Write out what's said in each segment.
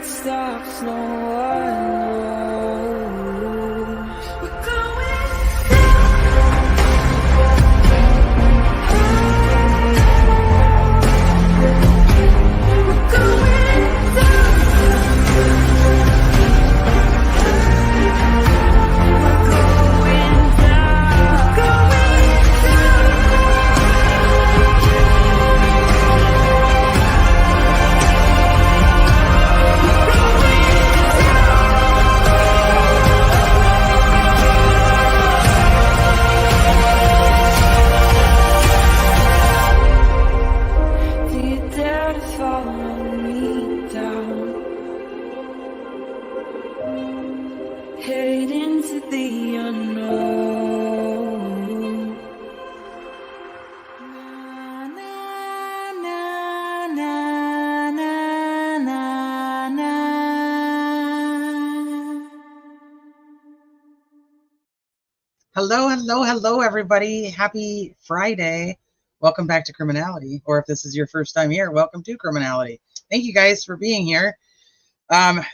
it stops, no one knows. We're going headed into the unknown. Na, na, na, na, na, na, na. Hello, everybody. Happy Friday. Welcome back to Criminality, or if this is your first time here, welcome to Criminality. Thank you guys for being here.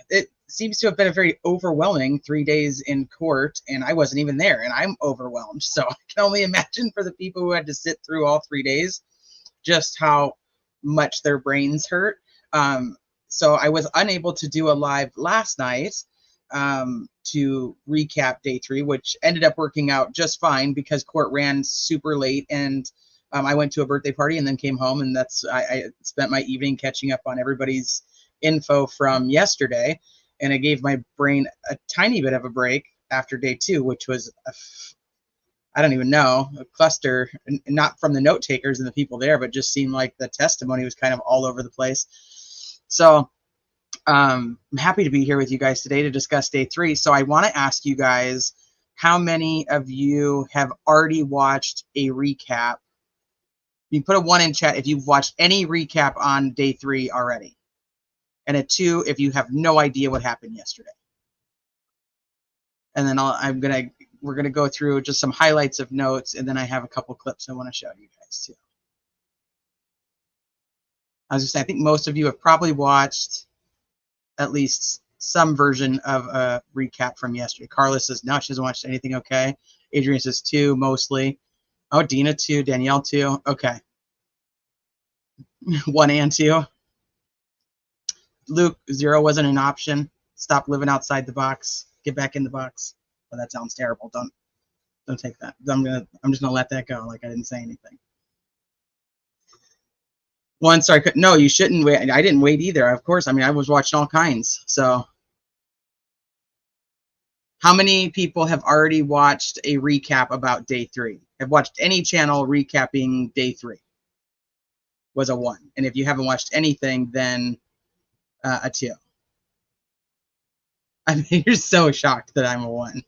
It seems to have been a very overwhelming 3 days in court, and I wasn't even there, and I'm overwhelmed. So I can only imagine for the people who had to sit through all 3 days just how much their brains hurt. So I was unable to do a live last night to recap day 3, which ended up working out just fine because court ran super late, and I went to a birthday party and then came home, and I spent my evening catching up on everybody's info from yesterday, and it gave my brain a tiny bit of a break after day 2, which was I don't even know, a cluster, not from the note takers and the people there, but just seemed like the testimony was kind of all over the place. So I'm happy to be here with you guys today to discuss day 3. So I want to ask you guys, how many of you have already watched a recap? You can put a 1 in chat if you've watched any recap on day 3 already, and a 2 if you have no idea what happened yesterday. And then we're gonna go through just some highlights of notes, and then I have a couple clips I want to show you guys too. I was just saying, I think most of you have probably watched at least some version of a recap from yesterday. Carla says no, she hasn't watched anything. Okay. Adrian says 2 mostly. Oh, Dina 2, Danielle 2. Okay. 1 and 2. Luke, 0 wasn't an option. Stop living outside the box. Get back in the box. Oh, that sounds terrible. Don't take that. I'm just gonna let that go like I didn't say anything. 1, sorry. No, you shouldn't wait. I didn't wait either. Of course. I mean, I was watching all kinds. So how many people have already watched a recap about day 3? Have watched any channel recapping day 3? Was a 1. And if you haven't watched anything, then a 2. I mean, you're so shocked that I'm a 1.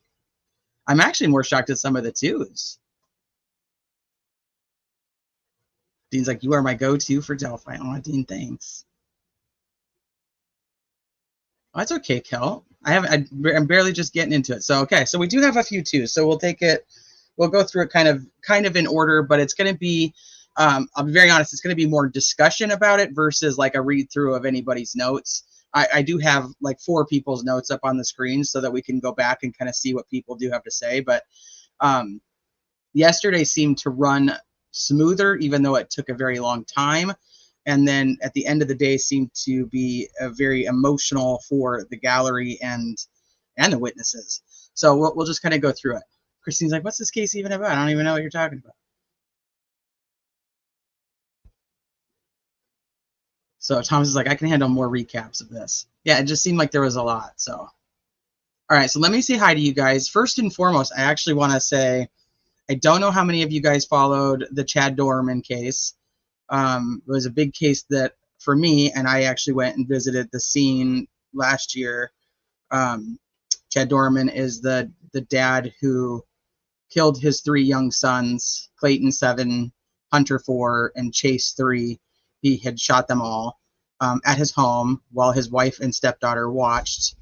I'm actually more shocked at some of the 2s. Dean's like, you are my go-to for Delphi. Oh, Dean, thanks. Oh, that's okay, Kel. I'm barely just getting into it. So, okay, so we do have a few 2s. So we'll take it. We'll go through it kind of in order, but it's going to be, I'll be very honest, it's going to be more discussion about it versus like a read through of anybody's notes. I do have like 4 people's notes up on the screen so that we can go back and kind of see what people do have to say. But yesterday seemed to run smoother, even though it took a very long time. And then at the end of the day seemed to be very emotional for the gallery and the witnesses. So we'll just kind of go through it. Christine's like, what's this case even about? I don't even know what you're talking about. So Thomas is like, I can handle more recaps of this. Yeah, it just seemed like there was a lot. So, all right, so let me say hi to you guys. First and foremost, I actually want to say, I don't know how many of you guys followed the Chad Dorman case. It was a big case that for me, and I actually went and visited the scene last year. Chad Dorman is the dad who killed his 3 young sons, Clayton 7, Hunter 4, and Chase 3. He had shot them all at his home while his wife and stepdaughter watched.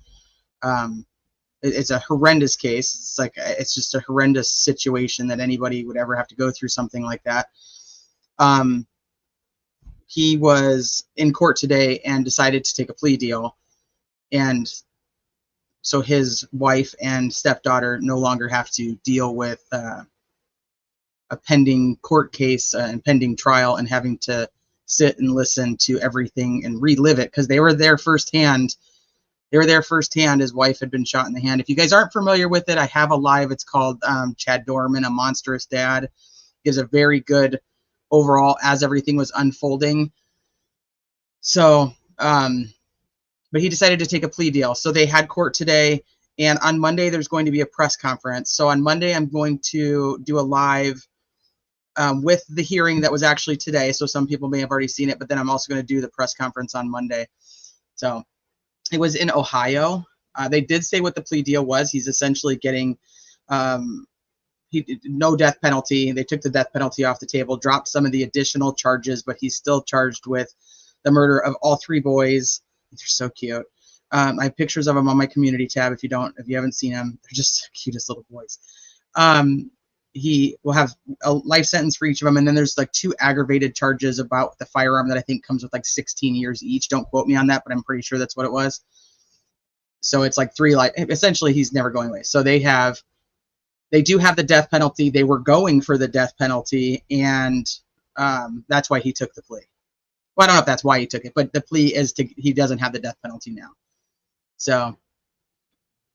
It's a horrendous case. It's just a horrendous situation that anybody would ever have to go through something like that. He was in court today and decided to take a plea deal. And so his wife and stepdaughter no longer have to deal with a pending court case and pending trial and having to sit and listen to everything and relive it, because they were there firsthand. His wife had been shot in the hand. If you guys aren't familiar with it, I have a live. It's called Chad Dorman, A Monstrous Dad. Gives a very good overall as everything was unfolding. So, but he decided to take a plea deal. So they had court today, and on Monday there's going to be a press conference. So on Monday I'm going to do a live with the hearing that was actually today. So some people may have already seen it, but then I'm also going to do the press conference on Monday. So it was in Ohio. They did say what the plea deal was. He's essentially getting no death penalty. They took the death penalty off the table, dropped some of the additional charges, but he's still charged with the murder of all three boys. They're so cute. I have pictures of them on my community tab. If you haven't seen them, they're just the cutest little boys. He will have a life sentence for each of them. And then there's like 2 aggravated charges about the firearm that I think comes with like 16 years each. Don't quote me on that, but I'm pretty sure that's what it was. So it's like 3 life. Essentially, he's never going away. So they do have the death penalty. They were going for the death penalty, and that's why he took the plea. Well, I don't know if that's why he took it, but the plea is he doesn't have the death penalty now. So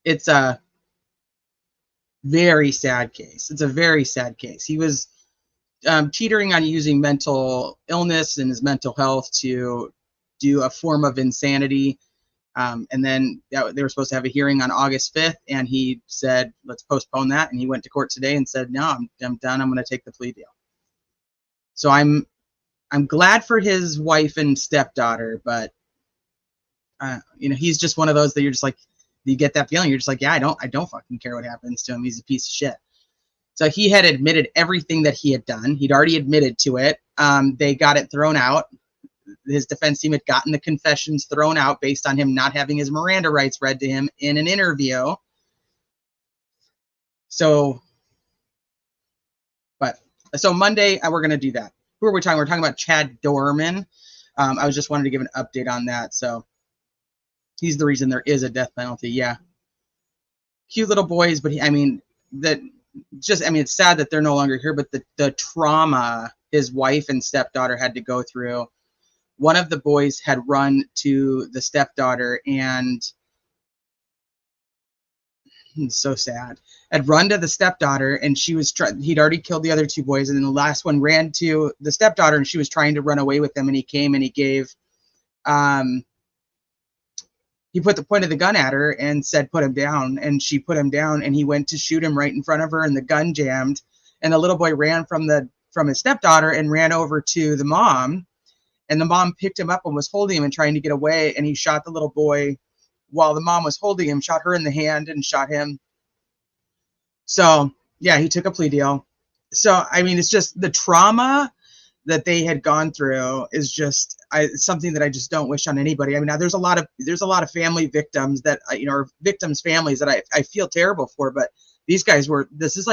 it's a very sad case. It's a very sad case. He was teetering on using mental illness and his mental health to do a form of insanity. And then they were supposed to have a hearing on August 5th, and he said, let's postpone that. And he went to court today and said, no, I'm done. I'm going to take the plea deal. So I'm glad for his wife and stepdaughter, but he's just one of those that you're just like, you get that feeling. You're just like, yeah, I don't fucking care what happens to him. He's a piece of shit. So he had admitted everything that he had done. He'd already admitted to it. They got it thrown out. His defense team had gotten the confessions thrown out based on him not having his Miranda rights read to him in an interview. So Monday, we're going to do that. Who are we talking? We're talking about Chad Dorman. I was just wanted to give an update on that. So he's the reason there is a death penalty. Yeah. Cute little boys, but it's sad that they're no longer here, but the trauma his wife and stepdaughter had to go through. One of the boys had run to the stepdaughter, and it's so sad. Had run to the stepdaughter, and he'd already killed the other 2 boys, and then the last one ran to the stepdaughter, and she was trying to run away with him, and he came and he gave he put the point of the gun at her and said, put him down. And she put him down, and he went to shoot him right in front of her, and the gun jammed. And the little boy ran from his stepdaughter and ran over to the mom. And the mom picked him up and was holding him and trying to get away. And he shot the little boy while the mom was holding him, shot her in the hand and shot him. So, yeah, he took a plea deal. So, it's just the trauma that they had gone through is just something that I just don't wish on anybody. There's a lot of family victims that, or victims' families that I feel terrible for, but these guys this is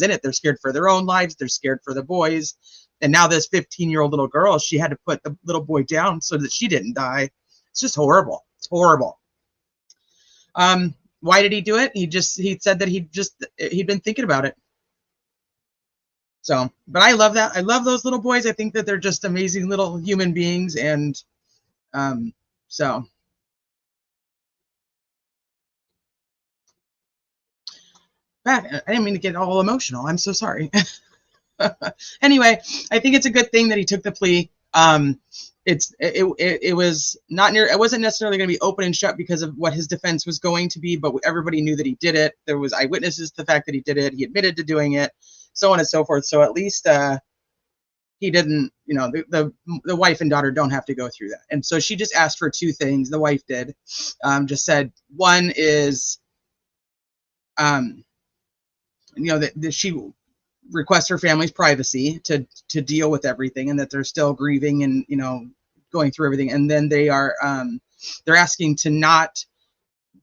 in it. They're scared for their own lives. They're scared for the boys. And now this 15-year-old little girl, she had to put the little boy down so that she didn't die. It's just horrible. It's horrible. Why did he do it? He said that he'd been thinking about it. So, but I love that. I love those little boys. I think that they're just amazing little human beings. And so. I didn't mean to get all emotional. I'm so sorry. Anyway, I think it's a good thing that he took the plea. It was not near. It wasn't necessarily going to be open and shut because of what his defense was going to be, but everybody knew that he did it. There was eyewitnesses to the fact that he did it. He admitted to doing it, so on and so forth. So at least he didn't. The wife and daughter don't have to go through that. And so she just asked for 2 things. The wife did. Just said one is, that she request her family's privacy to deal with everything, and that they're still grieving and going through everything. And then they're asking to not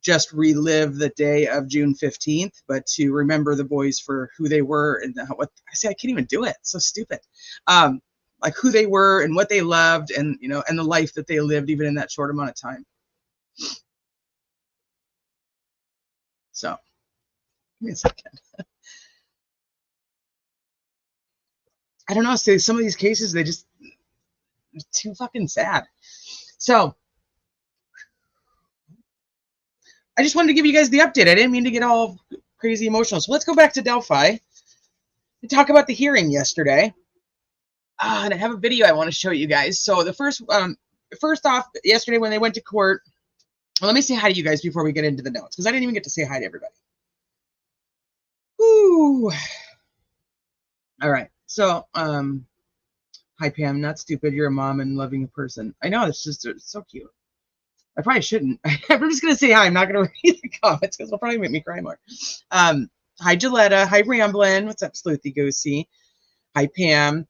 just relive the day of June 15th, but to remember the boys for who they were and what I say. I can't even do it. It's so stupid. Like who they were and what they loved, and and the life that they lived even in that short amount of time. So, give me a second. I don't know. So some of these cases, they just too fucking sad. So I just wanted to give you guys the update. I didn't mean to get all crazy emotional. So let's go back to Delphi and talk about the hearing yesterday. And I have a video I want to show you guys. So the first off, yesterday when they went to court, well, let me say hi to you guys before we get into the notes, because I didn't even get to say hi to everybody. Woo. All right. So, hi, Pam. Not stupid. You're a mom and loving person. I know. It's just it's so cute. I probably shouldn't. I'm just going to say hi. I'm not going to read the comments because it'll probably make me cry more. Hi, Gilletta. Hi, Ramblin. What's up, Sleuthy Goosey? Hi, Pam.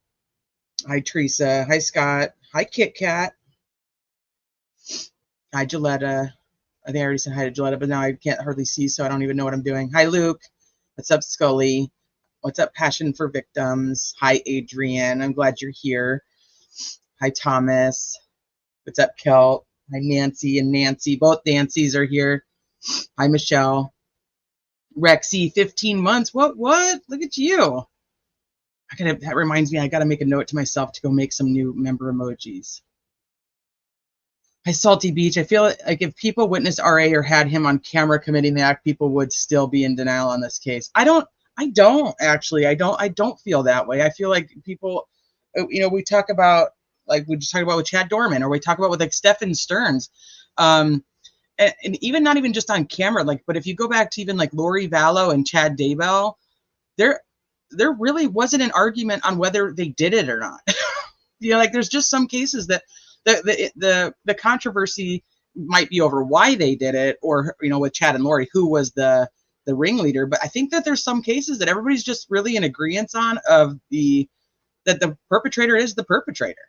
Hi, Teresa. Hi, Scott. Hi, Kit Kat. Hi, Gilletta. I think I already said hi to Gilletta, but now I can't hardly see, so I don't even know what I'm doing. Hi, Luke. What's up, Scully? What's up, Passion for Victims? Hi, Adrian. I'm glad you're here. Hi, Thomas. What's up, Kel? Hi, Nancy and Nancy. Both Nancys are here. Hi, Michelle. Rexy, 15 months. What? Look at you. That reminds me, I got to make a note to myself to go make some new member emojis. Hi, Salty Beach. I feel like if people witnessed RA or had him on camera committing the act, people would still be in denial on this case. I don't actually. I don't feel that way. I feel like people, we talk about, like we just talked about with Chad Dorman, or we talk about with like Stephen Stearns, and even not even just on camera, like, but if you go back to even like Lori Vallow and Chad Daybell, there really wasn't an argument on whether they did it or not. Like there's just some cases that the controversy might be over why they did it, or with Chad and Lori, who was the ringleader. But I think that there's some cases that everybody's just really in agreement on that the perpetrator is the perpetrator.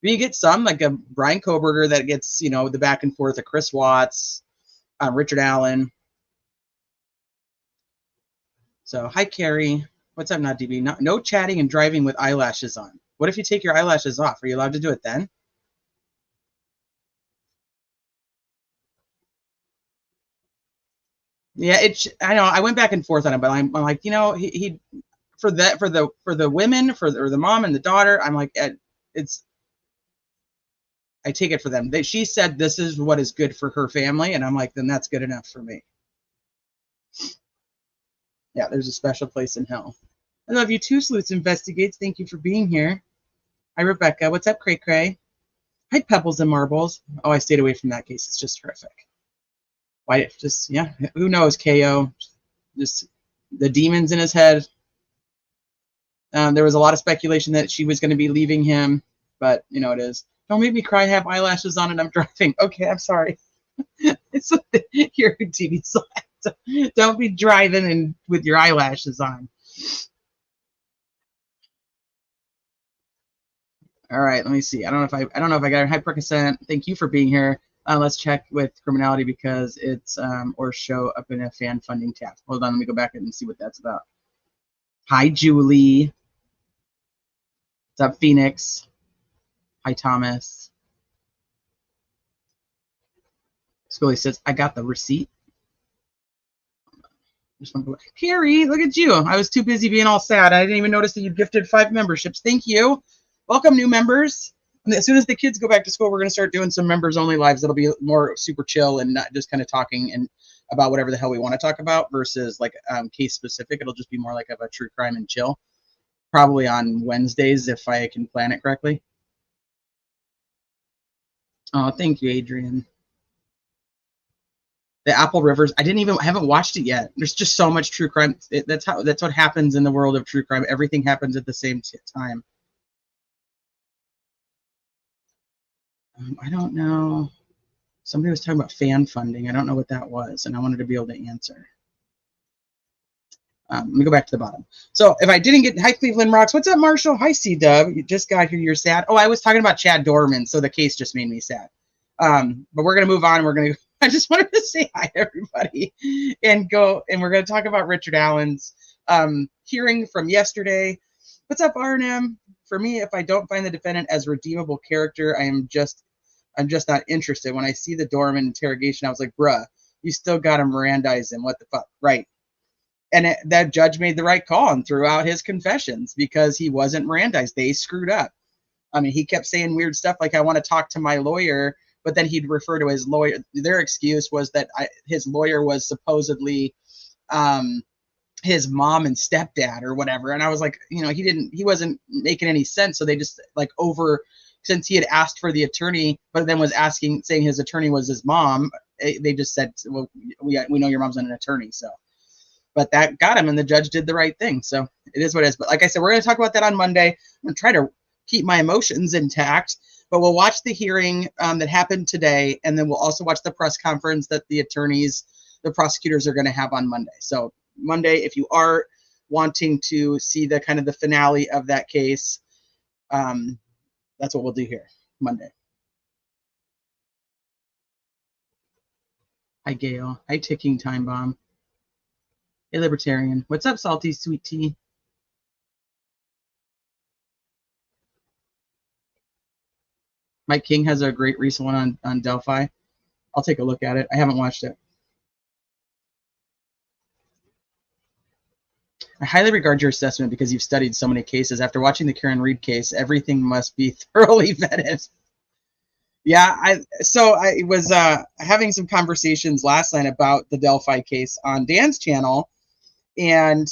You get some like a Brian Koberger that gets the back and forth of Chris Watts, Richard Allen. So hi, Carrie. What's up, not DB? No chatting and driving with eyelashes on. What if you take your eyelashes off? Are you allowed to do it then? Yeah, I know. I went back and forth on it, but I'm like, he for the women, or the mom and the daughter, I'm like, I take it for them. She said this is what is good for her family, and I'm like, then that's good enough for me. Yeah, there's a special place in hell. I love you too, Sleuths Investigates. Thank you for being here. Hi, Rebecca. What's up, Cray Cray? Hi, Pebbles and Marbles. Oh, I stayed away from that case. It's just horrific. Why? Yeah. Who knows? KO. Just the demons in his head. There was a lot of speculation that she was going to be leaving him, but it is. Don't make me cry. I have eyelashes on and I'm driving. Okay, I'm sorry. It's your TV slide. Don't be driving and with your eyelashes on. All right, let me see. I don't know if I got a high percent. Thank you for being here. Let's check with criminality because it's or show up in a fan funding tab. Hold on, let me go back and see what that's about. Hi, Julie. What's up, Phoenix? Hi, Thomas. Scully says, I got the receipt. Just want to go back. Carrie, look at you. I was too busy being all sad. I didn't even notice that you gifted 5 memberships. Thank you. Welcome, new members. And as soon as the kids go back to school, we're going to start doing some members only lives. That'll be more super chill and not just kind of talking and about whatever the hell we want to talk about versus like case specific. It'll just be more like a true crime and chill. Probably on Wednesdays if I can plan it correctly. Oh, thank you, Adrian. The Apple Rivers. I haven't watched it yet. There's just so much true crime. That's what happens in the world of true crime. Everything happens at the same time. I don't know. Somebody was talking about fan funding. I don't know what that was, and I wanted to be able to answer. Let me go back to the bottom. So if I didn't get, hi, Cleveland Rocks. What's up, Marshall? Hi, C-Dub. You just got here. You're sad. Oh, I was talking about Chad Dorman, so the case just made me sad. But we're going to move on. I just wanted to say hi to everybody and we're going to talk about Richard Allen's hearing from yesterday. What's up, R&M? For me, if I don't find the defendant as a redeemable character, I'm just not interested. When I see the Dorman interrogation, I was like, bruh, You still got to Mirandize him. What the fuck? Right. And that judge made the right call and threw out his confessions because he wasn't Mirandized. They screwed up. I mean, he kept saying weird stuff like, I want to talk to my lawyer, but then he'd refer to his lawyer. Their excuse was that his lawyer was supposedly his mom and stepdad or whatever. And I was like, he wasn't making any sense. So they just like since he had asked for the attorney, but then was saying his attorney was his mom. They just said, well, we know your mom's not an attorney. So, but that got him and the judge did the right thing. So it is what it is. But like I said, we're going to talk about that on Monday. I'm going to try to keep my emotions intact, but we'll watch the hearing that happened today. And then we'll also watch the press conference that the prosecutors are going to have on Monday. So Monday, if you are wanting to see the kind of the finale of that case, that's what we'll do here Monday. Hi, Gail. Hi, Ticking Time Bomb. Hey, Libertarian. What's up, Salty Sweet Tea? Mike King has a great recent one on Delphi. I'll take a look at it. I haven't watched it. I highly regard your assessment because you've studied so many cases. After watching the Karen Reed case, everything must be thoroughly vetted. Yeah, I was having some conversations last night about the Delphi case on Dan's channel, and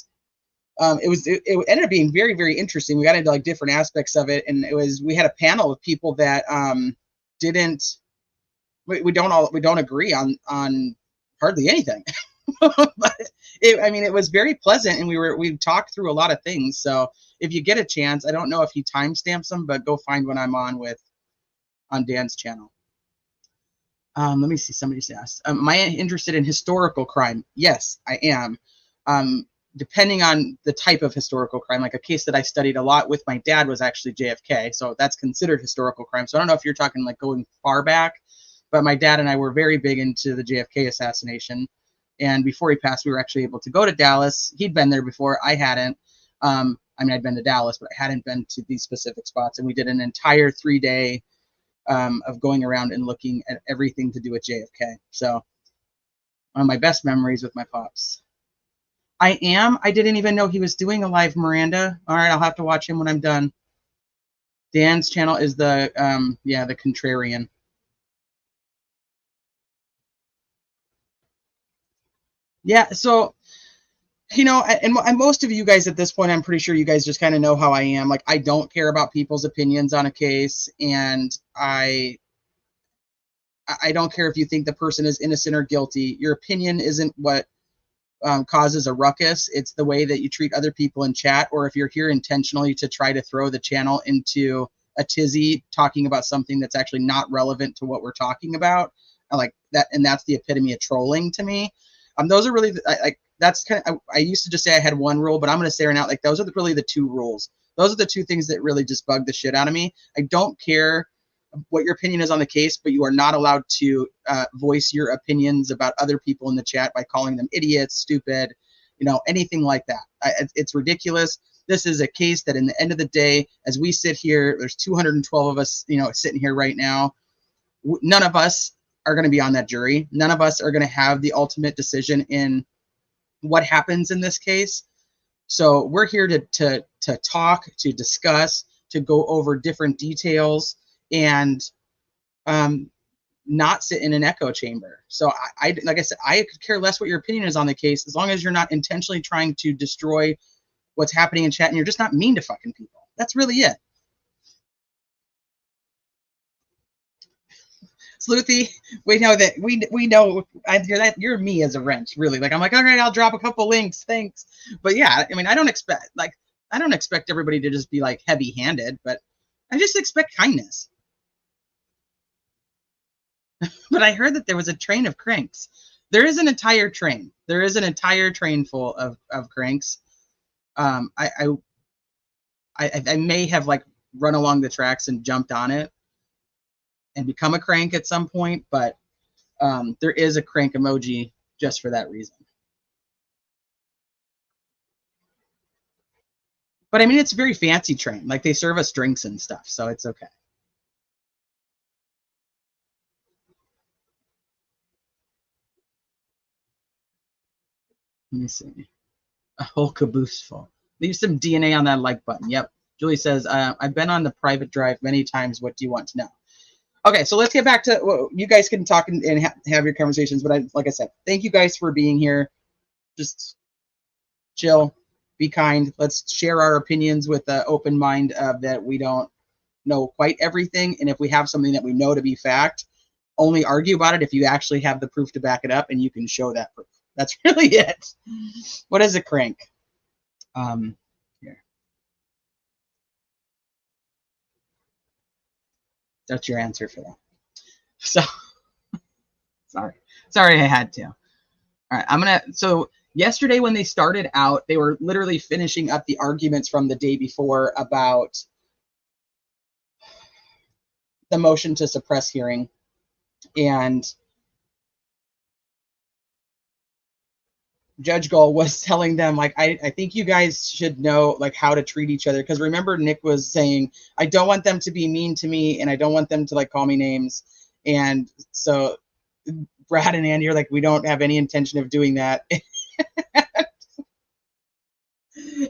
it ended up being very, very interesting. We got into like different aspects of it, and we had a panel of people that we don't agree on hardly anything. But it was very pleasant, and we talked through a lot of things. So if you get a chance, I don't know if he timestamps them, but go find when I'm on Dan's channel. Let me see. Somebody just asked, am I interested in historical crime? Yes, I am. Depending on the type of historical crime, like a case that I studied a lot with my dad was actually JFK. So that's considered historical crime. So I don't know if you're talking like going far back, but my dad and I were very big into the JFK assassination. And before he passed, we were actually able to go to Dallas. He'd been there before. I hadn't. I'd been to Dallas, but I hadn't been to these specific spots. And we did an entire 3-day of going around and looking at everything to do with JFK. So one of my best memories with my pops. I am. I didn't even know he was doing a live Miranda. All right, I'll have to watch him when I'm done. Dan's channel is the Contrarian. Yeah, so, and most of you guys at this point, I'm pretty sure you guys just kind of know how I am. Like, I don't care about people's opinions on a case, and I don't care if you think the person is innocent or guilty. Your opinion isn't what causes a ruckus. It's the way that you treat other people in chat, or if you're here intentionally to try to throw the channel into a tizzy talking about something that's actually not relevant to what we're talking about. I like that, and that's the epitome of trolling to me. Those are really that's kind of, I used to just say I had one rule, but I'm going to say right now, like, those are really the two rules. Those are the two things that really just bug the shit out of me. I don't care what your opinion is on the case, but you are not allowed to voice your opinions about other people in the chat by calling them idiots, stupid, anything like that. It's ridiculous. This is a case that in the end of the day, as we sit here, there's 212 of us, sitting here right now. None of us are going to be on that jury. None of us are going to have the ultimate decision in what happens in this case. So we're here to talk, to discuss, to go over different details, and not sit in an echo chamber. So like I said, I could care less what your opinion is on the case, as long as you're not intentionally trying to destroy what's happening in chat and you're just not mean to fucking people. That's really it. Sleuthy, we know that we know you're me as a wrench, really. Like, I'm like, all right, I'll drop a couple links, thanks. But yeah, I don't expect everybody to just be like heavy-handed, but I just expect kindness. But I heard that there was a train of cranks. There is an entire train. There is an entire train full of cranks. I may have like run along the tracks and jumped on it and become a crank at some point, but there is a crank emoji just for that reason. But it's a very fancy train. Like, they serve us drinks and stuff, so it's okay. Let me see. A whole caboose full. Leave some DNA on that like button. Yep. Julie says, I've been on the private drive many times. What do you want to know? Okay, so let's get back to, well, you guys can talk and have your conversations, but like I said, thank you guys for being here. Just chill, be kind. Let's share our opinions with an open mind of that we don't know quite everything. And if we have something that we know to be fact, only argue about it if you actually have the proof to back it up and you can show that proof. That's really it. What is a crank? Here. That's your answer for that. So, sorry I had to. All right, so yesterday when they started out, they were literally finishing up the arguments from the day before about the motion to suppress hearing. And Judge Gull was telling them, like, I think you guys should know, like, how to treat each other. Because remember, Nick was saying, I don't want them to be mean to me, and I don't want them to, like, call me names. And so Brad and Andy are like, we don't have any intention of doing that.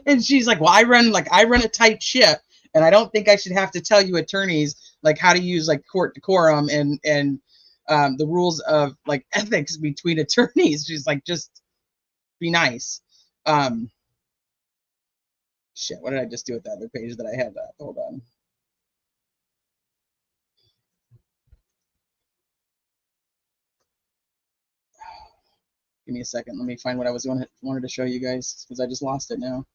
And she's like, well, I run a tight ship, and I don't think I should have to tell you attorneys, like, how to use, like, court decorum and the rules of, like, ethics between attorneys. She's like, just be nice. Shit, what did I just do with the other page that I had? Hold on. Give me a second. Let me find what I wanted to show you guys, because I just lost it now.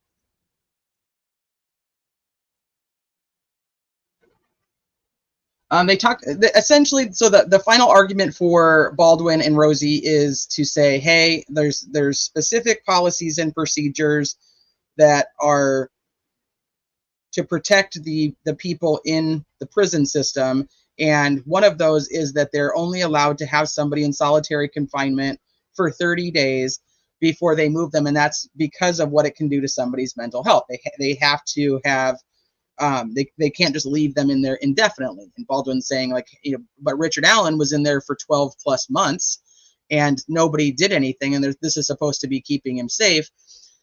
They talked essentially. So the final argument for Baldwin and Rosie is to say, hey, there's specific policies and procedures that are to protect the people in the prison system, and one of those is that they're only allowed to have somebody in solitary confinement for 30 days before they move them, and that's because of what it can do to somebody's mental health. They have to have they can't just leave them in there indefinitely. And Baldwin's saying, like, but Richard Allen was in there for 12 plus months and nobody did anything, and this is supposed to be keeping him safe.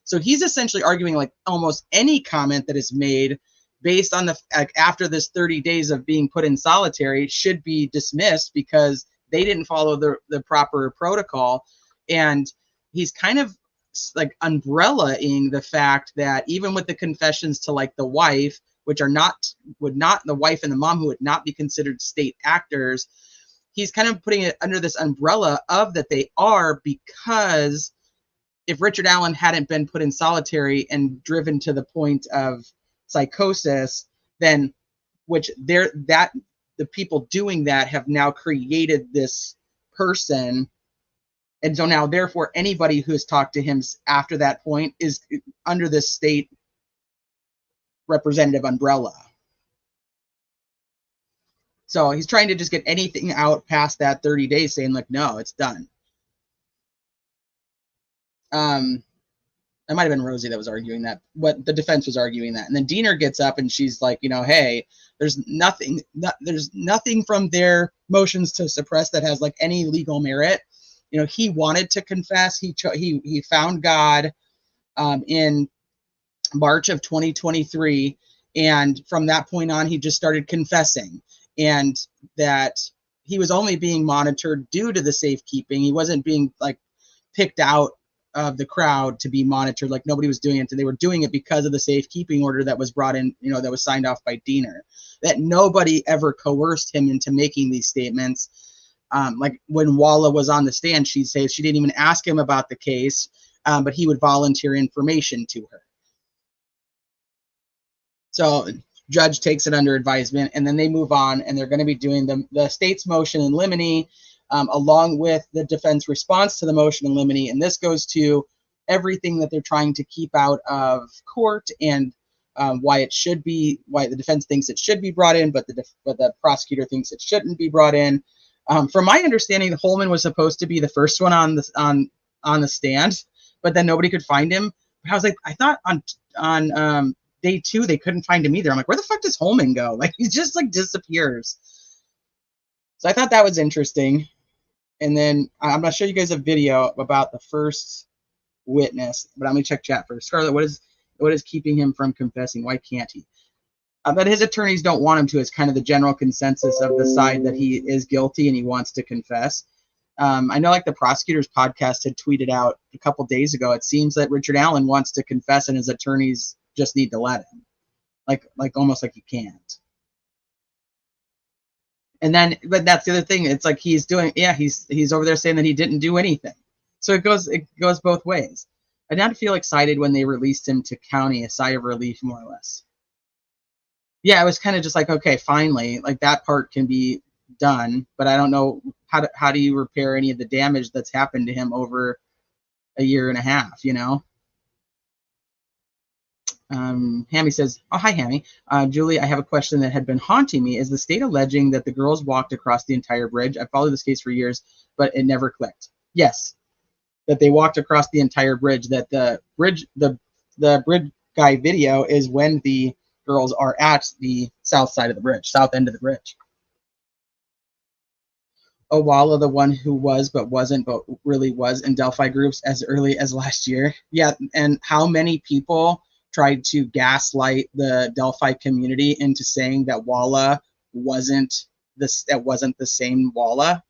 So he's essentially arguing, like, almost any comment that is made based on after this 30 days of being put in solitary should be dismissed because they didn't follow the proper protocol. And he's kind of like umbrella-ing the fact that even with the confessions to, like, the wife, which the wife and the mom who would not be considered state actors, he's kind of putting it under this umbrella of that they are, because if Richard Allen hadn't been put in solitary and driven to the point of psychosis, then the people doing that have now created this person. And so now, therefore, anybody who has talked to him after that point is under this state representative umbrella. So he's trying to just get anything out past that 30 days, saying, like, no, it's done. It might have been Rosie that was arguing that, but the defense was arguing that. And then Diener gets up and she's like, hey, there's nothing from their motions to suppress that has, like, any legal merit. He wanted to confess. He found God in March of 2023, and from that point on, he just started confessing, and that he was only being monitored due to the safekeeping. He wasn't being, like, picked out of the crowd to be monitored. Like, nobody was doing it. They were doing it because of the safekeeping order that was brought in, that was signed off by Diener. That nobody ever coerced him into making these statements. Like when Walla was on the stand, she'd say she didn't even ask him about the case, but he would volunteer information to her. So judge takes it under advisement, and then they move on, and they're going to be doing the state's motion in limine, along with the defense response to the motion in limine. And this goes to everything that they're trying to keep out of court, and why the defense thinks it should be brought in, but the prosecutor thinks it shouldn't be brought in. From my understanding, Holman was supposed to be the first one on the stand, but then nobody could find him. But I was like, I thought on day 2 they couldn't find him either. I'm like, where the fuck does Holman go? Like, he just, like, disappears. So I thought that was interesting. And then I'm going to show you guys a video about the first witness. But I'm gonna check chat first. Scarlett, what is keeping him from confessing? Why can't he? But his attorneys don't want him to. It's kind of the general consensus of the side that he is guilty and he wants to confess. I know, like the prosecutor's podcast had tweeted out a couple days ago, it seems that Richard Allen wants to confess and his attorneys just need to let him, like almost like he can't. And then, but that's the other thing. It's like he's doing, yeah, he's over there saying that he didn't do anything. So it goes both ways. I did not feel excited when they released him to county, a sigh of relief, more or less. Yeah, it was kind of just like, okay, finally, like that part can be done, but I don't know how do you repair any of the damage that's happened to him over a year and a half, you know? Hammy says, oh, hi, Hammy. Julie, I have a question that had been haunting me. Is the state alleging that the girls walked across the entire bridge? I followed this case for years, but it never clicked. Yes, that they walked across the entire bridge, that the bridge guy video is when the girls are at the south side of the bridge, south end of the bridge. Owala, the one who was but wasn't but really was in Delphi groups as early as last year. Yeah, and how many people tried to gaslight the Delphi community into saying that Walla wasn't the same Walla,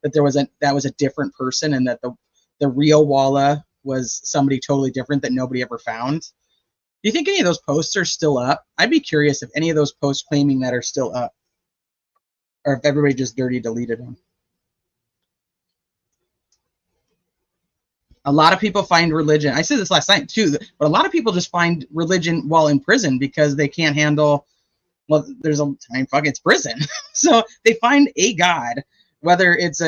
that that was a different person, and that the real Walla was somebody totally different that nobody ever found. Do you think any of those posts are still up? I'd be curious if any of those posts claiming that are still up, or if everybody just dirty deleted them. A lot of people find religion, I said this last night too, but a lot of people just find religion while in prison because they can't handle, well, there's a time, fuck, it's prison. So they find a god, whether it's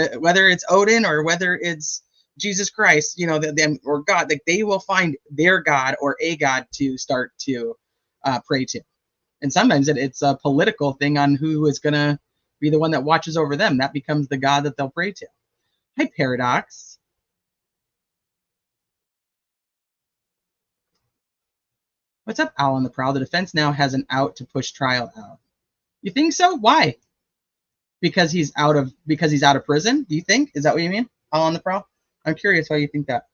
Odin or whether it's Jesus Christ, you know, them or God, like they will find their god or a god to start to pray to. And sometimes it's a political thing on who is going to be the one that watches over them. That becomes the god that they'll pray to. Hi, Paradox. What's up, Owl on the Prowl? The defense now has an out to push trial out. You think so? Why? Because he's out of prison? Do you think? Is that what you mean? Owl on the Prowl? I'm curious why you think that.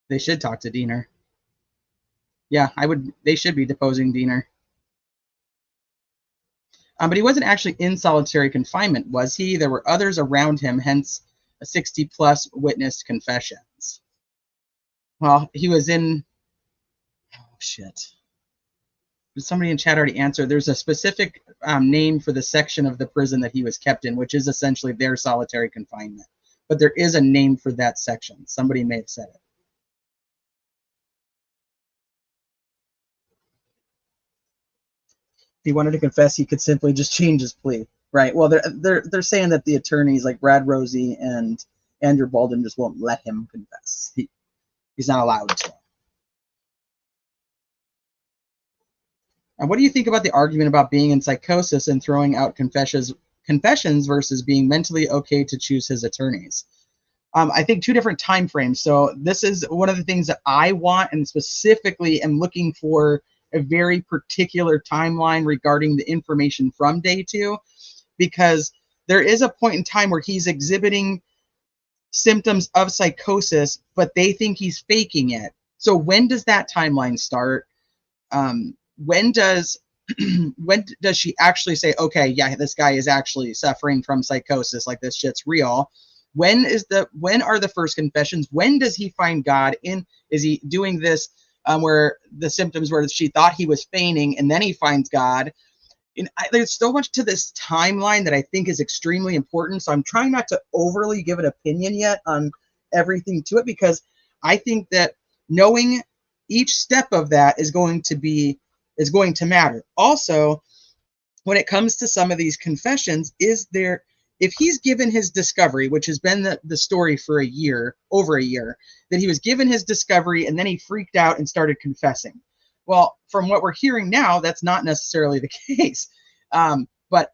They should talk to Diener. Yeah, they should be deposing Diener. But he wasn't actually in solitary confinement, was he? There were others around him, hence a 60-plus witnessed confessions. Well, he was in... Oh, shit. Somebody in chat already answered. There's a specific name for the section of the prison that he was kept in, which is essentially their solitary confinement. But there is a name for that section. Somebody may have said it. If he wanted to confess, he could simply just change his plea, right? Well, they're saying that the attorneys like Brad Rosie and Andrew Baldwin just won't let him confess. He's not allowed to. And what do you think about the argument about being in psychosis and throwing out confessions versus being mentally okay to choose his attorneys? I think two different time frames. So this is one of the things that I want, and specifically am looking for a very particular timeline regarding the information from day 2, because there is a point in time where he's exhibiting symptoms of psychosis, but they think he's faking it. So when does that timeline start? When does she actually say, okay, yeah, this guy is actually suffering from psychosis, like this shit's real? When are the first confessions? When does he find God? Is he doing this where the symptoms where she thought he was feigning, and then he finds God? And there's so much to this timeline that I think is extremely important. So I'm trying not to overly give an opinion yet on everything to it, because I think that knowing each step of that is going to matter. Also, when it comes to some of these confessions, if he's given his discovery, which has been the story for over a year, that he was given his discovery and then he freaked out and started confessing. Well, from what we're hearing now, that's not necessarily the case. But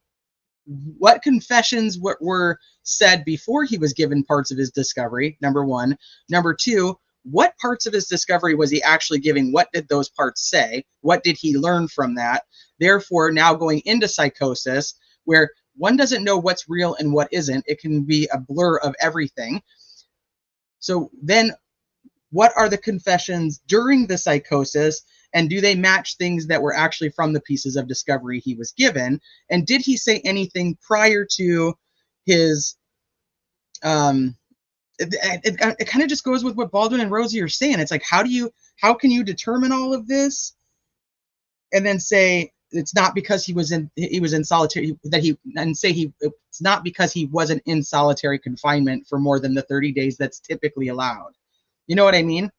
what confessions were said before he was given parts of his discovery, number one. Number two, what parts of his discovery was he actually giving? What did those parts say? What did he learn from that? Therefore, now going into psychosis, where one doesn't know what's real and what isn't. It can be a blur of everything. So then what are the confessions during the psychosis? And do they match things that were actually from the pieces of discovery he was given? And did he say anything prior to his it kind of just goes with what Baldwin and Rosie are saying. It's like, how can you determine all of this and then say it's not because he was in solitary, it's not because he wasn't in solitary confinement for more than the 30 days that's typically allowed. You know what I mean?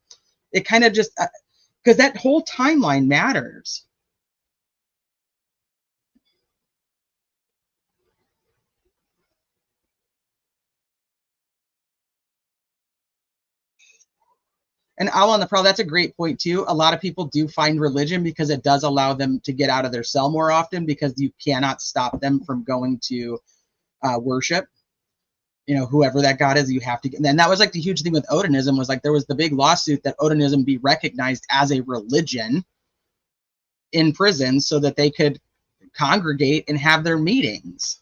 It kind of just, because that whole timeline matters. And Al on the Prowl, that's a great point too. A lot of people do find religion because it does allow them to get out of their cell more often, because you cannot stop them from going to worship, you know, whoever that God is. You have to. And that was like the huge thing with Odinism, was like there was the big lawsuit that Odinism be recognized as a religion in prison so that they could congregate and have their meetings.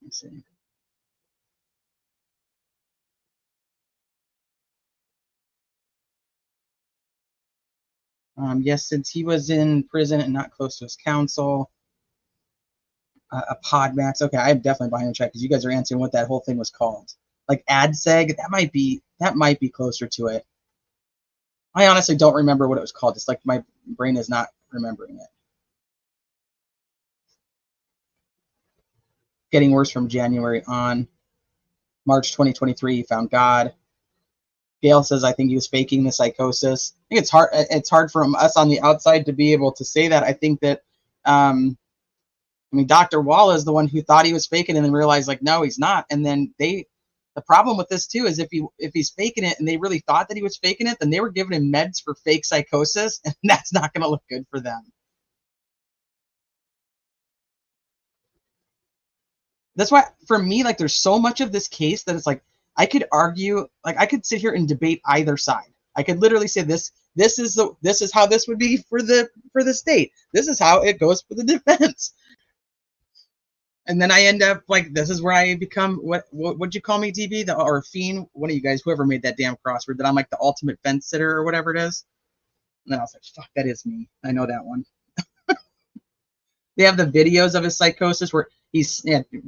Let's see. Yes, since he was in prison and not close to his counsel, a pod max. Okay, I'm definitely behind the check because you guys are answering what that whole thing was called. Like AdSeg, that might be closer to it. I honestly don't remember what it was called. It's like my brain is not remembering it. Getting worse from January on. March 2023, he found God. Gail says, I think he was faking the psychosis. I think it's hard for us on the outside to be able to say that. I think that, Dr. Walla is the one who thought he was faking it and then realized, like, no, he's not. And then the problem with this too is if he's faking it and they really thought that he was faking it, then they were giving him meds for fake psychosis, and that's not going to look good for them. That's why, for me, like, there's so much of this case that it's like, I could argue, like, I could sit here and debate either side. I could literally say this is how this would be for the state. This is how it goes for the defense. And then I end up like, this is where I become, what'd you call me, DB? Or Fiend? One of you guys, whoever made that damn crossword, that I'm like the ultimate fence sitter or whatever it is. And then I was like, fuck, that is me. I know that one. They have the videos of his psychosis where he's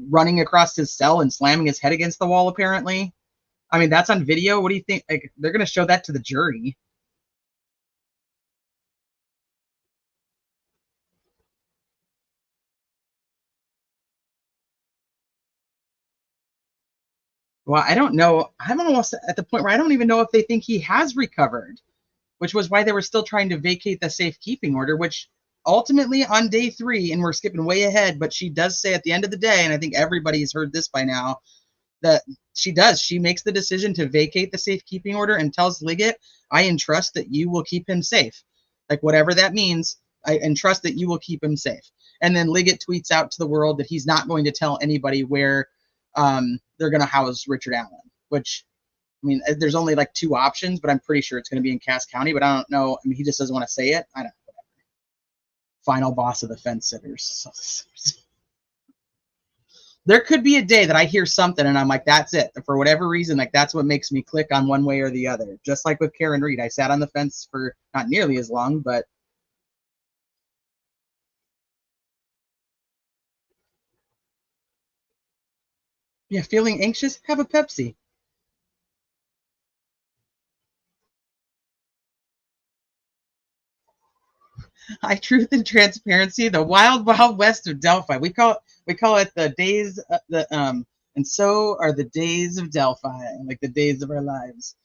running across his cell and slamming his head against the wall, apparently. I mean, that's on video. What do you think? Like, they're going to show that to the jury. Well, I don't know. I'm almost at the point where I don't even know if they think he has recovered, which was why they were still trying to vacate the safekeeping order, which ultimately on day 3, and we're skipping way ahead, but she does say at the end of the day, and I think everybody's heard this by now, that she makes the decision to vacate the safekeeping order and tells Liggett, I entrust that you will keep him safe. Like, whatever that means, I entrust that you will keep him safe. And then Liggett tweets out to the world that he's not going to tell anybody where they're going to house Richard Allen, which, I mean, there's only like 2 options, but I'm pretty sure it's going to be in Cass County, but I don't know. I mean, he just doesn't want to say it. I don't know. Final boss of the fence sitters. There could be a day that I hear something and I'm like, that's it. For whatever reason, like, that's what makes me click on one way or the other. Just like with Karen Reed, I sat on the fence for not nearly as long, but yeah, feeling anxious, have a Pepsi. High truth and transparency, the wild, wild west of Delphi. We call it the days, and so are the days of Delphi, like the days of our lives.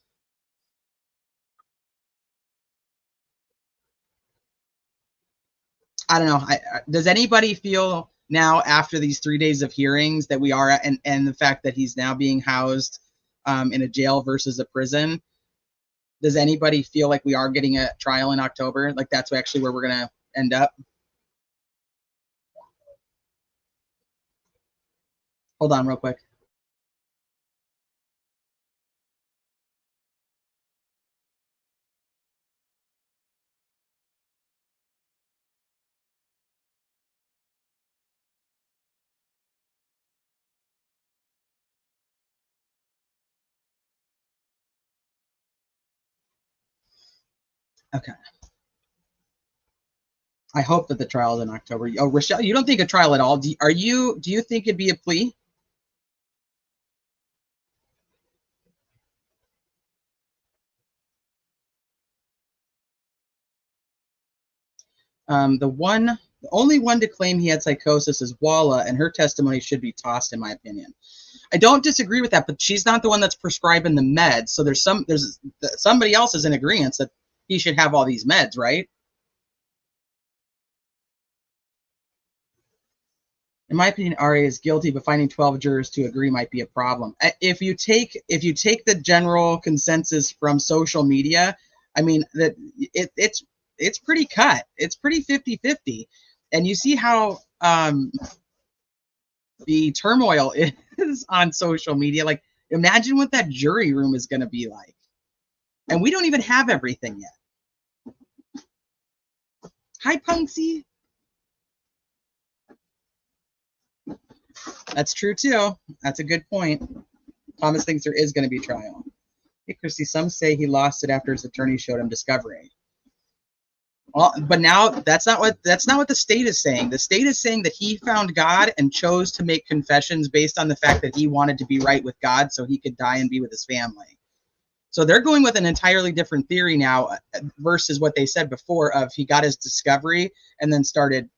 I don't know. Does anybody feel now, after these 3 days of hearings, that we are, and the fact that he's now being housed in a jail versus a prison, does anybody feel like we are getting a trial in October? Like, that's actually where we're going to end up? Hold on real quick. Okay. I hope that the trial is in October. Oh, Rochelle, you don't think a trial at all? Do you think it'd be a plea? The only one to claim he had psychosis is Walla, and her testimony should be tossed, in my opinion. I don't disagree with that, but she's not the one that's prescribing the meds. So there's somebody else is in agreement that he should have all these meds, right? In my opinion, Ari is guilty, but finding 12 jurors to agree might be a problem. If you take the general consensus from social media, I mean that it's pretty cut. It's pretty 50-50. And you see how the turmoil is on social media. Like, imagine what that jury room is going to be like. And we don't even have everything yet. Hi, Punksy. That's true, too. That's a good point. Thomas thinks there is going to be trial. Hey, Christy, some say he lost it after his attorney showed him discovery. Well, but now that's not what the state is saying. The state is saying that he found God and chose to make confessions based on the fact that he wanted to be right with God so he could die and be with his family. So they're going with an entirely different theory now versus what they said before of he got his discovery and then started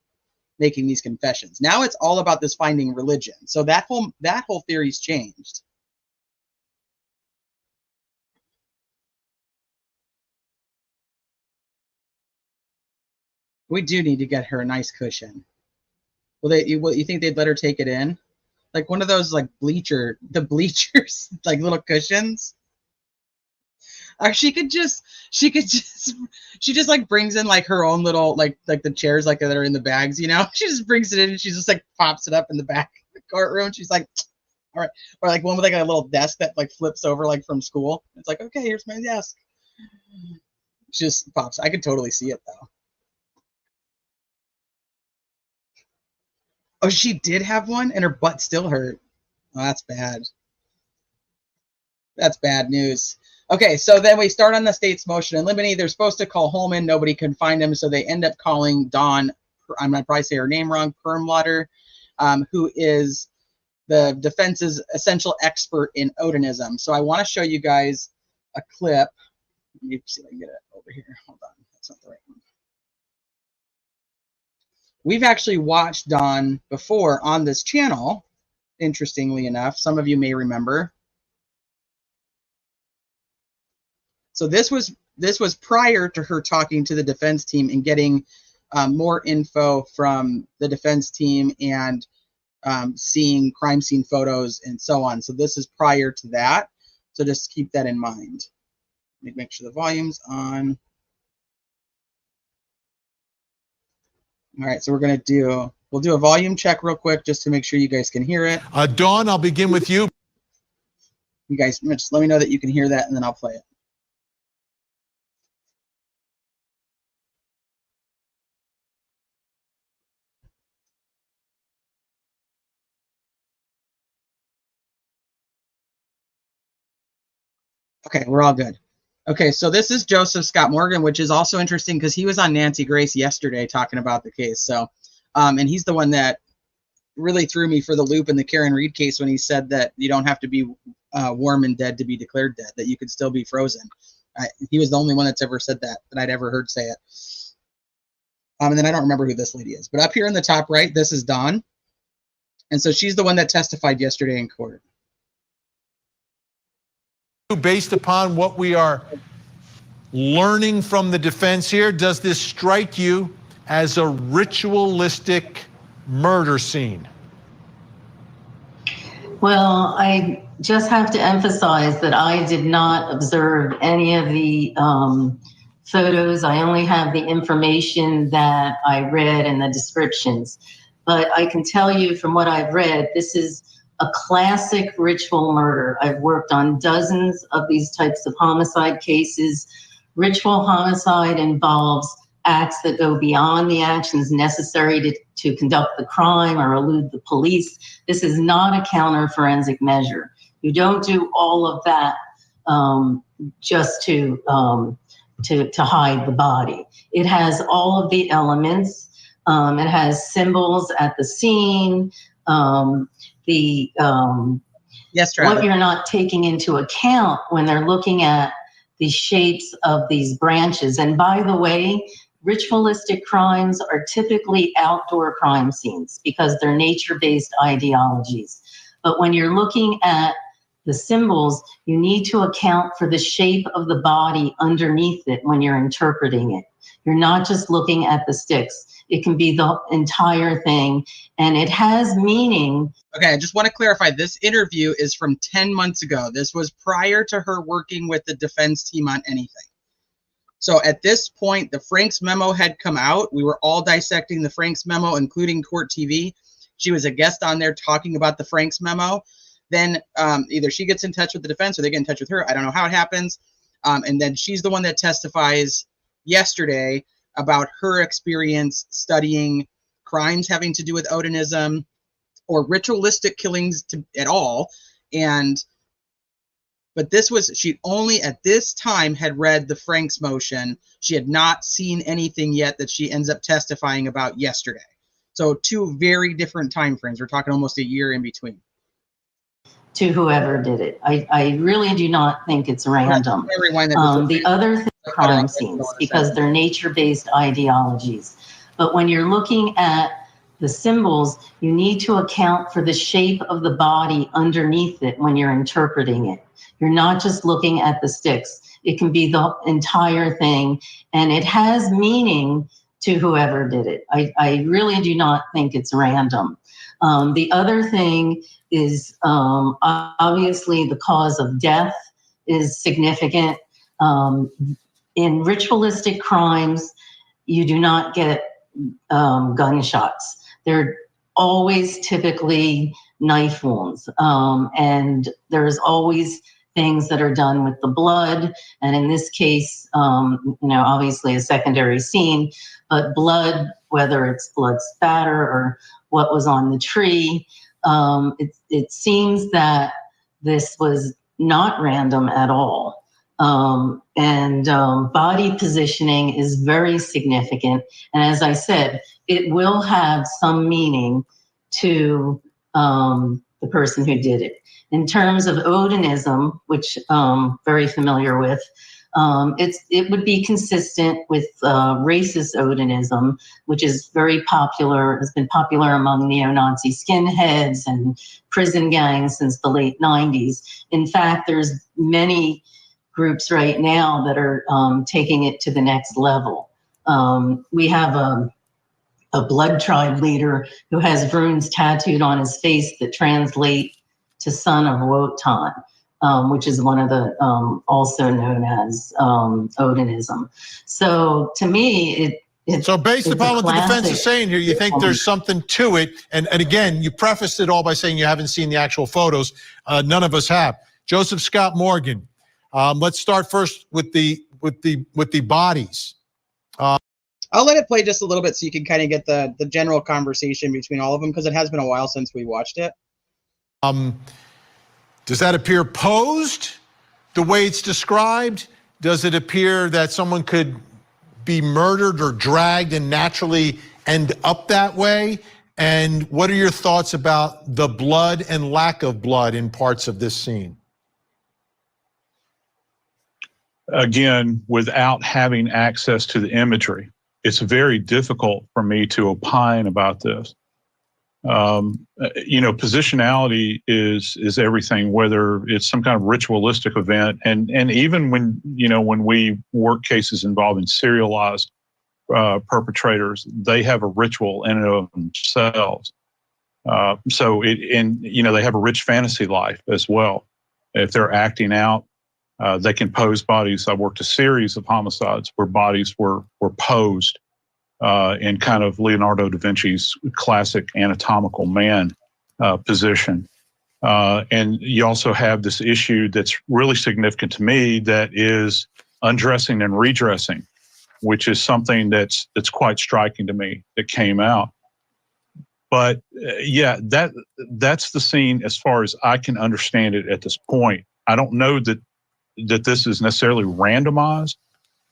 making these confessions. Now it's all about this finding religion. So that whole theory's changed. We do need to get her a nice cushion. You think they'd let her take it in? Like one of those like bleachers, like little cushions? Or she just like brings in like her own little like the chairs like that are in the bags, you know? She just brings it in and she just like pops it up in the back of the courtroom. She's like, all right. Or like one with like a little desk that like flips over like from school. It's like, okay, here's my desk. She just pops. I could totally see it though. Oh, she did have one and her butt still hurt. Oh, that's bad. That's bad news. Okay, so then we start on the state's motion in limine. They're supposed to call Holman. Nobody can find him, so they end up calling Dawn, I'm going to probably say her name wrong, Perlmutter, who is the defense's essential expert in Odinism. So I want to show you guys a clip. Let me see if I can get it over here. Hold on. That's not the right one. We've actually watched Dawn before on this channel, interestingly enough. Some of you may remember. So this was prior to her talking to the defense team and getting more info from the defense team and seeing crime scene photos and so on. So this is prior to that. So just keep that in mind. Make sure the volume's on. All right, so we'll do a volume check real quick just to make sure you guys can hear it. Dawn, I'll begin with you. You guys just let me know that you can hear that and then I'll play it. Okay, we're all good. Okay, so this is Joseph Scott Morgan, which is also interesting because he was on Nancy Grace yesterday talking about the case. So, and he's the one that really threw me for the loop in the Karen Reed case when he said that you don't have to be warm and dead to be declared dead, that you could still be frozen. He was the only one that's ever said that I'd ever heard say it. And then I don't remember who this lady is. But up here in the top right, this is Dawn. And so she's the one that testified yesterday in court. Based upon what we are learning from the defense here, does this strike you as a ritualistic murder scene? Well, I just have to emphasize that I did not observe any of the photos. I only have the information that I read and the descriptions. But I can tell you from what I've read, this is a classic ritual murder. I've worked on dozens of these types of homicide cases. Ritual homicide involves acts that go beyond the actions necessary to conduct the crime or elude the police. This is not a counter-forensic measure. You don't do all of that just to hide the body. It has all of the elements. It has symbols at the scene. Yes, Travis. What you're not taking into account when they're looking at the shapes of these branches. And by the way, ritualistic crimes are typically outdoor crime scenes because they're nature-based ideologies. But when you're looking at the symbols, you need to account for the shape of the body underneath it when you're interpreting it. You're not just looking at the sticks. It can be the entire thing, and it has meaning. Okay, I just want to clarify, this interview is from 10 months ago. This was prior to her working with the defense team on anything. So at this point, the Franks memo had come out. We were all dissecting the Franks memo, including Court TV. She was a guest on there talking about the Franks memo. Then either she gets in touch with the defense or they get in touch with her. I don't know how it happens. And then she's the one that testifies yesterday about her experience studying crimes having to do with Odinism or ritualistic killings at all. But this was, she only at this time had read the Franks motion. She had not seen anything yet that she ends up testifying about yesterday. So two very different time frames. We're talking almost a year in between. To whoever did it. I really do not think it's random. The other thing are crime scenes because they're nature-based ideologies. But when you're looking at the symbols, you need to account for the shape of the body underneath it when you're interpreting it. You're not just looking at the sticks. It can be the entire thing, and it has meaning to whoever did it. I really do not think it's random. The other thing is obviously the cause of death is significant. In ritualistic crimes, you do not get gunshots. They're always typically knife wounds. And there's always things that are done with the blood. And in this case, obviously a secondary scene, but blood, whether it's blood spatter or what was on the tree, it seems that this was not random at all. Body positioning is very significant. And as I said, it will have some meaning to the person who did it. In terms of Odinism, which I'm very familiar with, it would be consistent with racist Odinism, which is very popular, has been popular among neo-Nazi skinheads and prison gangs since the late 90s. In fact, there's many groups right now that are taking it to the next level. We have a blood tribe leader who has runes tattooed on his face that translate to son of Wotan, which is one of the also known as Odinism. So to me, so based upon what the defense is saying here, you think there's something to it. And again, you prefaced it all by saying you haven't seen the actual photos. None of us have. Joseph Scott Morgan. Let's start first with the bodies. I'll let it play just a little bit so you can kind of get the general conversation between all of them, because it has been a while since we watched it. Does that appear posed the way it's described? Does it appear that someone could be murdered or dragged and naturally end up that way? And what are your thoughts about the blood and lack of blood in parts of this scene? Again, without having access to the imagery, it's very difficult for me to opine about this. Positionality is everything, whether it's some kind of ritualistic event, and even when we work cases involving serialized perpetrators, they have a ritual in and of themselves. They have a rich fantasy life as well. If they're acting out, they can pose bodies. I worked a series of homicides where bodies were posed in kind of Leonardo da Vinci's classic anatomical man position. And you also have this issue that's really significant to me, that is undressing and redressing, which is something that's quite striking to me that came out. But yeah, that's the scene as far as I can understand it at this point. I don't know that this is necessarily randomized,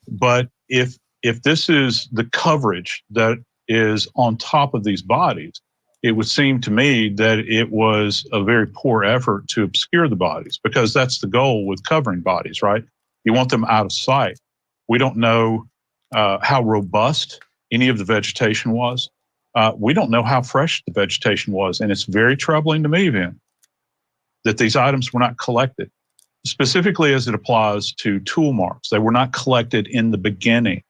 but if this is the coverage that is on top of these bodies, it would seem to me that it was a very poor effort to obscure the bodies, because that's the goal with covering bodies, right? You want them out of sight. We don't know how robust any of the vegetation was. We don't know how fresh the vegetation was. And it's very troubling to me, Vin, that these items were not collected, specifically as it applies to tool marks. They were not collected in the beginning,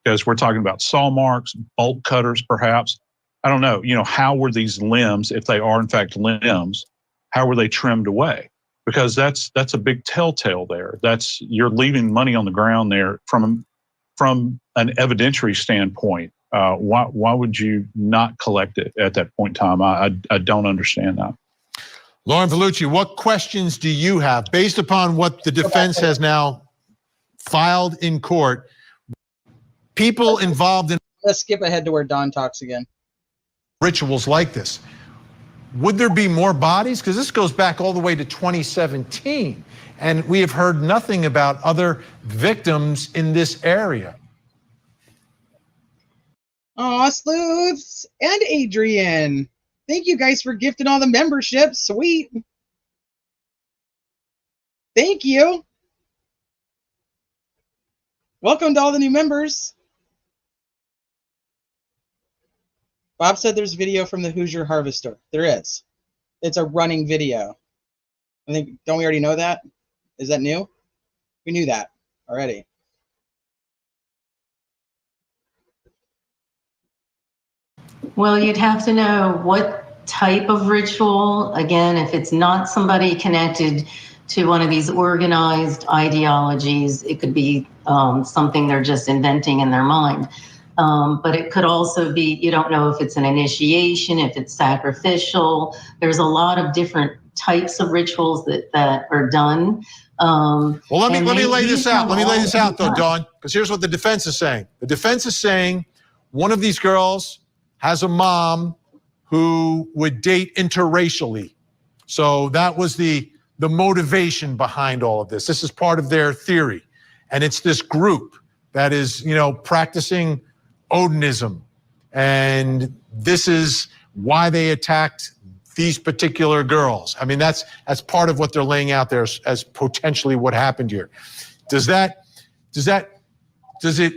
because we're talking about saw marks, bolt cutters, perhaps. I don't know, how were these limbs, if they are in fact limbs, how were they trimmed away? Because that's a big telltale there. You're leaving money on the ground there from an evidentiary standpoint. Why would you not collect it at that point in time? I don't understand that. Lauren Vellucci, what questions do you have based upon what the defense has now filed in court? People involved in Let's skip ahead to where Don talks again. Rituals like this. Would there be more bodies? Because this goes back all the way to 2017, and we have heard nothing about other victims in this area. Aw, Sleuths and Adrian. Thank you guys for gifting all the memberships. Sweet. Thank you. Welcome to all the new members. Bob said there's video from the Hoosier Harvester. There is. It's a running video. I think, don't we already know that? Is that new? We knew that already. Well, you'd have to know what type of ritual. Again, if it's not somebody connected to one of these organized ideologies, it could be something they're just inventing in their mind. But it could also be, you don't know if it's an initiation, if it's sacrificial. There's a lot of different types of rituals that are done. Well, let me lay this out. Let me lay this out, though, Dawn, because here's what the defense is saying. The defense is saying one of these girls has a mom who would date interracially. So that was the motivation behind all of this. This is part of their theory. And it's this group that is, practicing Odinism. And this is why they attacked these particular girls. I mean, that's part of what they're laying out there as potentially what happened here. Does it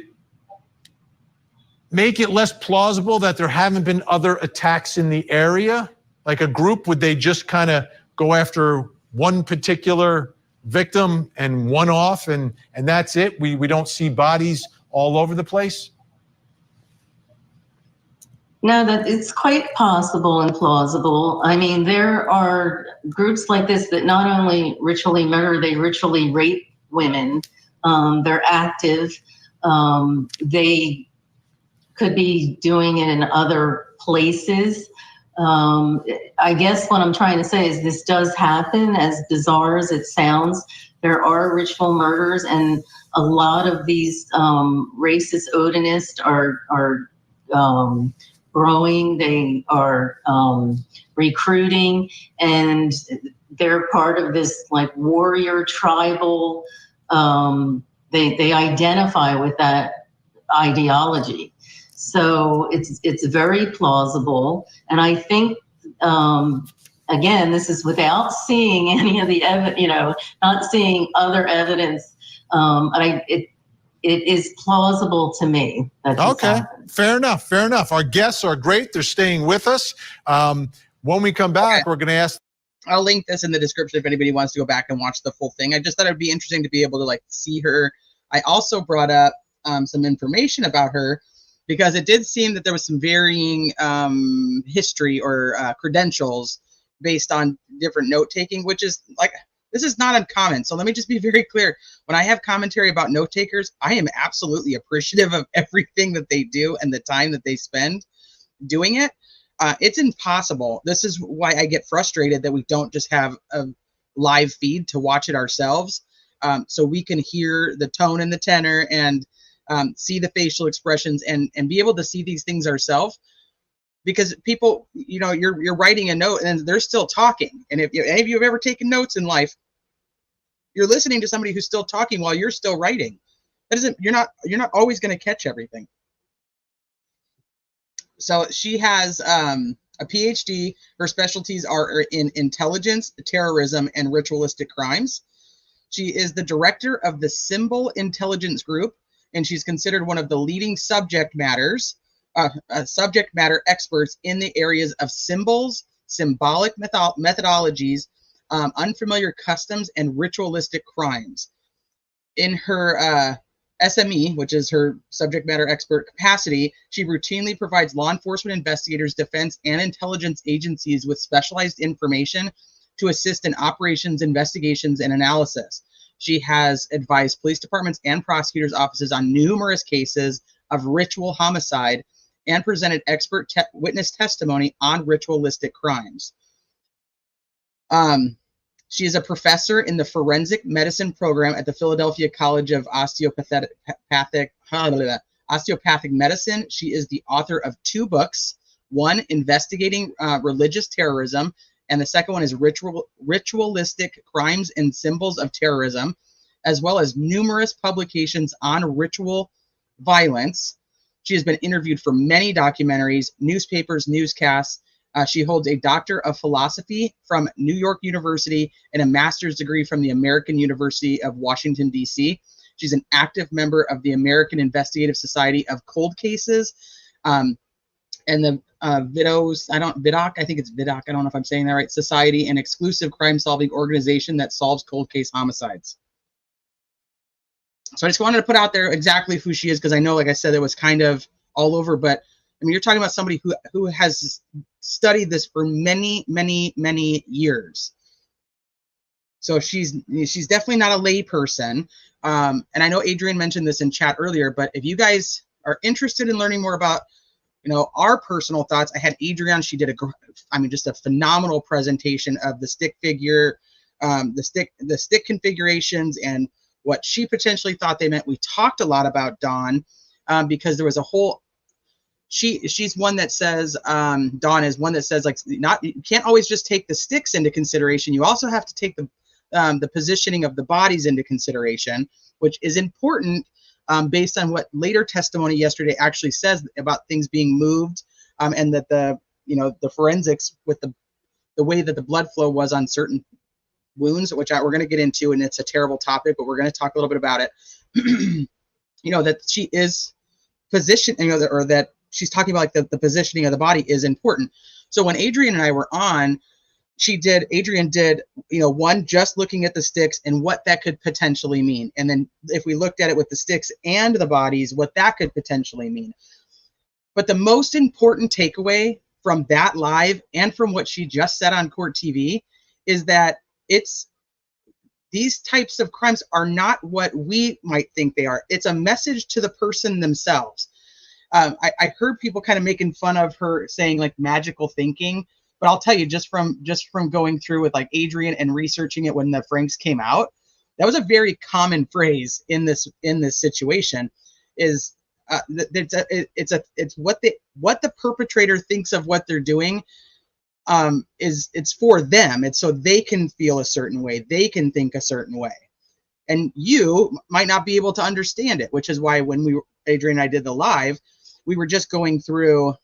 make it less plausible that there haven't been other attacks in the area? Like a group, would they just kind of go after one particular victim and one off and that's it? We don't see bodies all over the place? No, that it's quite possible and plausible. I mean, there are groups like this that not only ritually murder, they ritually rape women. They're active. They could be doing it in other places. I guess what I'm trying to say is this does happen, as bizarre as it sounds. There are ritual murders, and a lot of these racist Odinists are growing. They are recruiting, and they're part of this like warrior tribal. They identify with that ideology. So it's very plausible, and I think again, this is without seeing any of the not seeing other evidence. It is plausible to me. That Okay, happened. Fair enough. Our guests are great. They're staying with us. When we come back, we're going to ask. I'll link this in the description if anybody wants to go back and watch the full thing. I just thought it'd be interesting to be able to see her. I also brought up some information about her because it did seem that there was some varying history or credentials based on different note taking, which is this is not uncommon. So let me just be very clear. When I have commentary about note takers, I am absolutely appreciative of everything that they do and the time that they spend doing it. It's impossible. This is why I get frustrated that we don't just have a live feed to watch it ourselves, so we can hear the tone and the tenor and see the facial expressions and be able to see these things ourselves. Because people, you know, you're writing a note and they're still talking. And if any of you have ever taken notes in life, you're listening to somebody who's still talking while you're still writing. That isn't, you're not always going to catch everything. So she has a PhD. Her specialties are in intelligence, terrorism, and ritualistic crimes. She is the director of the Symbol Intelligence Group, and she's considered one of the leading subject matter experts in the areas of symbols, symbolic methodologies, unfamiliar customs, and ritualistic crimes. In her SME, which is her subject matter expert capacity, she routinely provides law enforcement investigators, defense, and intelligence agencies with specialized information to assist in operations, investigations, and analysis. She has advised police departments and prosecutors' offices on numerous cases of ritual homicide and presented expert witness testimony on ritualistic crimes. She is a professor in the forensic medicine program at the Philadelphia College of Osteopathic Medicine. She is the author of 2 books, one investigating religious terrorism, and the second one is ritualistic crimes and symbols of terrorism, as well as numerous publications on ritual violence. She has been interviewed for many documentaries, newspapers, newscasts. She holds a Doctor of Philosophy from New York University and a master's degree from the American University of Washington, D.C. She's an active member of the American Investigative Society of Cold Cases, and the VIDOC, I think it's VIDOC, I don't know if I'm saying that right, Society, an exclusive crime-solving organization that solves cold case homicides. So I just wanted to put out there exactly who she is, because I know, like I said, it was kind of all over, but I mean, you're talking about somebody who has studied this for many, many, many years. So she's definitely not a lay person. And I know Adrian mentioned this in chat earlier, but if you guys are interested in learning more about, you know, our personal thoughts, I had Adrian. She did just a phenomenal presentation of the stick figure, the stick configurations, and what she potentially thought they meant. We talked a lot about Dawn, because there was a whole. She's one that says, Dawn is one that says, like, you can't always just take the sticks into consideration. You also have to take the positioning of the bodies into consideration, which is important, based on what later testimony yesterday actually says about things being moved, and that the forensics with the way that the blood flow was on certain wounds, which we're going to get into, and it's a terrible topic, but we're going to talk a little bit about it. That she is positioned, or that she's talking about, like, the positioning of the body is important. So when Adrian and I were on, Adrian did, one, just looking at the sticks and what that could potentially mean. And then if we looked at it with the sticks and the bodies, what that could potentially mean. But the most important takeaway from that live and from what she just said on Court TV is that these types of crimes are not what we might think they are. It's a message to the person themselves. I heard people kind of making fun of her saying, like, magical thinking, but I'll tell you, just from going through with, like, Adrian and researching it when the Franks came out, that was a very common phrase in this situation. Is it's what the perpetrator thinks of what they're doing. It's for them. It's so they can feel a certain way, they can think a certain way, and you might not be able to understand it. Which is why when Adrian and I did the live, we were just going through,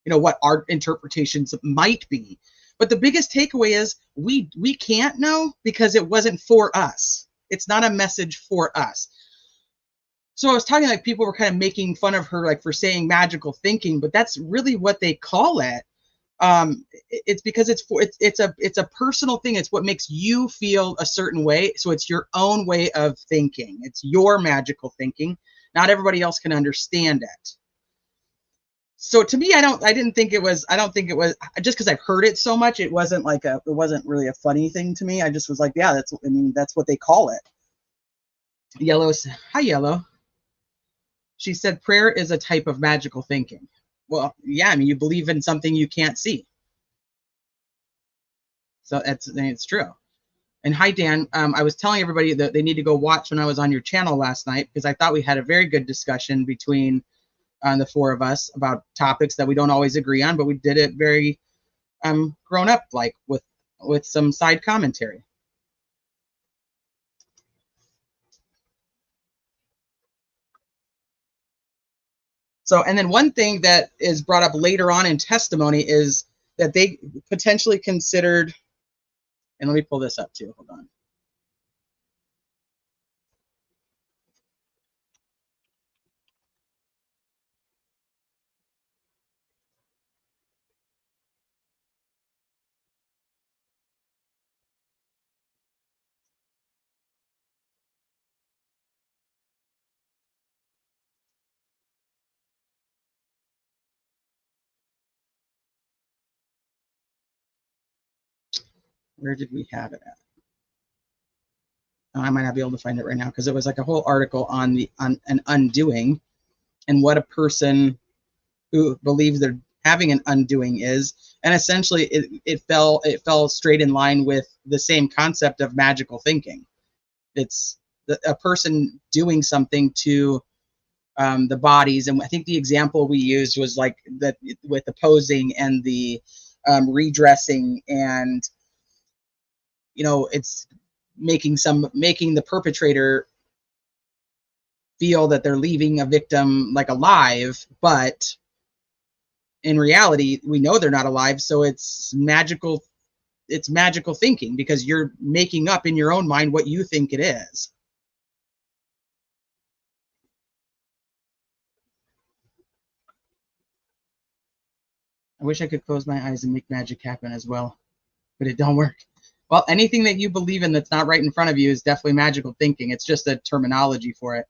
what our interpretations might be. But the biggest takeaway is we can't know, because it wasn't for us. It's not a message for us. So I was talking, like, people were kind of making fun of her, like, for saying magical thinking, but that's really what they call it. It's because it's a personal thing. It's what makes you feel a certain way. So it's your own way of thinking. It's your magical thinking. Not everybody else can understand it. So to me, I don't think it was just because I've heard it so much. It wasn't really a funny thing to me. I just was like, yeah, that's what they call it. Yellow, hi Yellow. She said prayer is a type of magical thinking. Well, yeah, I mean, you believe in something you can't see. So it's true. And hi, Dan. I was telling everybody that they need to go watch when I was on your channel last night, because I thought we had a very good discussion between the four of us about topics that we don't always agree on, but we did it very grown up, like with some side commentary. So, and then one thing that is brought up later on in testimony is that they potentially considered, and let me pull this up too, hold on. Where did we have it at? Oh, I might not be able to find it right now, because it was like a whole article on an undoing and what a person who believes they're having an undoing is, and essentially it fell straight in line with the same concept of magical thinking. It's a person doing something to the bodies, and I think the example we used was like that with the posing and the redressing, and it's making the perpetrator feel that they're leaving a victim like alive, but in reality we know they're not alive. So it's magical thinking, because you're making up in your own mind what you think it is. I wish I could close my eyes and make magic happen as well, but it don't work. Well, anything that you believe in that's not right in front of you is definitely magical thinking. It's just a terminology for it.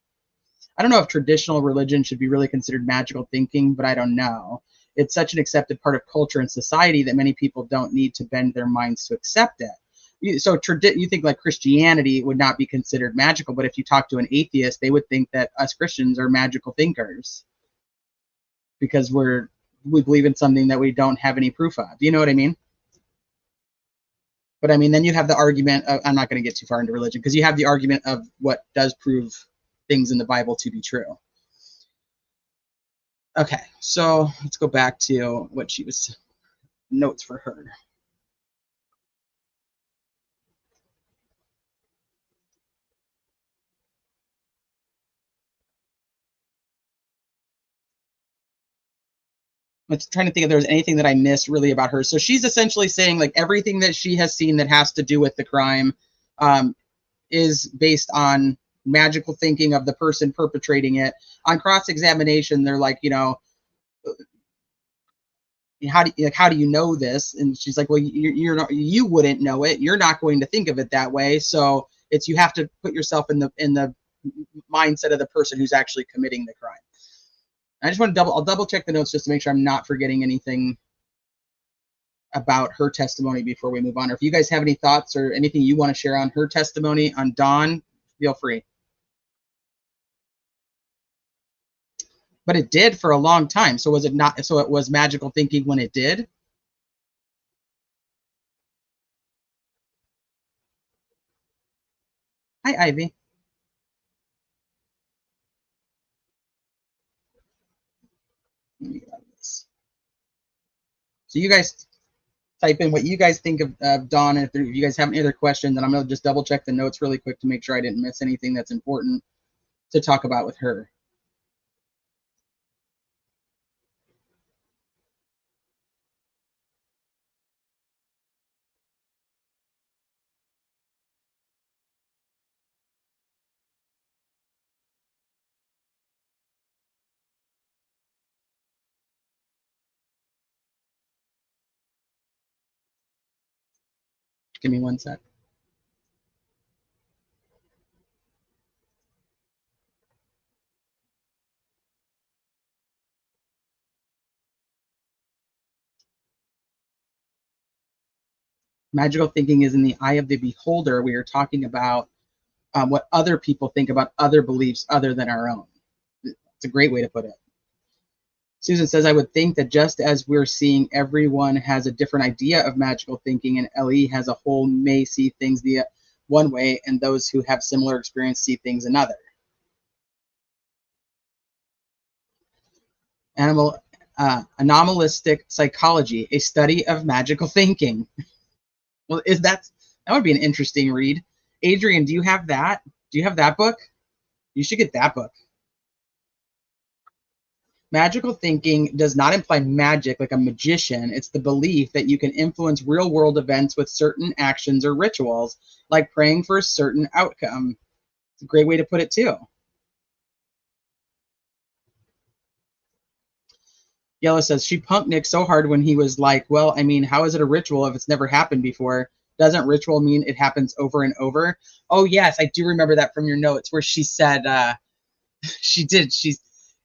I don't know if traditional religion should be really considered magical thinking, but I don't know. It's such an accepted part of culture and society that many people don't need to bend their minds to accept it. So you think like Christianity would not be considered magical, but if you talk to an atheist, they would think that us Christians are magical thinkers because we believe in something that we don't have any proof of. You know what I mean? But I mean, then you have the argument of, I'm not going to get too far into religion, because you have the argument of what does prove things in the Bible to be true. Okay, so let's go back to what she was, notes for her. I'm trying to think if there was anything that I missed really about her. So she's essentially saying like everything that she has seen that has to do with the crime is based on magical thinking of the person perpetrating it. On cross-examination, they're like, how do you know this? And she's like, well, you wouldn't know it. You're not going to think of it that way. So you have to put yourself in the mindset of the person who's actually committing the crime. I just want to I'll double check the notes just to make sure I'm not forgetting anything about her testimony before we move on. Or if you guys have any thoughts or anything you want to share on her testimony, on Dawn, feel free. But it did for a long time. So was it not? So it was magical thinking when it did? Hi, Ivy. So you guys type in what you guys think of Dawn. And if you guys have any other questions, then I'm going to just double check the notes really quick to make sure I didn't miss anything that's important to talk about with her. Give me one sec. Magical thinking is in the eye of the beholder. We are talking about what other people think about other beliefs other than our own. It's a great way to put it. Susan says, I would think that just as we're seeing everyone has a different idea of magical thinking, and LE has a whole may see things the one way, and those who have similar experience see things another. Anomalistic psychology, a study of magical thinking. Well, that would be an interesting read. Adrian, do you have that? Do you have that book? You should get that book. Magical thinking does not imply magic like a magician. It's the belief that you can influence real-world events with certain actions or rituals, like praying for a certain outcome. It's a great way to put it, too. Yellow says, she punked Nick so hard when he was like, well, I mean, how is it a ritual if it's never happened before? Doesn't ritual mean it happens over and over? Oh, yes, I do remember that from your notes where she said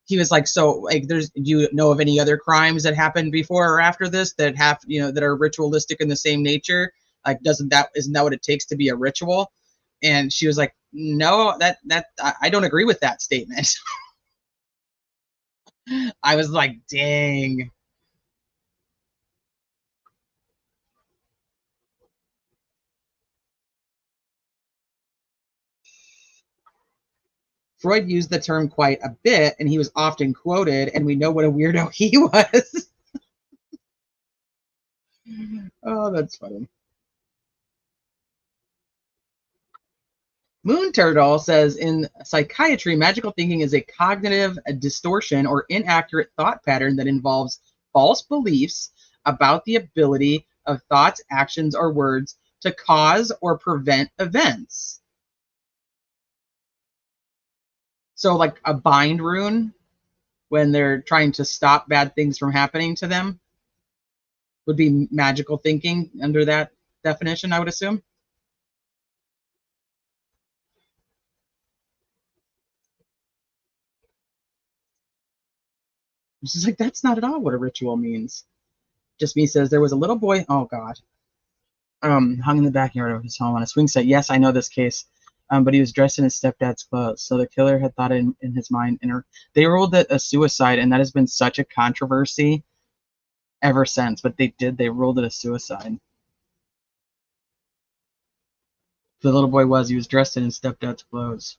he was like, so like, do you know of any other crimes that happened before or after this that have, that are ritualistic in the same nature? Like, isn't that what it takes to be a ritual? And she was like, no, I don't agree with that statement. I was like, dang. Freud used the term quite a bit, and he was often quoted, and we know what a weirdo he was. Oh, that's funny. Moon Turtle says, in psychiatry, magical thinking is a cognitive distortion or inaccurate thought pattern that involves false beliefs about the ability of thoughts, actions, or words to cause or prevent events. So like a bind rune, when they're trying to stop bad things from happening to them, would be magical thinking under that definition, I would assume. She's like, that's not at all what a ritual means. Just me says, there was a little boy, oh God, hung in the backyard of his home on a swing set. Yes, I know this case, but he was dressed in his stepdad's clothes. So the killer had thought in his mind, they ruled it a suicide, and that has been such a controversy ever since. But they ruled it a suicide. The little boy he was dressed in his stepdad's clothes.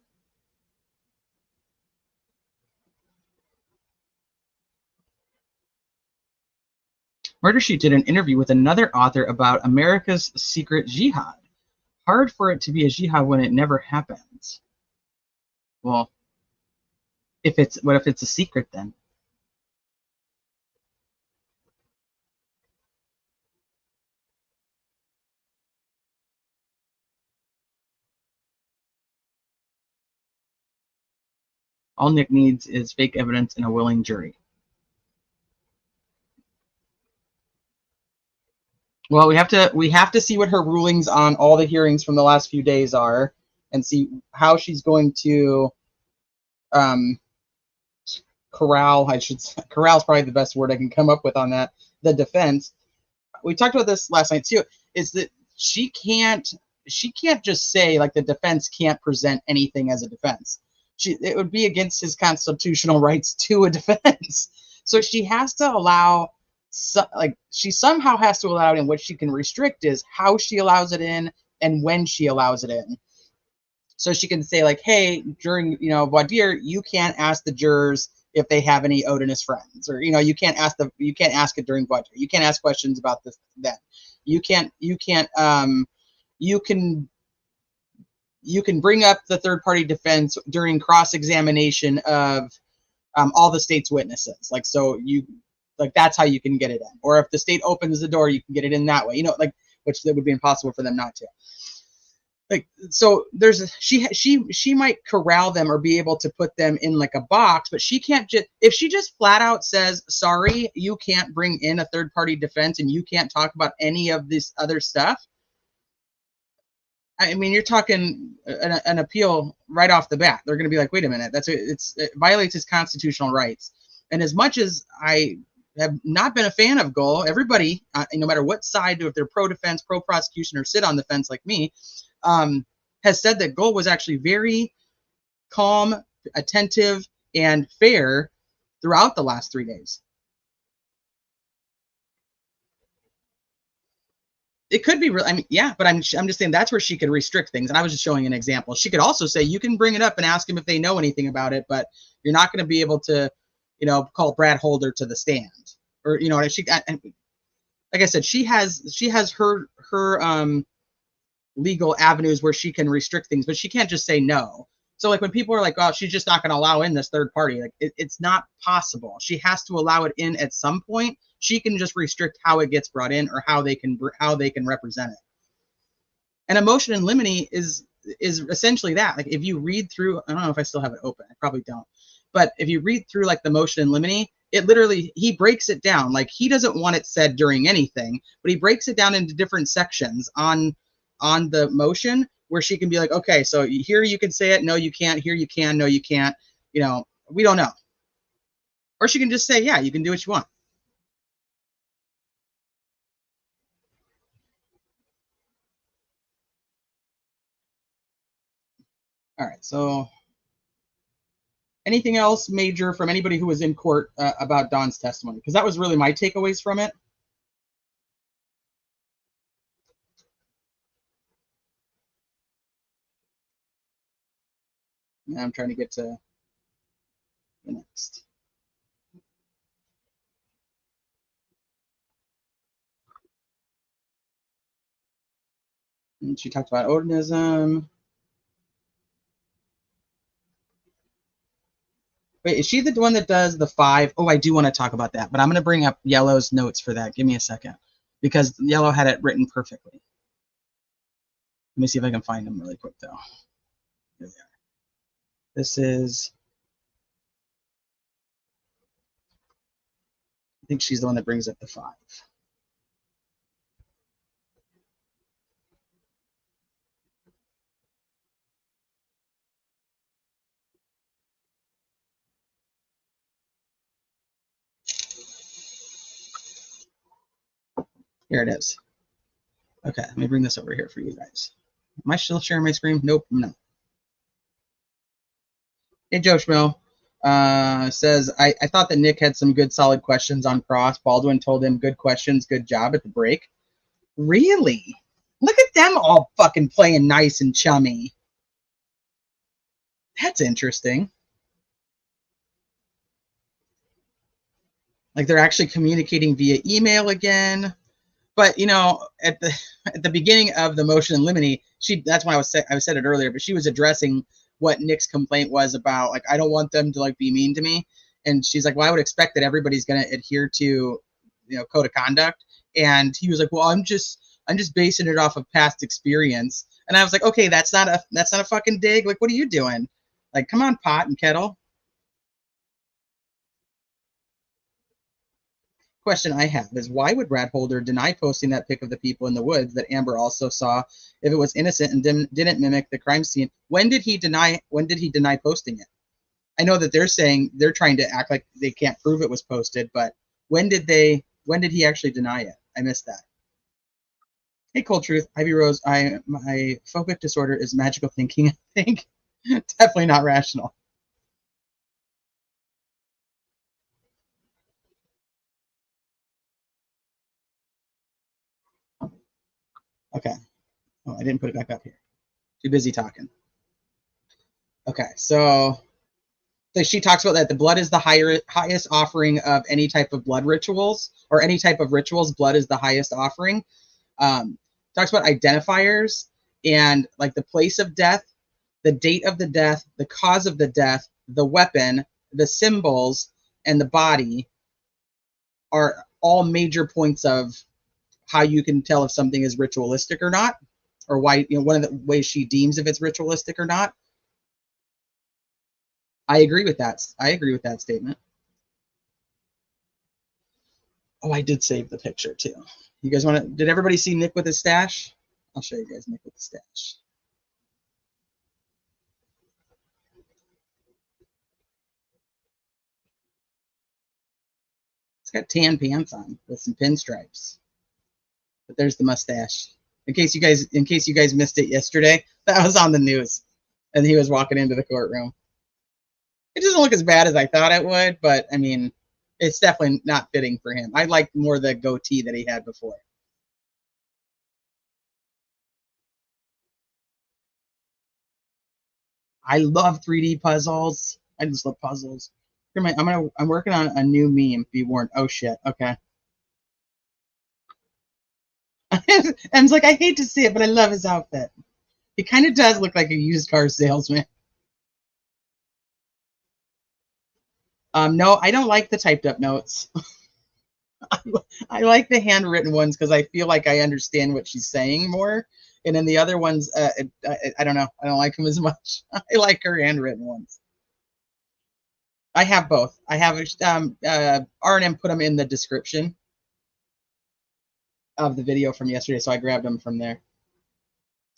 Murder Sheet did an interview with another author about America's secret jihad. Hard for it to be a jihad when it never happens. Well, what if it's a secret then? All Nick needs is fake evidence and a willing jury. Well, we have to see what her rulings on all the hearings from the last few days are, and see how she's going to corral. Corral's probably the best word I can come up with on that. The defense. We talked about this last night too. Is that she can't just say like the defense can't present anything as a defense. It would be against his constitutional rights to a defense. So she has to allow. She somehow has to allow it in. What she can restrict is how she allows it in and when she allows it in. So she can say like, hey, during voir dire, you can't ask the jurors if they have any Odinist friends, or you can't ask it during voir dire. You can't ask questions about this then. You can bring up the third party defense during cross examination of all the state's witnesses. That's how you can get it in. Or if the state opens the door, you can get it in that way. Which that would be impossible for them not to. So she might corral them or be able to put them in like a box, but she can't if she just flat out says, sorry, you can't bring in a third party defense and you can't talk about any of this other stuff. I mean, you're talking an appeal right off the bat. They're going to be like, wait a minute, it violates his constitutional rights. And as much as I have not been a fan of Gull, everybody, no matter what side, if they're pro-defense, pro-prosecution, or sit on the fence like me, has said that Gull was actually very calm, attentive, and fair throughout the last 3 days. It could be real. I mean, yeah, but I'm just saying that's where she could restrict things. And I was just showing an example. She could also say you can bring it up and ask them if they know anything about it, but you're not going to be able to, you know, call Brad Holder to the stand, or you know, like I said, she has her legal avenues where she can restrict things, but she can't just say no. So like when people are like, oh, she's just not going to allow in this third party, like it's not possible. She has to allow it in at some point. She can just restrict how it gets brought in or how they can represent it. And a motion in limine is essentially that. Like if you read through, I don't know if I still have it open. I probably don't. But if you read through like the motion in limine, it literally, he breaks it down. Like he doesn't want it said during anything, but he breaks it down into different sections on the motion where she can be like, okay, so here you can say it. No, you can't. Here you can. No, you can't. You know, we don't know. Or she can just say, yeah, you can do what you want. All right, so anything else major from anybody who was in court about Dawn's testimony? Because that was really my takeaways from it. And I'm trying to get to the next. And she talked about Odinism. Wait, is she the one that does the 5? Oh, I do want to talk about that, but I'm going to bring up Yellow's notes for that. Give me a second, because Yellow had it written perfectly. Let me see if I can find them really quick, though. Here they are. This is, I think she's the one that brings up the 5. Here it is. Okay, let me bring this over here for you guys. Am I still sharing my screen? Nope, no. Hey, Joe Schmo says, I thought that Nick had some good solid questions on cross. Baldwin told him, good questions, good job at the break. Really? Look at them all fucking playing nice and chummy. That's interesting. Like they're actually communicating via email again. But you know, at the beginning of the motion in limine, that's why I said it earlier, but she was addressing what Nick's complaint was about. Like, I don't want them to like be mean to me. And she's like, well, I would expect that everybody's going to adhere to, you know, code of conduct. And he was like, well, I'm just basing it off of past experience. And I was like, okay, that's not a fucking dig. Like, what are you doing? Like, come on, pot and kettle. Question I have is, why would Brad Holder deny posting that pic of the people in the woods that Amber also saw if it was innocent and didn't mimic the crime scene? When did he deny posting it? I know that they're saying they're trying to act like they can't prove it was posted, but when did he actually deny it? I missed that. Hey, Cold Truth, Ivy Rose, my phobic disorder is magical thinking, I think. Definitely not rational. Okay. Oh, I didn't put it back up here. Too busy talking. Okay, so she talks about that the blood is the highest offering of any type of blood rituals, or any type of rituals. Blood is the highest offering. Talks about identifiers and like the place of death, the date of the death, the cause of the death, the weapon, the symbols, and the body are all major points of how you can tell if something is ritualistic or not, or why, you know, one of the ways she deems if it's ritualistic or not. I agree with that. I agree with that statement. Oh, I did save the picture too. You guys want to? Did everybody see Nick with his stash? I'll show you guys Nick with the stash. He's got tan pants on with some pinstripes. But there's the mustache. In case you guys missed it yesterday, that was on the news, and he was walking into the courtroom. It doesn't look as bad as I thought it would, but I mean, it's definitely not fitting for him. I liked more the goatee that he had before. I love 3D puzzles. I just love puzzles. I'm working on a new meme. Be warned. Oh shit. Okay. And it's like, I hate to see it, but I love his outfit. He kind of does look like a used car salesman. No, I don't like the typed up notes. I like the handwritten ones because I feel like I understand what she's saying more. And then the other ones, I don't know. I don't like them as much. I like her handwritten ones. I have both. I have R&M put them in the description of the video from yesterday, so I grabbed them from there.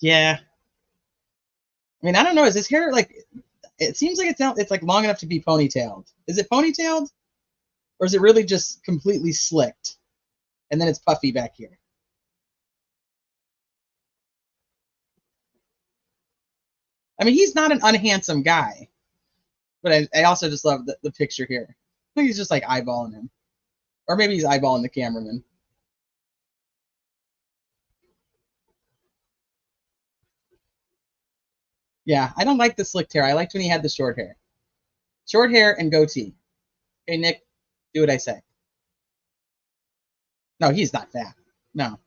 Yeah. I mean, I don't know. Is his hair like? It seems like it's like long enough to be ponytailed. Is it ponytailed, or is it really just completely slicked, and then it's puffy back here? I mean, he's not an unhandsome guy, but I also just love the picture here. I think he's just like eyeballing him, or maybe he's eyeballing the cameraman. Yeah, I don't like the slicked hair. I liked when he had the short hair. Short hair and goatee. Okay, Nick, do what I say. No, he's not fat. No.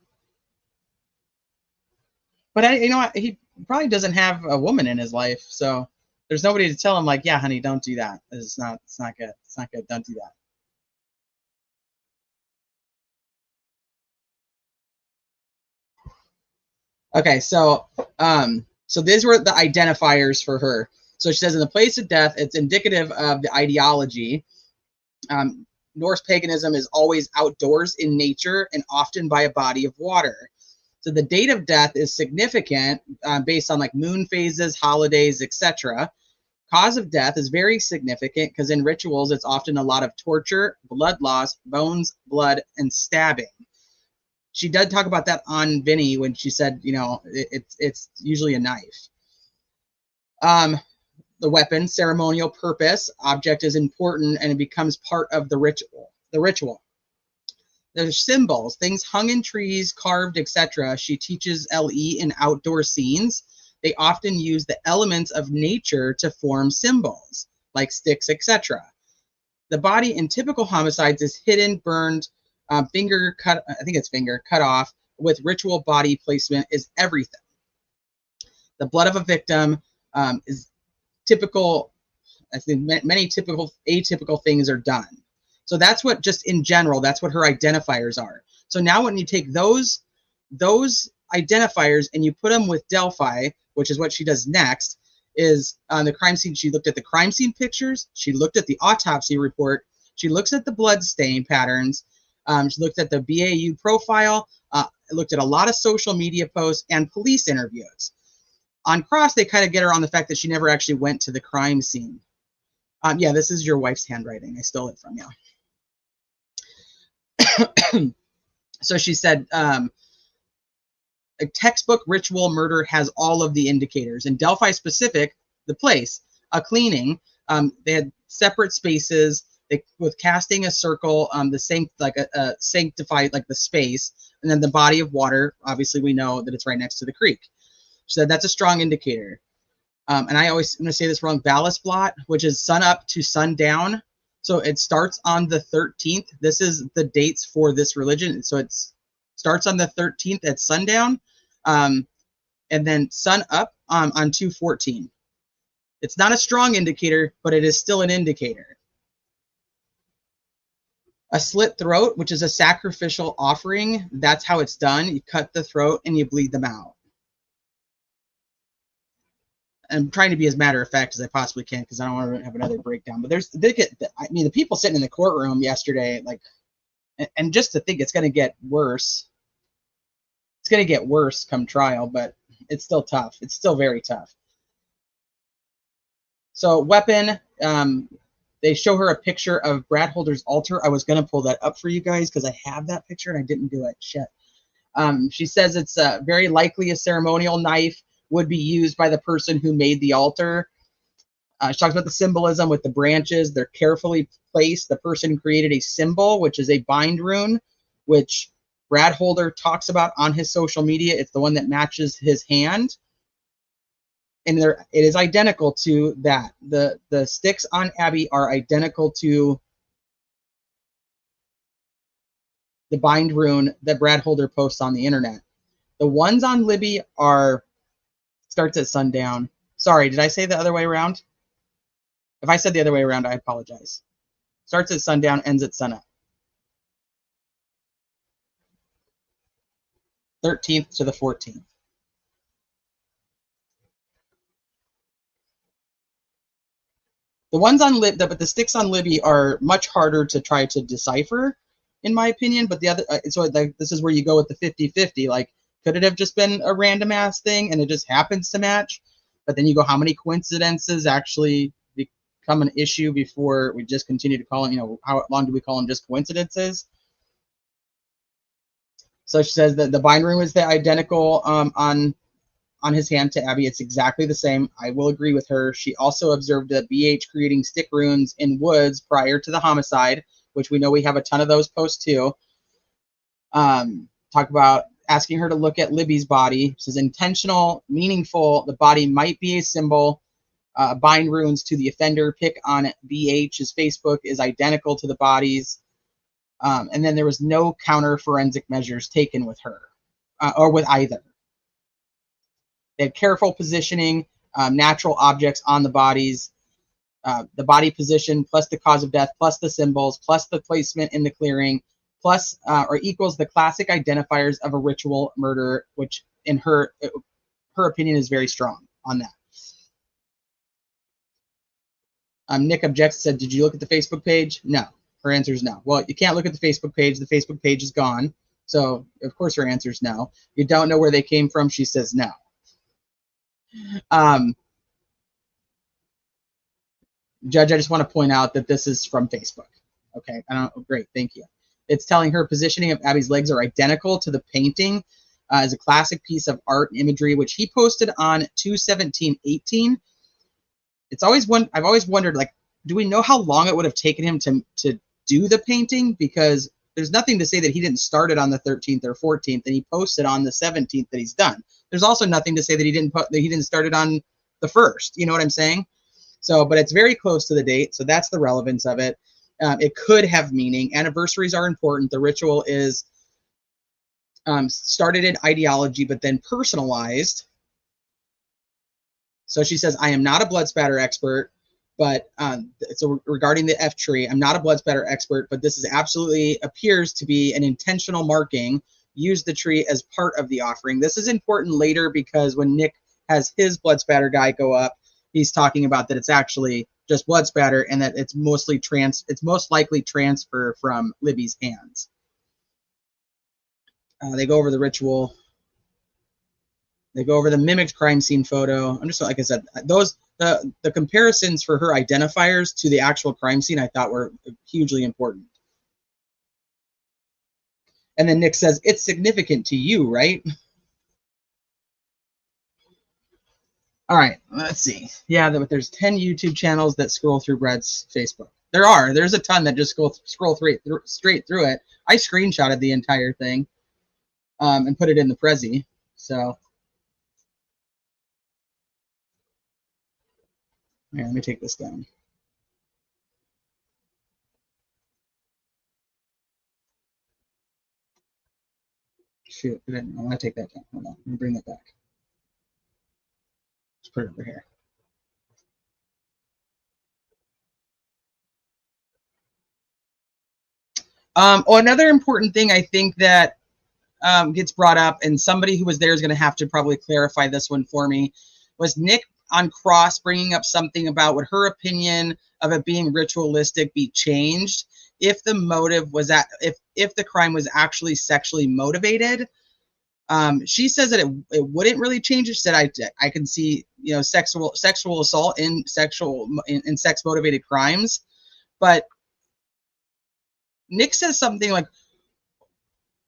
But you know what? He probably doesn't have a woman in his life, so there's nobody to tell him like, yeah, honey, don't do that. It's not good. It's not good. Don't do that. Okay, so these were the identifiers for her. So she says, in the place of death, it's indicative of the ideology. Norse paganism is always outdoors in nature and often by a body of water. So the date of death is significant based on like moon phases, holidays, etc. Cause of death is very significant because in rituals, it's often a lot of torture, blood loss, bones, blood, and stabbing. She did talk about that on Vinny when she said, you know, it's usually a knife. The weapon, ceremonial purpose, object is important and it becomes part of the ritual. There's symbols, things hung in trees, carved, etc. She teaches LE in outdoor scenes. They often use the elements of nature to form symbols, like sticks, etc. The body in typical homicides is hidden, burned, finger cut, I think it's finger, cut off. With ritual body placement is everything. The blood of a victim is typical. I think many atypical things are done. So that's what, just in general, that's what her identifiers are. So now when you take those identifiers and you put them with Delphi, which is what she does next, is on the crime scene. She looked at the crime scene pictures. She looked at the autopsy report. She looks at the blood stain patterns. She looked at the BAU profile, looked at a lot of social media posts and police interviews. On cross, they kind of get her on the fact that she never actually went to the crime scene. Yeah, this is your wife's handwriting. I stole it from you. So she said, a textbook ritual murder has all of the indicators. In Delphi specific, the place, a cleaning, they had separate spaces. With casting a circle, the same, like a sanctified, like the space, and then the body of water. Obviously, we know that it's right next to the creek. So that's a strong indicator. And I'm going to say this wrong, ballast blot, which is sun up to sundown. So it starts on the 13th. This is the dates for this religion. So it starts on the 13th at sundown, and then sun up on 2/14. It's not a strong indicator, but it is still an indicator. A slit throat, which is a sacrificial offering. That's how it's done. You cut the throat and you bleed them out. I'm trying to be as matter of fact as I possibly can because I don't want to have another breakdown. But the people sitting in the courtroom yesterday, like, and just to think it's going to get worse. It's going to get worse come trial, but it's still tough. It's still very tough. So weapon, they show her a picture of Brad Holder's altar. I was going to pull that up for you guys because I have that picture and I didn't do it. Shit. She says it's very likely a ceremonial knife would be used by the person who made the altar. She talks about the symbolism with the branches. They're carefully placed. The person created a symbol, which is a bind rune, which Brad Holder talks about on his social media. It's the one that matches his hand. and it is identical to that. The sticks on Abby are identical to the bind rune that Brad Holder posts on the internet. The ones on Libby are starts at sundown. Sorry, did I say the other way around? If I said the other way around, I apologize. Starts at sundown, ends at sunup. 13th to the 14th. The ones on but the sticks on Libby are much harder to try to decipher, in my opinion. But the other, so like this is where you go with the 50-50. Like, could it have just been a random ass thing and it just happens to match? But then you go, how many coincidences actually become an issue before we just continue to call it? You know, how long do we call them just coincidences? So she says that the bind rune is the identical on his hand to Abby. It's exactly the same. I will agree with her. She also observed that BH creating stick runes in woods prior to the homicide, which we know we have a ton of those posts too. Talk about asking her to look at Libby's body. This is intentional, meaningful. The body might be a symbol. Bind runes to the offender. Pick on BH. His Facebook is identical to the body's. And then there was no counter forensic measures taken with her or with either. They had careful positioning, natural objects on the bodies, the body position, plus the cause of death, plus the symbols, plus the placement in the clearing, plus or equals the classic identifiers of a ritual murder, which in her opinion is very strong on that. Nick objects, said, did you look at the Facebook page? No. Her answer is no. Well, you can't look at the Facebook page. The Facebook page is gone. So, of course, her answer is no. You don't know where they came from. She says no. Judge, I just want to point out that this is from Facebook. Okay. Great. Thank you. It's telling her positioning of Abby's legs are identical to the painting as a classic piece of art and imagery, which he posted on 2/17/18. It's always I've always wondered, like, do we know how long it would have taken him to do the painting? Because there's nothing to say that he didn't start it on the 13th or 14th and he posted on the 17th that he's done. There's also nothing to say that he didn't start it on the 1st. You know what I'm saying? So, but it's very close to the date, so that's the relevance of it. It could have meaning. Anniversaries are important. The ritual is started in ideology, but then personalized. So she says, I am not a blood spatter expert, but so regarding the F tree, I'm not a blood spatter expert, but this is absolutely appears to be an intentional marking. Use the tree as part of the offering. This is important later because when Nick has his blood spatter guy go up, he's talking about that it's actually just blood spatter and that it's most likely transfer from Libby's hands. They go over the ritual. They go over the mimicked crime scene photo. I'm just, like I said, the comparisons for her identifiers to the actual crime scene I thought were hugely important. And then Nick says, it's significant to you, right? All right, let's see. Yeah, there's 10 YouTube channels that scroll through Brad's Facebook. There's a ton that just scroll straight through it. I screenshotted the entire thing and put it in the Prezi. So, yeah, let me take this down. Shoot, I want to take that down. Hold on, let me bring that back. Let's put it over here. Another important thing I think that gets brought up, and somebody who was there is going to have to probably clarify this one for me, was Nick on Cross bringing up something about would her opinion of it being ritualistic be changed if the motive was if the crime was actually sexually motivated. She says that it wouldn't really change it. She said I can see, you know, sexual assault in sex motivated crimes, but Nick says something like,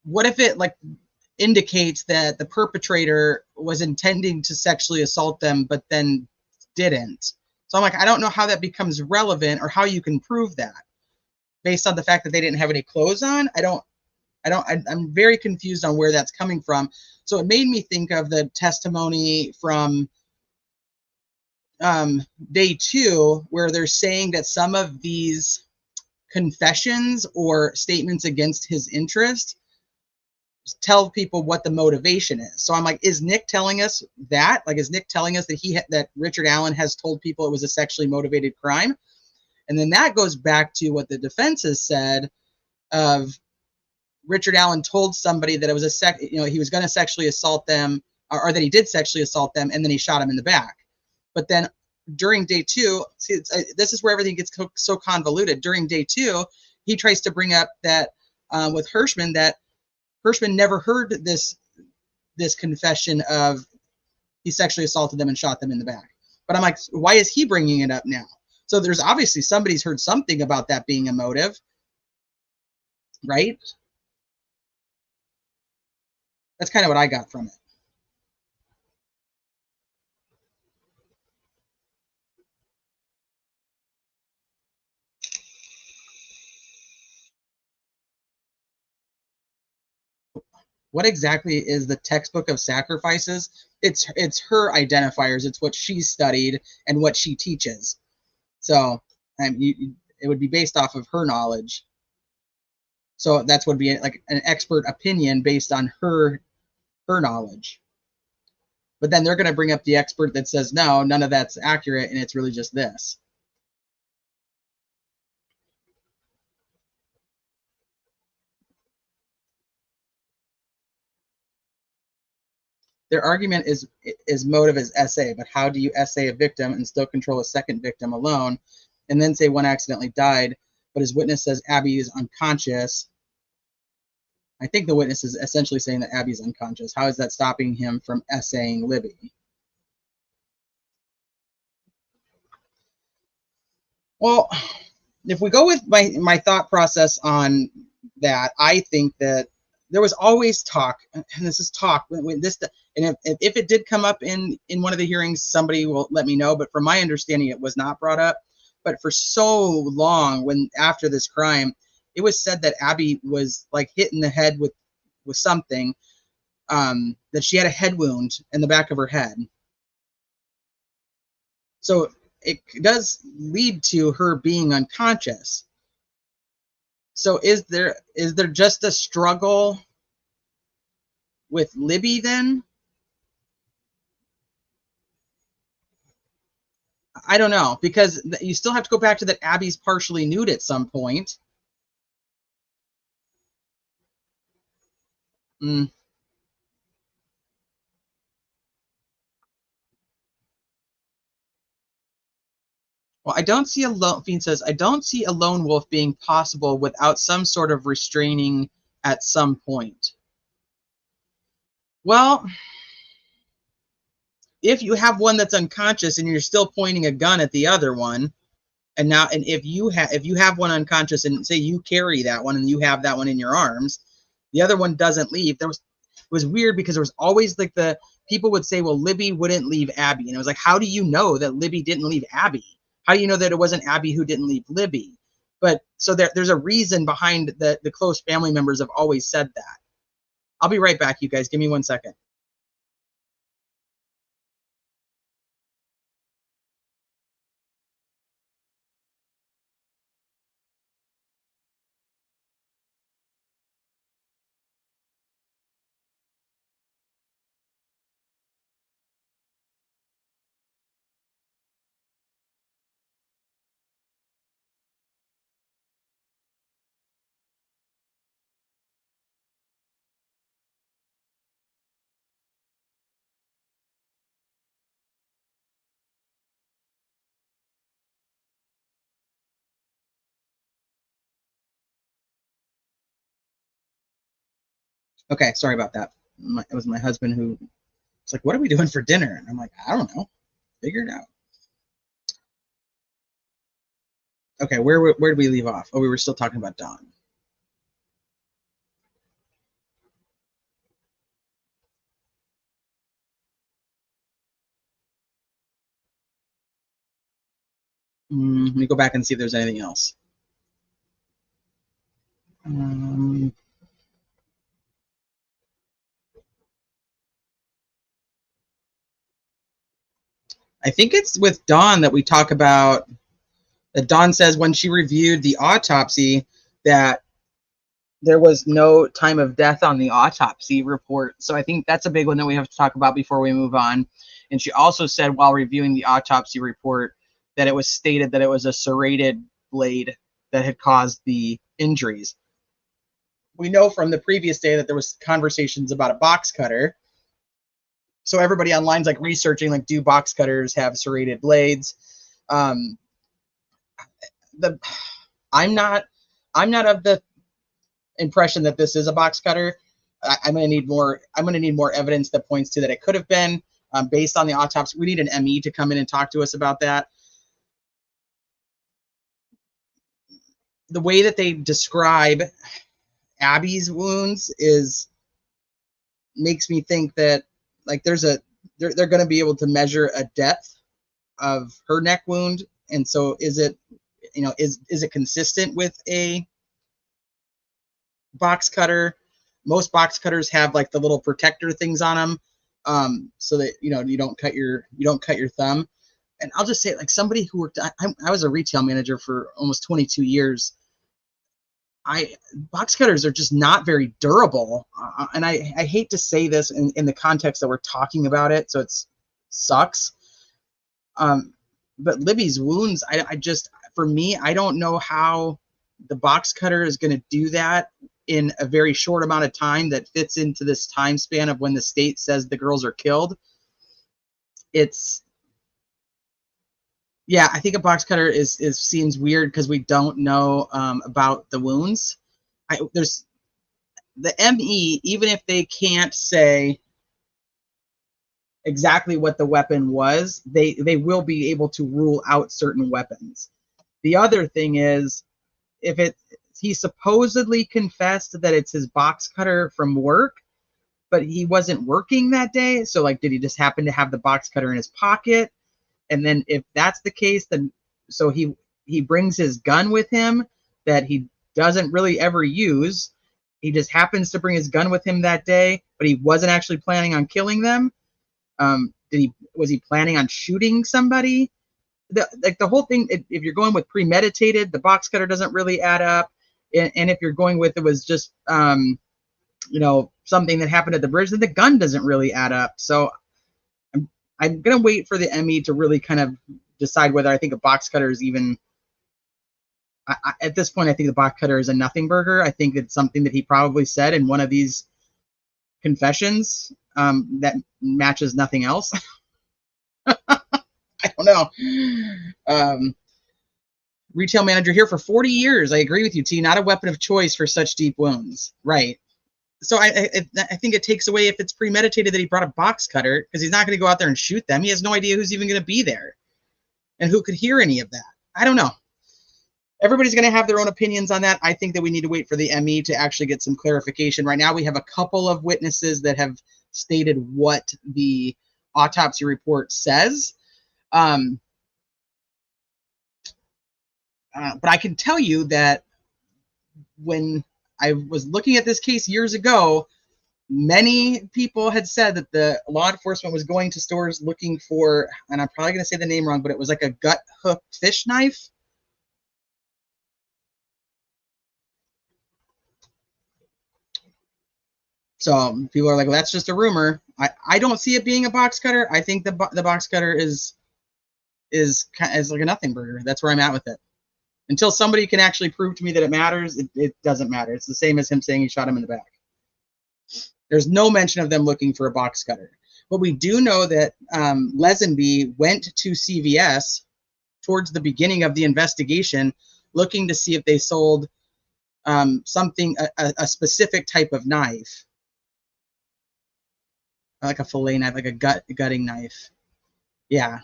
what if it like indicates that the perpetrator was intending to sexually assault them but then didn't? So I'm like, I don't know how that becomes relevant or how you can prove that based on the fact that they didn't have any clothes on. I'm very confused on where that's coming from. So it made me think of the testimony from day 2, where they're saying that some of these confessions or statements against his interest tell people what the motivation is. So I'm like, is Nick telling us that? Like, is Nick telling us that that Richard Allen has told people it was a sexually motivated crime? And then that goes back to what the defense has said of Richard Allen told somebody that it was he was going to sexually assault them, or that he did sexually assault them, and then he shot him in the back. But then during day 2, see, this is where everything gets so convoluted. During day 2, he tries to bring up that with Hirschman, that Hirschman never heard this confession of he sexually assaulted them and shot them in the back. But I'm like, why is he bringing it up now? So there's obviously somebody's heard something about that being a motive, right? That's kind of what I got from it. What exactly is the textbook of sacrifices? It's her identifiers. It's what she studied and what she teaches. So it would be based off of her knowledge. So that's would be like an expert opinion based on her knowledge. But then they're going to bring up the expert that says, no, none of that's accurate, and it's really just this. Their argument is motive as SA, but how do you SA a victim and still control a second victim alone, and then say one accidentally died, but his witness says Abby is unconscious? I think the witness is essentially saying that Abby is unconscious. How is that stopping him from SAing Libby? Well, if we go with my thought process on that, I think that there was always talk, and this is talk. And if it did come up in one of the hearings, somebody will let me know. But from my understanding, it was not brought up. But for so long, after this crime, it was said that Abby was like hit in the head with something, that she had a head wound in the back of her head. So it does lead to her being unconscious. So is there just a struggle with Libby then? I don't know, because you still have to go back to that Abby's partially nude at some point. Well, I don't see Fiend says, I don't see a lone wolf being possible without some sort of restraining at some point. Well, if you have one that's unconscious and you're still pointing a gun at the other one, and if you have one unconscious and say you carry that one and you have that one in your arms, the other one doesn't leave. It was weird because there was always like the people would say, well, Libby wouldn't leave Abby, and it was like, how do you know that Libby didn't leave Abby? How do you know that it wasn't Abby who didn't leave Libby? But so there's a reason behind the close family members have always said that. I'll be right back, you guys. Give me 1 second. Okay, sorry about that. It was my husband who was like, what are we doing for dinner? And I'm like, I don't know. Figure it out. Okay, where did we leave off? Oh, we were still talking about Dawn. Let me go back and see if there's anything else. I think it's with Dawn that we talk about, that Dawn says when she reviewed the autopsy that there was no time of death on the autopsy report. So I think that's a big one that we have to talk about before we move on. And she also said while reviewing the autopsy report that it was stated that it was a serrated blade that had caused the injuries. We know from the previous day that there was conversations about a box cutter. So everybody online's like researching, like, do box cutters have serrated blades? I'm not of the impression that this is a box cutter. I'm going to need more. I'm going to need more evidence that points to that it could have been based on the autopsy. We need an ME to come in and talk to us about that. The way that they describe Abby's wounds makes me think that, like, they're going to be able to measure a depth of her neck wound, and so is it consistent with a box cutter? Most box cutters have like the little protector things on them, so that you don't cut your thumb. And I'll just say, like, somebody who worked, I was a retail manager for almost 22 years. Box cutters are just not very durable, and I hate to say this in the context that we're talking about it, so it sucks. But Libby's wounds, for me, I don't know how the box cutter is going to do that in a very short amount of time that fits into this time span of when the state says the girls are killed. Yeah, I think a box cutter seems weird because we don't know about the wounds. There's the ME, even if they can't say exactly what the weapon was, they will be able to rule out certain weapons. The other thing is, he supposedly confessed that it's his box cutter from work, but he wasn't working that day. So, like, did he just happen to have the box cutter in his pocket? And then if that's the case, then so he brings his gun with him that he doesn't really ever use. He just happens to bring his gun with him that day, but he wasn't actually planning on killing them. Was he planning on shooting somebody? The whole thing, if you're going with premeditated, the box cutter doesn't really add up. And if you're going with it was just something that happened at the bridge, then the gun doesn't really add up. So I'm going to wait for the ME to really kind of decide whether I think a box cutter is even... at this point, I think the box cutter is a nothing burger. I think it's something that he probably said in one of these confessions that matches nothing else. I don't know. Retail manager here for 40 years. I agree with you, T. Not a weapon of choice for such deep wounds. Right. So I think it takes away if it's premeditated that he brought a box cutter, because he's not going to go out there and shoot them. He has no idea who's even going to be there and who could hear any of that. I don't know. Everybody's going to have their own opinions on that. I think that we need to wait for the ME to actually get some clarification. Right now, we have a couple of witnesses that have stated what the autopsy report says. But I can tell you that when I was looking at this case years ago, many people had said that the law enforcement was going to stores looking for, and I'm probably going to say the name wrong, but it was like a gut-hooked fish knife. So people are like, well, that's just a rumor. I don't see it being a box cutter. I think the box cutter is like a nothing burger. That's where I'm at with it. Until somebody can actually prove to me that it matters, it doesn't matter. It's the same as him saying he shot him in the back. There's no mention of them looking for a box cutter. But we do know that Lesenby went to CVS towards the beginning of the investigation looking to see if they sold something, a specific type of knife. Like a fillet knife, like a gutting knife. Yeah.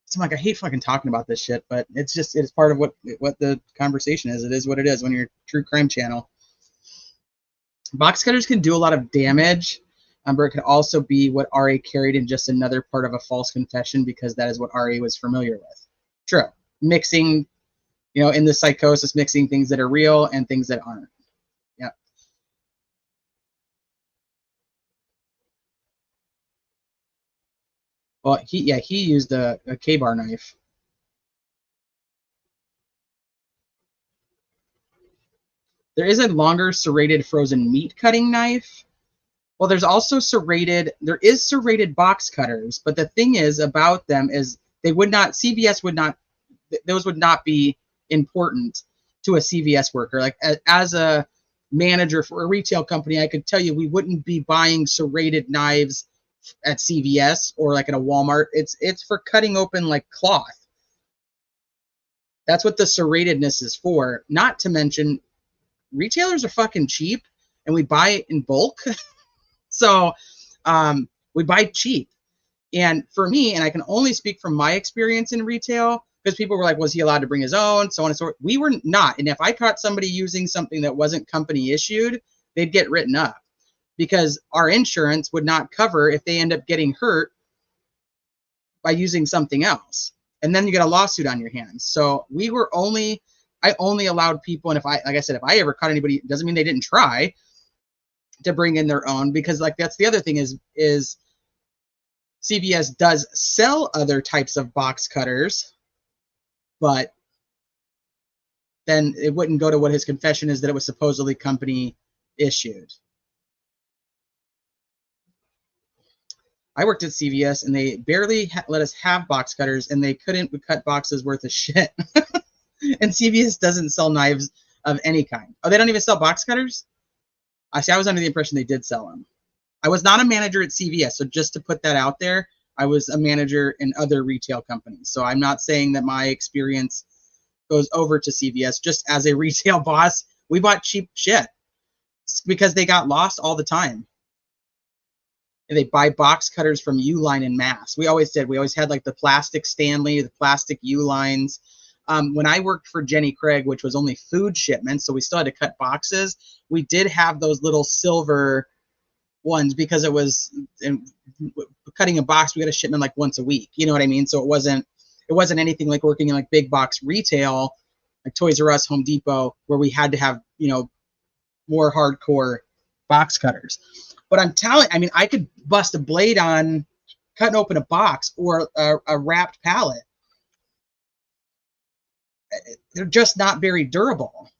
So I'm like, I hate fucking talking about this shit, but it's part of what the conversation is. It is what it is when you're a true crime channel. Box cutters can do a lot of damage, but it could also be what RA carried in just another part of a false confession, because that is what RA was familiar with. True. Mixing, in the psychosis, mixing things that are real and things that aren't. Yeah. Well, he used a K-bar knife. There is a longer serrated frozen meat cutting knife. Well, there's also there is serrated box cutters, but the thing is about them is they would not, CVS would not, those would not be important to a CVS worker. Like as a manager for a retail company, I could tell you we wouldn't be buying serrated knives at CVS or like at a Walmart. It's for cutting open like cloth. That's what the serratedness is for. Not to mention, retailers are fucking cheap, and we buy it in bulk. So we buy cheap. And for me, and I can only speak from my experience in retail, because people were like, was he allowed to bring his own? So on and so forth. We were not. And if I caught somebody using something that wasn't company issued, they'd get written up because our insurance would not cover if they end up getting hurt by using something else. And then you get a lawsuit on your hands. So I only allowed people, and if I ever caught anybody, it doesn't mean they didn't try to bring in their own, because like that's the other thing is CVS does sell other types of box cutters, but then it wouldn't go to what his confession is, that it was supposedly company issued. I worked at CVS and they barely let us have box cutters, and they couldn't cut boxes worth of shit. And CVS doesn't sell knives of any kind. Oh, they don't even sell box cutters? I was under the impression they did sell them. I was not a manager at CVS, so just to put that out there, I was a manager in other retail companies. So I'm not saying that my experience goes over to CVS. Just as a retail boss, we bought cheap shit because they got lost all the time. And they buy box cutters from Uline in mass. We always did. We always had like the plastic Stanley, the plastic Ulines. When I worked for Jenny Craig, which was only food shipments, so we still had to cut boxes, we did have those little silver ones because it was cutting a box. We got a shipment like once a week. You know what I mean? So it wasn't anything like working in like big box retail, like Toys R Us, Home Depot, where we had to have, more hardcore box cutters. But I could bust a blade on cutting open a box or a wrapped pallet. They're just not very durable.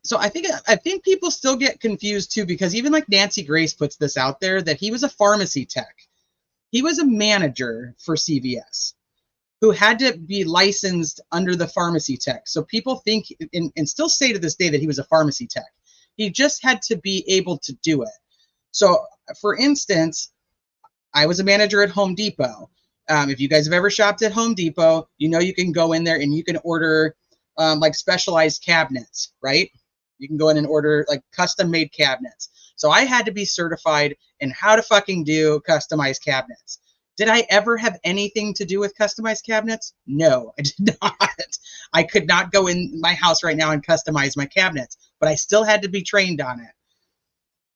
So I think people still get confused too, because even like Nancy Grace puts this out there that he was a pharmacy tech. He was a manager for CVS who had to be licensed under the pharmacy tech. So people think and still say to this day that he was a pharmacy tech. He just had to be able to do it. So for instance, I was a manager at Home Depot. If you guys have ever shopped at Home Depot, you can go in there and you can order like specialized cabinets, right? You can go in and order like custom made cabinets. So I had to be certified in how to fucking do customized cabinets. Did I ever have anything to do with customized cabinets? No, I did not. I could not go in my house right now and customize my cabinets, but I still had to be trained on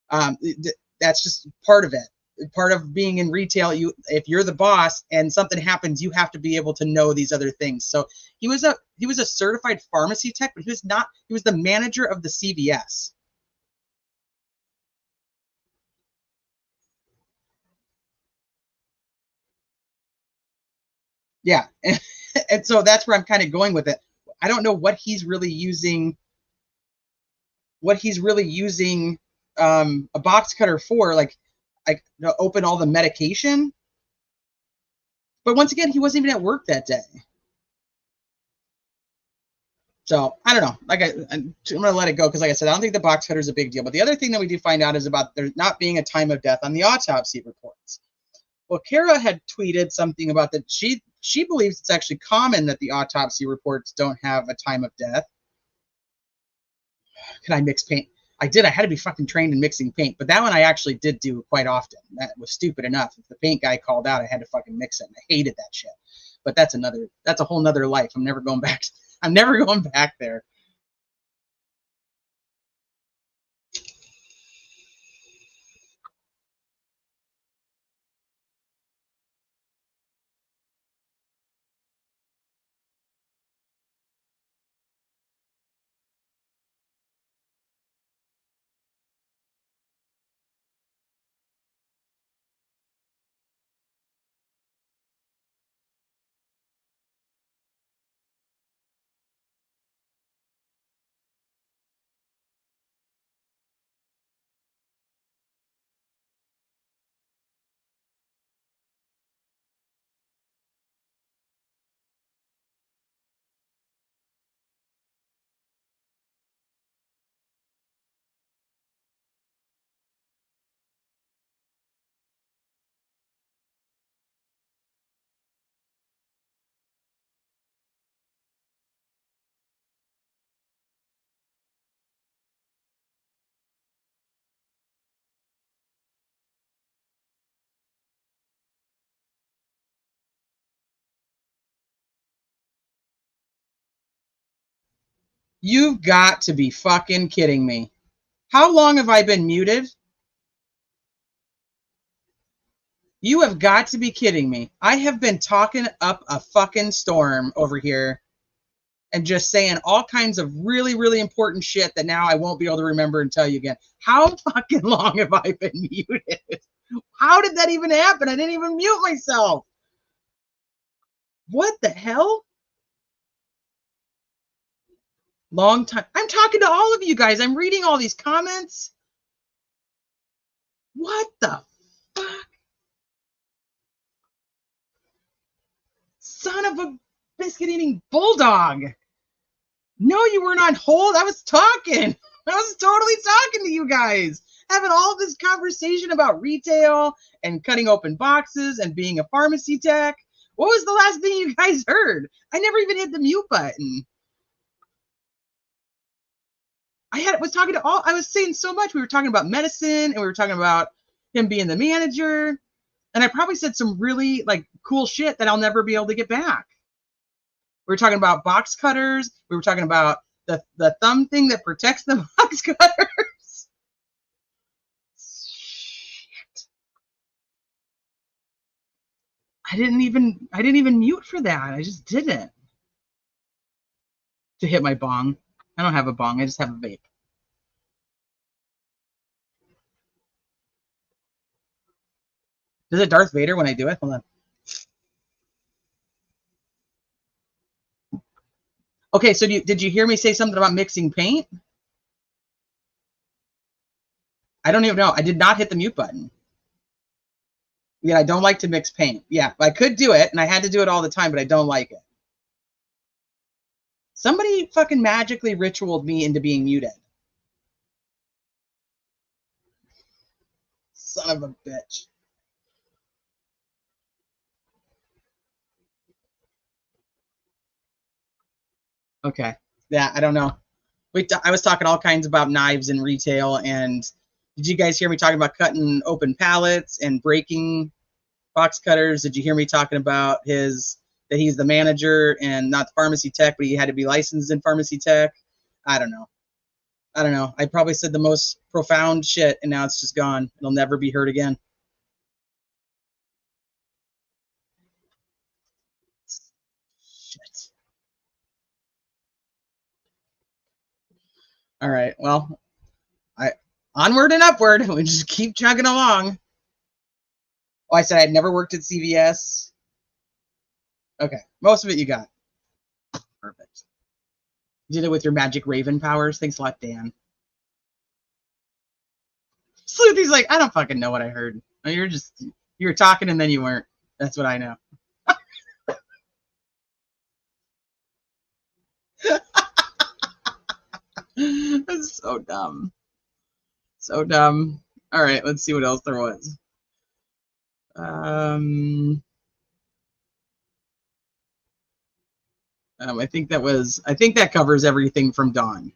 it. That's just part of it. Part of being in retail, if you're the boss and something happens, you have to be able to know these other things. So he was a certified pharmacy tech, but he was the manager of the CVS. Yeah. And so that's where I'm kind of going with it. I don't know what he's really using a box cutter for, like to open all the medication. But once again, he wasn't even at work that day. So I don't know. I'm going to let it go because, like I said, I don't think the box cutter is a big deal. But the other thing that we do find out is about there not being a time of death on the autopsy reports. Well, Kara had tweeted something about that. She believes it's actually common that the autopsy reports don't have a time of death. Can I mix paint? I did. I had to be fucking trained in mixing paint, but that one I actually did do quite often. That was stupid enough. If the paint guy called out, I had to fucking mix it. And I hated that shit. But that's a whole nother life. I'm never going back. I'm never going back there. You've got to be fucking kidding me. How long have I been muted? You have got to be kidding me. I have been talking up a fucking storm over here and just saying all kinds of really, really important shit that now I won't be able to remember and tell you again. How fucking long have I been muted? How did that even happen? I didn't even mute myself. What the hell? Long time. I'm talking to all of you guys. I'm reading all these comments. What the fuck? Son of a biscuit eating bulldog. No, you weren't on hold. I was talking. I was totally talking to you guys. Having all this conversation about retail and cutting open boxes and being a pharmacy tech. What was the last thing you guys heard? I never even hit the mute button. I was saying so much. We were talking about medicine and we were talking about him being the manager. And I probably said some really like cool shit that I'll never be able to get back. We were talking about box cutters. We were talking about the thumb thing that protects the box cutters. Shit. I didn't even mute for that. I just didn't. To hit my bong. I don't have a bong. I just have a vape. Does it Darth Vader when I do it? Hold on. Okay, so did you hear me say something about mixing paint? I don't even know. I did not hit the mute button. Yeah, I don't like to mix paint. Yeah, I could do it, and I had to do it all the time, but I don't like it. Somebody fucking magically ritualed me into being muted. Son of a bitch. Okay. Yeah, I don't know. I was talking all kinds about knives in retail, and did you guys hear me talking about cutting open pallets and breaking box cutters? Did you hear me talking about that he's the manager and not the pharmacy tech, but he had to be licensed in pharmacy tech? I don't know. I probably said the most profound shit, and now it's just gone. It'll never be heard again. Shit. All right. Well, onward and upward. We just keep chugging along. Oh, I said I'd never worked at CVS. Okay. Most of it you got. Perfect. You did it with your magic raven powers. Thanks a lot, Dan. Sleuthy's like, I don't fucking know what I heard. You were talking and then you weren't. That's what I know. That's so dumb. So dumb. All right, let's see what else there was. I think that covers everything from Dawn.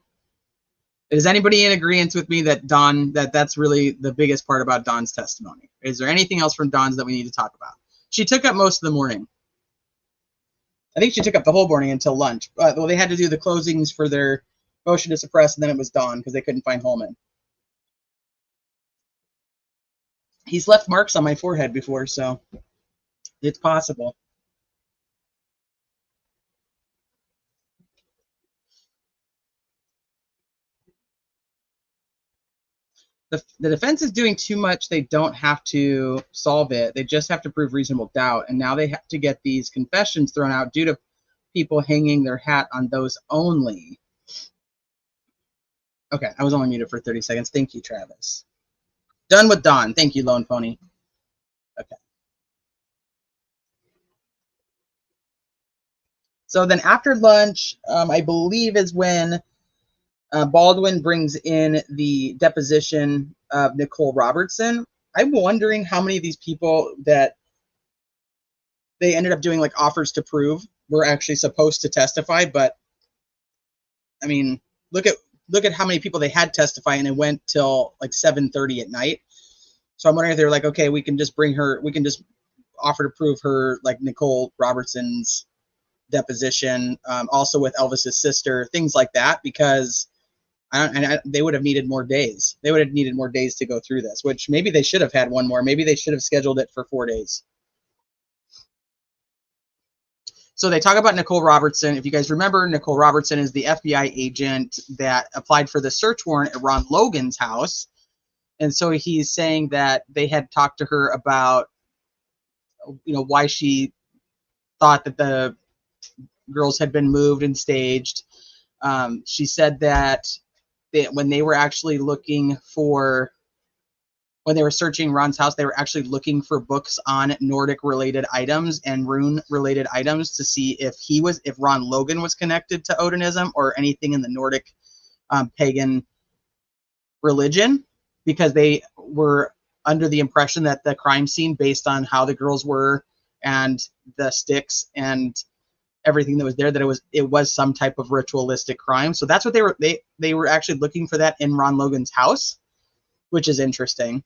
Is anybody in agreement with me that that's really the biggest part about Dawn's testimony? Is there anything else from Dawn's that we need to talk about? She took up most of the morning. I think she took up the whole morning until lunch. Well, they had to do the closings for their motion to suppress, and then it was Dawn because they couldn't find Holman. He's left marks on my forehead before, so it's possible. The defense is doing too much. They don't have to solve it. They just have to prove reasonable doubt. And now they have to get these confessions thrown out due to people hanging their hat on those only. Okay, I was only muted for 30 seconds. Thank you, Travis. Done with Dawn. Thank you, Lone Pony. Okay. So then after lunch, I believe is when Baldwin brings in the deposition of Nicole Robertson. I'm wondering how many of these people that they ended up doing like offers to prove were actually supposed to testify. But I mean, look at how many people they had testify, and it went till like 7:30 at night. So I'm wondering if they're like, okay, we can just offer to prove her, like Nicole Robertson's deposition, also with Elvis's sister, things like that, because they would have needed more days. They would have needed more days to go through this, which maybe they should have had one more. Maybe they should have scheduled it for 4 days. So they talk about Nicole Robertson. If you guys remember, Nicole Robertson is the FBI agent that applied for the search warrant at Ron Logan's house. And so he's saying that they had talked to her about, why she thought that the girls had been moved and staged. She said that when they were actually when they were searching Ron's house, they were actually looking for books on Nordic-related items and rune-related items to see if Ron Logan was connected to Odinism or anything in the Nordic pagan religion, because they were under the impression that the crime scene, based on how the girls were and the sticks and everything that was there, that it was some type of ritualistic crime. So that's what they were actually looking for, that in Ron Logan's house, which is interesting.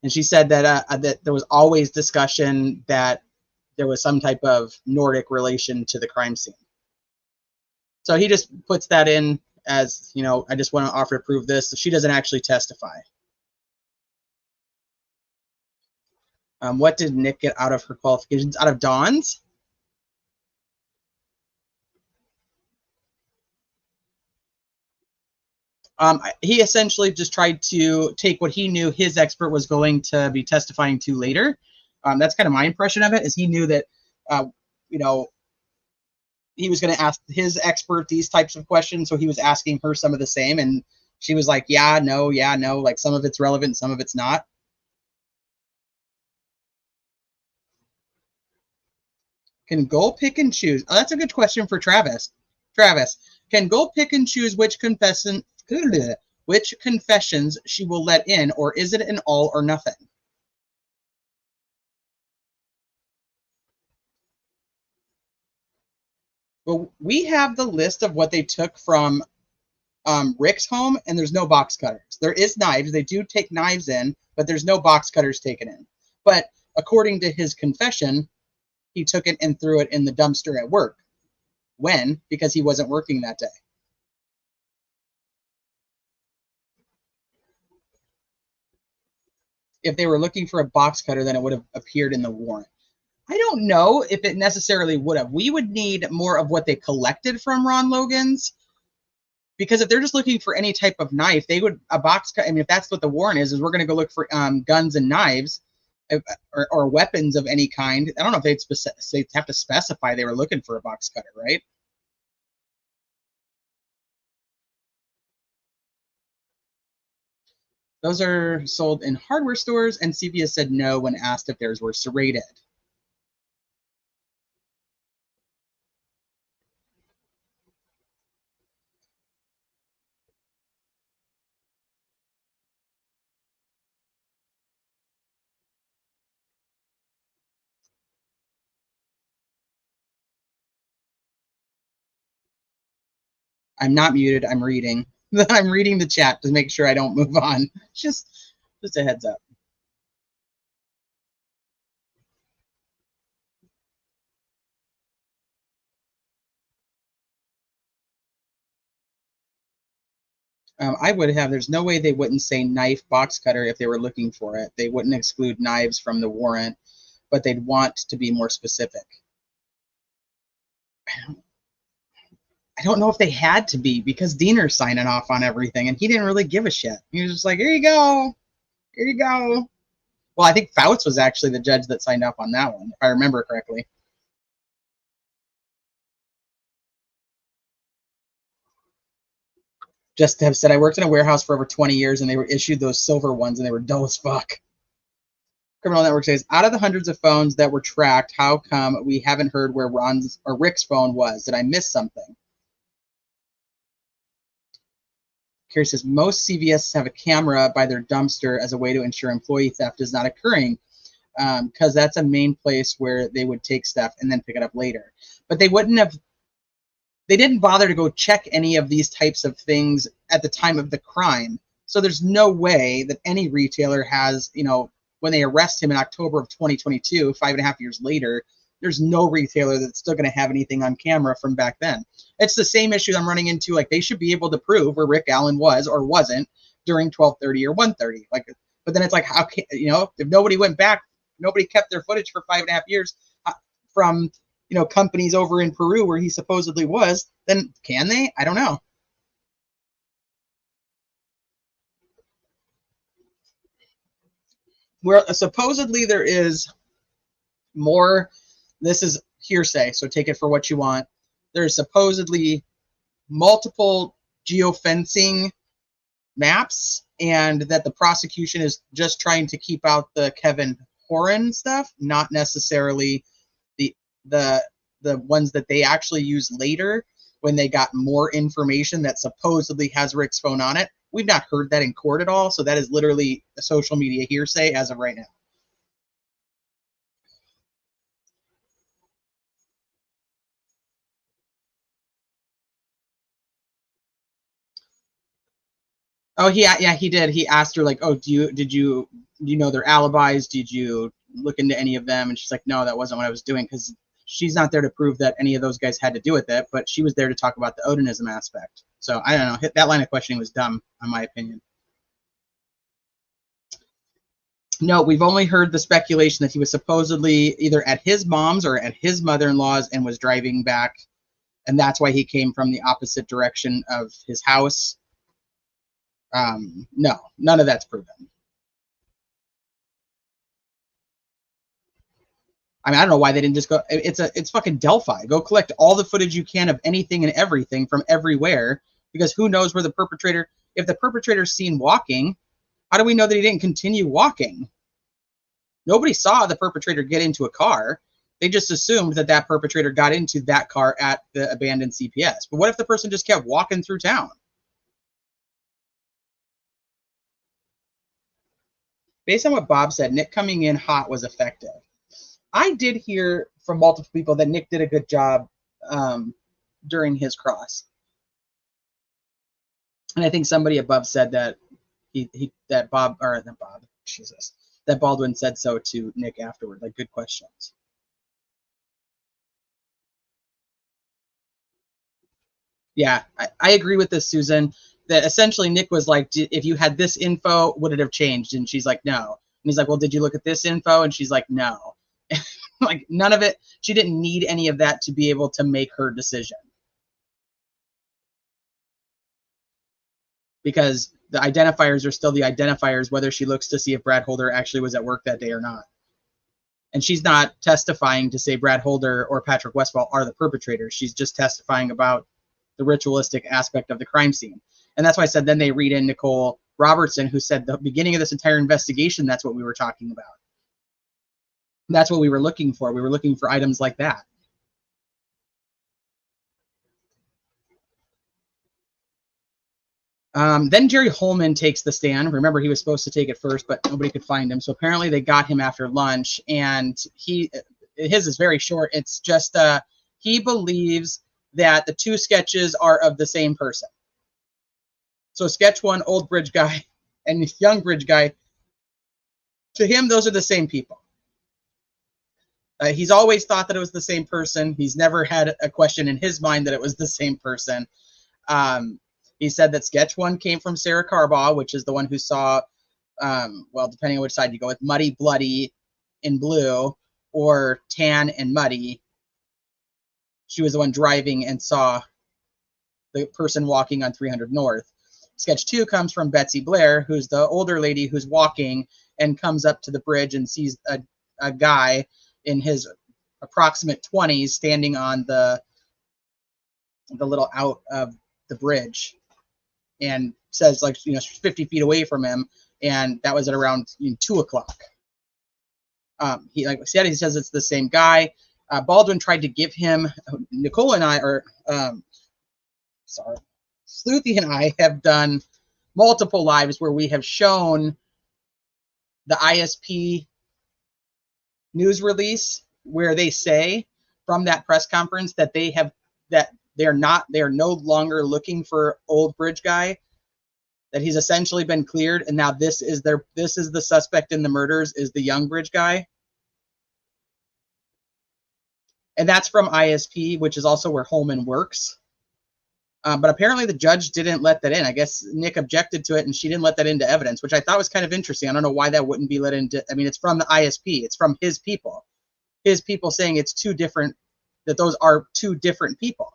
And she said that that there was always discussion that there was some type of Nordic relation to the crime scene. So he just puts that in as, I just want to offer to prove this. So she doesn't actually testify. What did Nick get out of her qualifications? Out of Dawn's? He essentially just tried to take what he knew his expert was going to be testifying to later. That's kind of my impression of it, is he knew that, he was going to ask his expert these types of questions, so he was asking her some of the same, and she was like, yeah, no, like some of it's relevant, some of it's not. Can Gold pick and choose? Oh, that's a good question for Travis. Travis, can Gold pick and choose which confessions she will let in, or is it an all or nothing? Well, we have the list of what they took from Rick's home, and there's no box cutters. There is knives. They do take knives in, but there's no box cutters taken in. But according to his confession, he took it and threw it in the dumpster at work. When? Because he wasn't working that day. If they were looking for a box cutter, then it would have appeared in the warrant. I don't know if it necessarily would have. We would need more of what they collected from Ron Logan's, because if they're just looking for any type of knife, they would, a box cut. I mean, if that's what the warrant is we're going to go look for guns and knives or weapons of any kind. I don't know if they'd have to specify they were looking for a box cutter, right? Those are sold in hardware stores, and CVS said no when asked if theirs were serrated. I'm not muted. I'm reading. I'm reading the chat to make sure I don't move on. Just a heads up. I would have. There's no way they wouldn't say knife box cutter if they were looking for it. They wouldn't exclude knives from the warrant, but they'd want to be more specific. I don't know if they had to be, because Diener's signing off on everything, and he didn't really give a shit. He was just like, here you go. Here you go. Well, I think Fouts was actually the judge that signed off on that one, if I remember correctly. Just to have said, I worked in a warehouse for over 20 years, and they were issued those silver ones, and they were dull as fuck. Criminal Network says, out of the hundreds of phones that were tracked, how come we haven't heard where Ron's or Rick's phone was? Did I miss something? Carrie says, most CVS have a camera by their dumpster as a way to ensure employee theft is not occurring, because that's a main place where they would take stuff and then pick it up later. But they wouldn't have, they didn't bother to go check any of these types of things at the time of the crime. So there's no way that any retailer has, when they arrest him in October of 2022, 5.5 years later, there's no retailer that's still going to have anything on camera from back then. It's the same issue I'm running into. Like, they should be able to prove where Rick Allen was or wasn't during 12:30 or 1:30. Like, but then it's like, how can, you know, if nobody went back, nobody kept their footage for 5.5 years from, you know, companies over in Peru where he supposedly was, then can they? I don't know. Where supposedly there is more, this is hearsay, so take it for what you want. There's supposedly multiple geofencing maps, and that the prosecution is just trying to keep out the Kevin Horan stuff, not necessarily the ones that they actually use later when they got more information that supposedly has Rick's phone on it. We've not heard that in court at all, so that is literally a social media hearsay as of right now. Oh, yeah, he did. He asked her, like, oh, did you know their alibis? Did you look into any of them? And she's like, no, that wasn't what I was doing, because she's not there to prove that any of those guys had to do with it, but she was there to talk about the Odinism aspect. So I don't know. That line of questioning was dumb, in my opinion. No, we've only heard the speculation that he was supposedly either at his mom's or at his mother-in-law's and was driving back, and that's why he came from the opposite direction of his house. No, none of that's proven. I mean, I don't know why they didn't just go. It's fucking Delphi. Go collect all the footage you can of anything and everything from everywhere, because who knows where the perpetrator, if the perpetrator's seen walking, how do we know that he didn't continue walking? Nobody saw the perpetrator get into a car. They just assumed that that perpetrator got into that car at the abandoned CPS. But what if the person just kept walking through town? Based on what Bob said, Nick coming in hot was effective. I did hear from multiple people that Nick did a good job during his cross. And I think somebody above said that that Baldwin said so to Nick afterward. Like, good questions. Yeah, I agree with this, Susan, that essentially Nick was like, if you had this info, would it have changed? And she's like, no. And he's like, well, did you look at this info? And she's like, no. Like, none of it. She didn't need any of that to be able to make her decision. Because the identifiers are still the identifiers, whether she looks to see if Brad Holder actually was at work that day or not. And she's not testifying to say Brad Holder or Patrick Westfall are the perpetrators. She's just testifying about the ritualistic aspect of the crime scene. And that's why I said then they read in Nicole Robertson, who said the beginning of this entire investigation, that's what we were talking about. That's what we were looking for. We were looking for items like that. Then Jerry Holman takes the stand. Remember, he was supposed to take it first, but nobody could find him. So apparently they got him after lunch, and his is very short. It's just he believes that the two sketches are of the same person. So sketch one, old bridge guy, and young bridge guy, to him, those are the same people. He's always thought that it was the same person. He's never had a question in his mind that it was the same person. He said that sketch one came from Sarah Carbaugh, which is the one who saw, well, depending on which side you go with, muddy, bloody in blue, or tan and muddy. She was the one driving and saw the person walking on 300 North. Sketch two comes from Betsy Blair, who's the older lady who's walking and comes up to the bridge and sees a guy in his approximate 20s standing on the little out of the bridge, and says, like, 50 feet away from him, and that was at around 2 o'clock. He says it's the same guy. Baldwin tried to give him, Nicole and I are, Sleuthy and I have done multiple lives where we have shown the ISP news release where they say from that press conference that they are no longer looking for old bridge guy, that he's essentially been cleared, and now this is the suspect in the murders, is the young bridge guy. And that's from ISP, which is also where Holman works. But apparently the judge didn't let that in. I guess Nick objected to it, and she didn't let that into evidence, which I thought was kind of interesting. I don't know why that wouldn't be let into. I mean, it's from the ISP. It's from his people. His people saying it's two different, that those are two different people.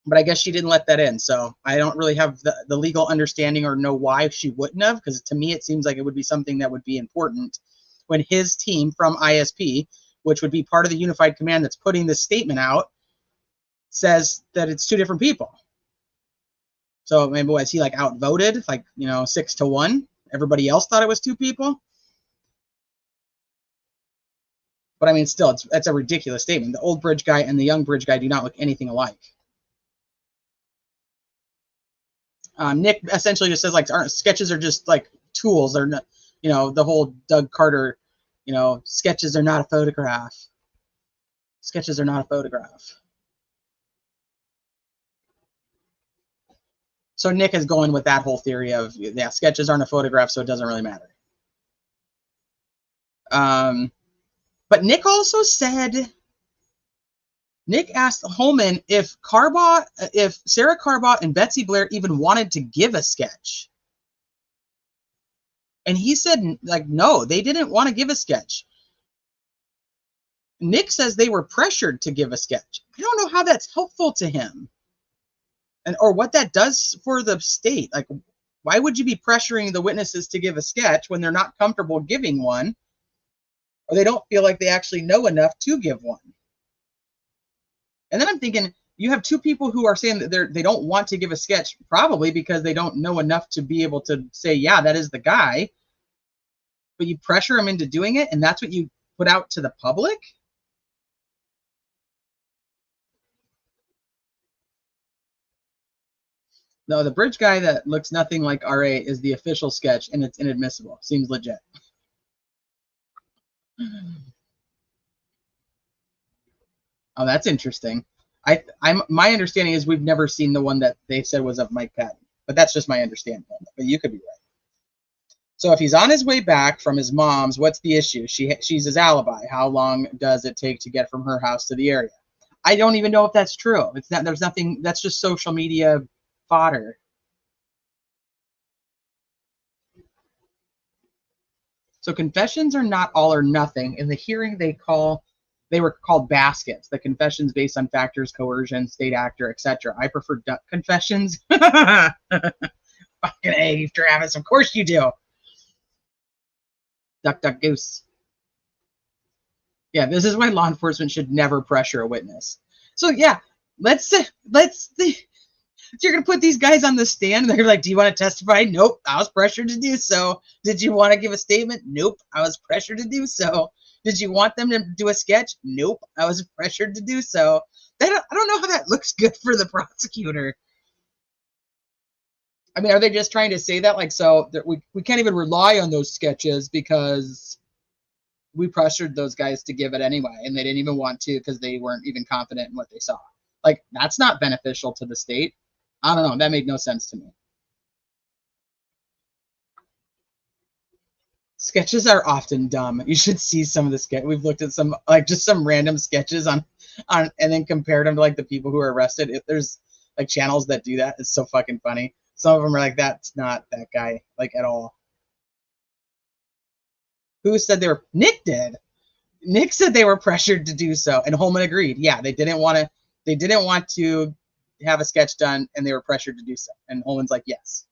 But I guess she didn't let that in. So I don't really have the legal understanding or know why she wouldn't have, because to me it seems like it would be something that would be important when his team from ISP, which would be part of the unified command that's putting this statement out, says that it's two different people. So maybe was he like outvoted, like, you know, 6-1? Everybody else thought it was two people. But I mean, still, that's a ridiculous statement. The old bridge guy and the young bridge guy do not look anything alike. Nick essentially just says, like, sketches are just like tools. They're not, you know, the whole Doug Carter, you know, sketches are not a photograph. Sketches are not a photograph. So Nick is going with that whole theory of, yeah, sketches aren't a photograph, so it doesn't really matter. But Nick also said, Nick asked Holman if Sarah Carbot and Betsy Blair even wanted to give a sketch. And he said, like, no, they didn't want to give a sketch. Nick says they were pressured to give a sketch. I don't know how that's helpful to him. And or what that does for the state. Like, why would you be pressuring the witnesses to give a sketch when they're not comfortable giving one, or they don't feel like they actually know enough to give one? And then I'm thinking, you have two people who are saying that they don't want to give a sketch, probably because they don't know enough to be able to say, yeah, that is the guy. But you pressure them into doing it, and that's what you put out to the public? No, the bridge guy that looks nothing like RA is the official sketch, and it's inadmissible. Seems legit. Oh, that's interesting. My understanding is we've never seen the one that they said was of Mike Patton, but that's just my understanding. But you could be right. So if he's on his way back from his mom's, what's the issue? She's his alibi. How long does it take to get from her house to the area? I don't even know if that's true. It's not. There's nothing. That's just social media fodder. So confessions are not all or nothing. In the hearing, they were called baskets. The confessions based on factors, coercion, state actor, etc. I prefer duck confessions. Fucking A, Travis. Of course you do. Duck, duck, goose. Yeah, this is why law enforcement should never pressure a witness. So yeah, let's you're gonna put these guys on the stand, and they're like, "Do you want to testify?" Nope, I was pressured to do so. Did you want to give a statement? Nope, I was pressured to do so. Did you want them to do a sketch? Nope, I was pressured to do so. I don't know how that looks good for the prosecutor. I mean, are they just trying to say that, like, so that we can't even rely on those sketches because we pressured those guys to give it anyway, and they didn't even want to because they weren't even confident in what they saw? Like, that's not beneficial to the state. I don't know. That made no sense to me. Sketches are often dumb. You should see some of the sketch. We've looked at some, like, just some random sketches on, and then compared them to, like, the people who are arrested. If there's, like, channels that do that, it's so fucking funny. Some of them are like, that's not that guy, like, at all. Who said they were? Nick did. Nick said they were pressured to do so, and Holman agreed. Yeah, they didn't want to have a sketch done, and they were pressured to do so. And Holman's like, yes.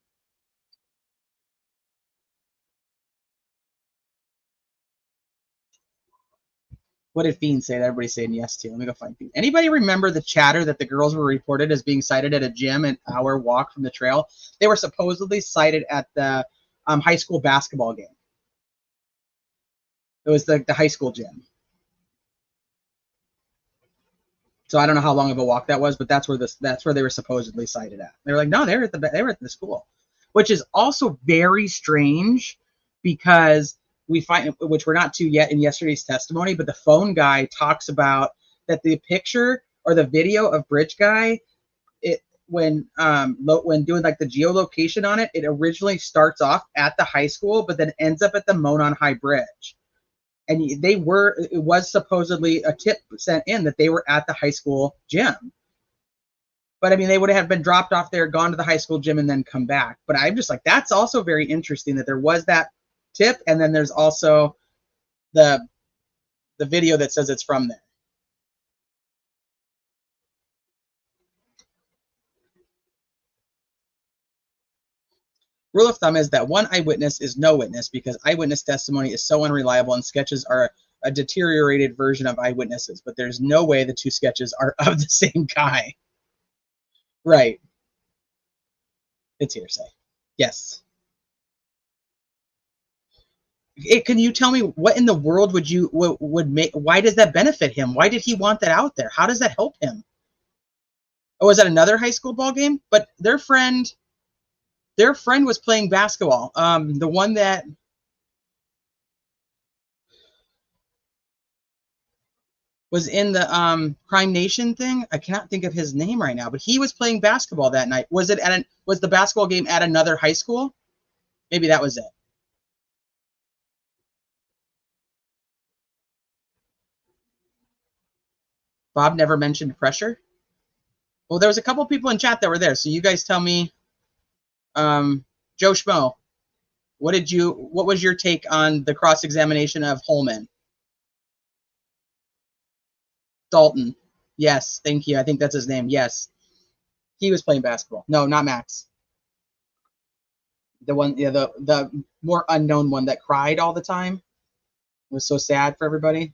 What did Fiend say that everybody's saying yes to? Let me go find Fiend. Anybody remember the chatter that the girls were reported as being sighted at a gym an hour walk from the trail? They were supposedly sighted at the high school basketball game. It was the high school gym. So I don't know how long of a walk that was, but that's where they were supposedly sighted at. They were like, no, they were at the school, which is also very strange because we find, which we're not to yet in yesterday's testimony, but the phone guy talks about that the picture or the video of Bridge Guy, when doing like the geolocation on it, it originally starts off at the high school, but then ends up at the Monon High Bridge. And it was supposedly a tip sent in that they were at the high school gym. But I mean, they would have been dropped off there, gone to the high school gym, and then come back. But I'm just like, that's also very interesting that there was that tip, and then there's also the video that says it's from there. Rule of thumb is that one eyewitness is no witness because eyewitness testimony is so unreliable and sketches are a deteriorated version of eyewitnesses, but there's no way the two sketches are of the same guy. Right. It's hearsay. Yes. Can you tell me what in the world would make, why does that benefit him? Why did he want that out there? How does that help him? Oh, is that another high school ball game? But their friend was playing basketball. The one that was in the Crime Nation thing. I cannot think of his name right now, but he was playing basketball that night. Was the basketball game at another high school? Maybe that was it. Bob never mentioned pressure. Well, there was a couple people in chat that were there, so you guys tell me. Joe Schmo, what was your take on the cross-examination of Holman? Dalton. Yes, thank you. I think that's his name. Yes. He was playing basketball. No, not Max. The one, yeah, the more unknown one that cried all the time. It was so sad for everybody.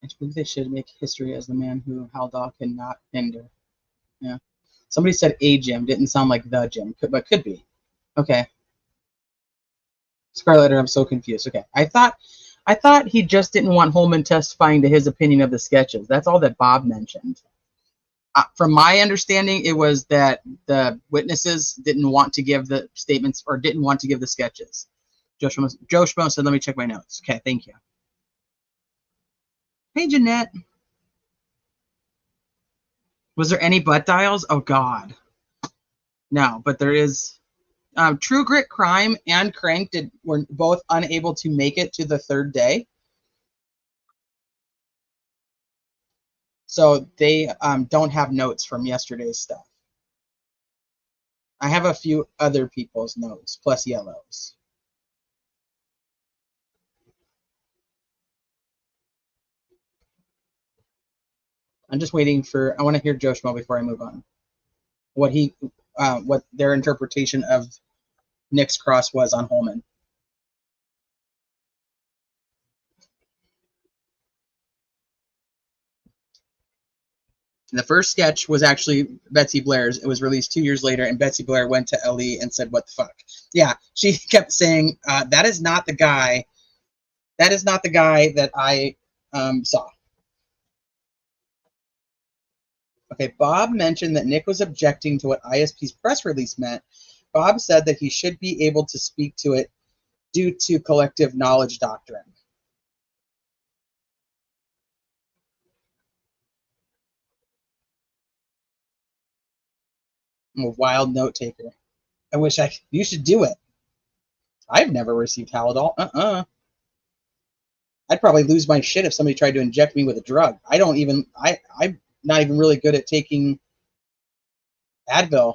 I believe they should make history as the man who Haldol cannot hinder. Yeah. Somebody said a gym. Didn't sound like the gym, but could be. Okay. Scarlet, I'm so confused. Okay. I thought he just didn't want Holman testifying to his opinion of the sketches. That's all that Bob mentioned. From my understanding, it was that the witnesses didn't want to give the statements or didn't want to give the sketches. Joe Schmo said, let me check my notes. Okay, thank you. Hey, Jeanette. Was there any butt dials? Oh, God. No, but there is. True Grit Crime and Crank were both unable to make it to the third day. So they don't have notes from yesterday's stuff. I have a few other people's notes, plus Yellow's. I'm just waiting I want to hear Joe Schmo before I move on. What their interpretation of Nick's cross was on Holman. The first sketch was actually Betsy Blair's. It was released 2 years later, and Betsy Blair went to LE and said, what the fuck? Yeah, she kept saying, that is not the guy. That is not the guy that I saw. Okay, Bob mentioned that Nick was objecting to what ISP's press release meant. Bob said that he should be able to speak to it due to collective knowledge doctrine. I'm a wild note taker. I wish you should do it. I've never received Haldol. I'd probably lose my shit if somebody tried to inject me with a drug. I'm not even really good at taking Advil.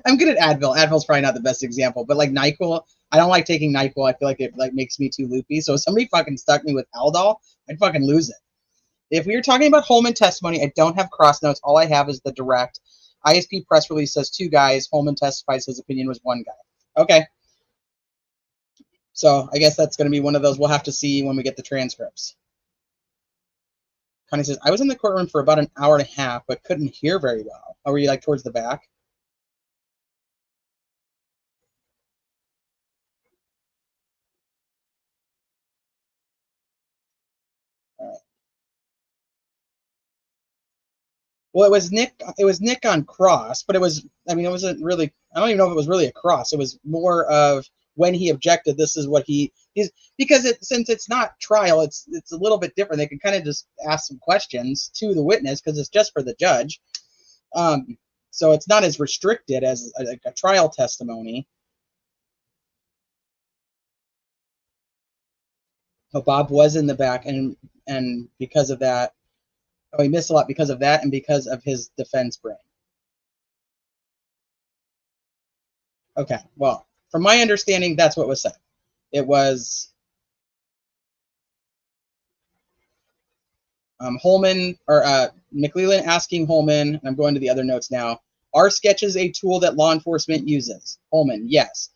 I'm good at Advil. Advil's probably not the best example, but like NyQuil, I don't like taking NyQuil. I feel like it makes me too loopy. So if somebody fucking stuck me with Haldol, I'd fucking lose it. If we were talking about Holman testimony, I don't have cross notes. All I have is the direct. ISP press release says 2 guys. Holman testifies his opinion was 1 guy. Okay. So I guess that's going to be one of those we'll have to see when we get the transcripts. Connie says, I was in the courtroom for about an hour and a half, but couldn't hear very well. Oh, were you like towards the back? All right. Well, it was Nick on cross, but it wasn't really, I don't even know if it was really a cross. It was more of when he objected, this is what he's, because since it's not trial, it's a little bit different. They can kind of just ask some questions to the witness because it's just for the judge. So it's not as restricted as a trial testimony. So Bob was in the back, and because of that, he missed a lot because of that and because of his defense brain. Okay, well, from my understanding, that's what was said. It was Holman, or McLeland asking Holman, and I'm going to the other notes now, are sketches a tool that law enforcement uses? Holman, yes.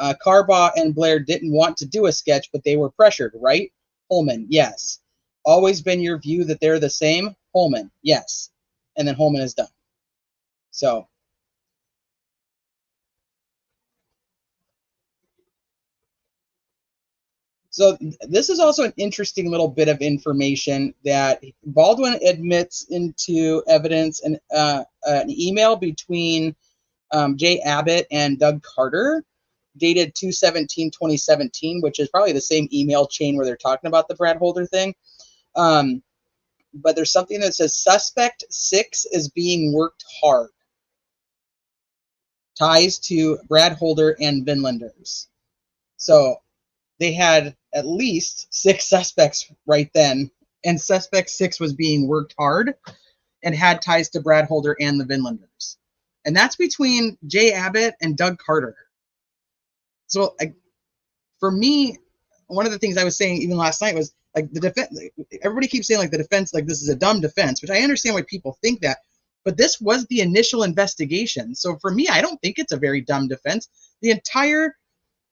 Carbaugh and Blair didn't want to do a sketch, but they were pressured, right? Holman, yes. Always been your view that they're the same? Holman, yes. And then Holman is done. So this is also an interesting little bit of information that Baldwin admits into evidence an email between Jay Abbott and Doug Carter, dated 2/17/2017, which is probably the same email chain where they're talking about the Brad Holder thing. But there's something that says suspect 6 is being worked hard. Ties to Brad Holder and Vinlanders. So they had at least 6 suspects right then, and suspect 6 was being worked hard and had ties to Brad Holder and the Vinlanders. And that's between Jay Abbott and Doug Carter. So for me, one of the things I was saying even last night was like the defense, everybody keeps saying like the defense, like this is a dumb defense, which I understand why people think that, but this was the initial investigation. So for me, I don't think it's a very dumb defense.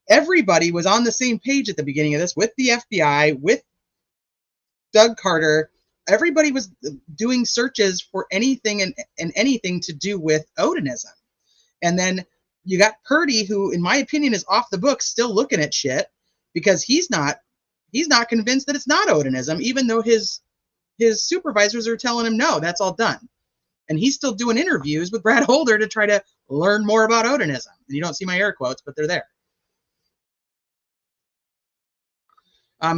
Everybody was on the same page at the beginning of this with the FBI, with Doug Carter. Everybody was doing searches for anything and anything to do with Odinism. And then you got Purdy, who, in my opinion, is off the books, still looking at shit because he's not convinced that it's not Odinism, even though his supervisors are telling him, no, that's all done. And he's still doing interviews with Brad Holder to try to learn more about Odinism. And you don't see my air quotes, but they're there.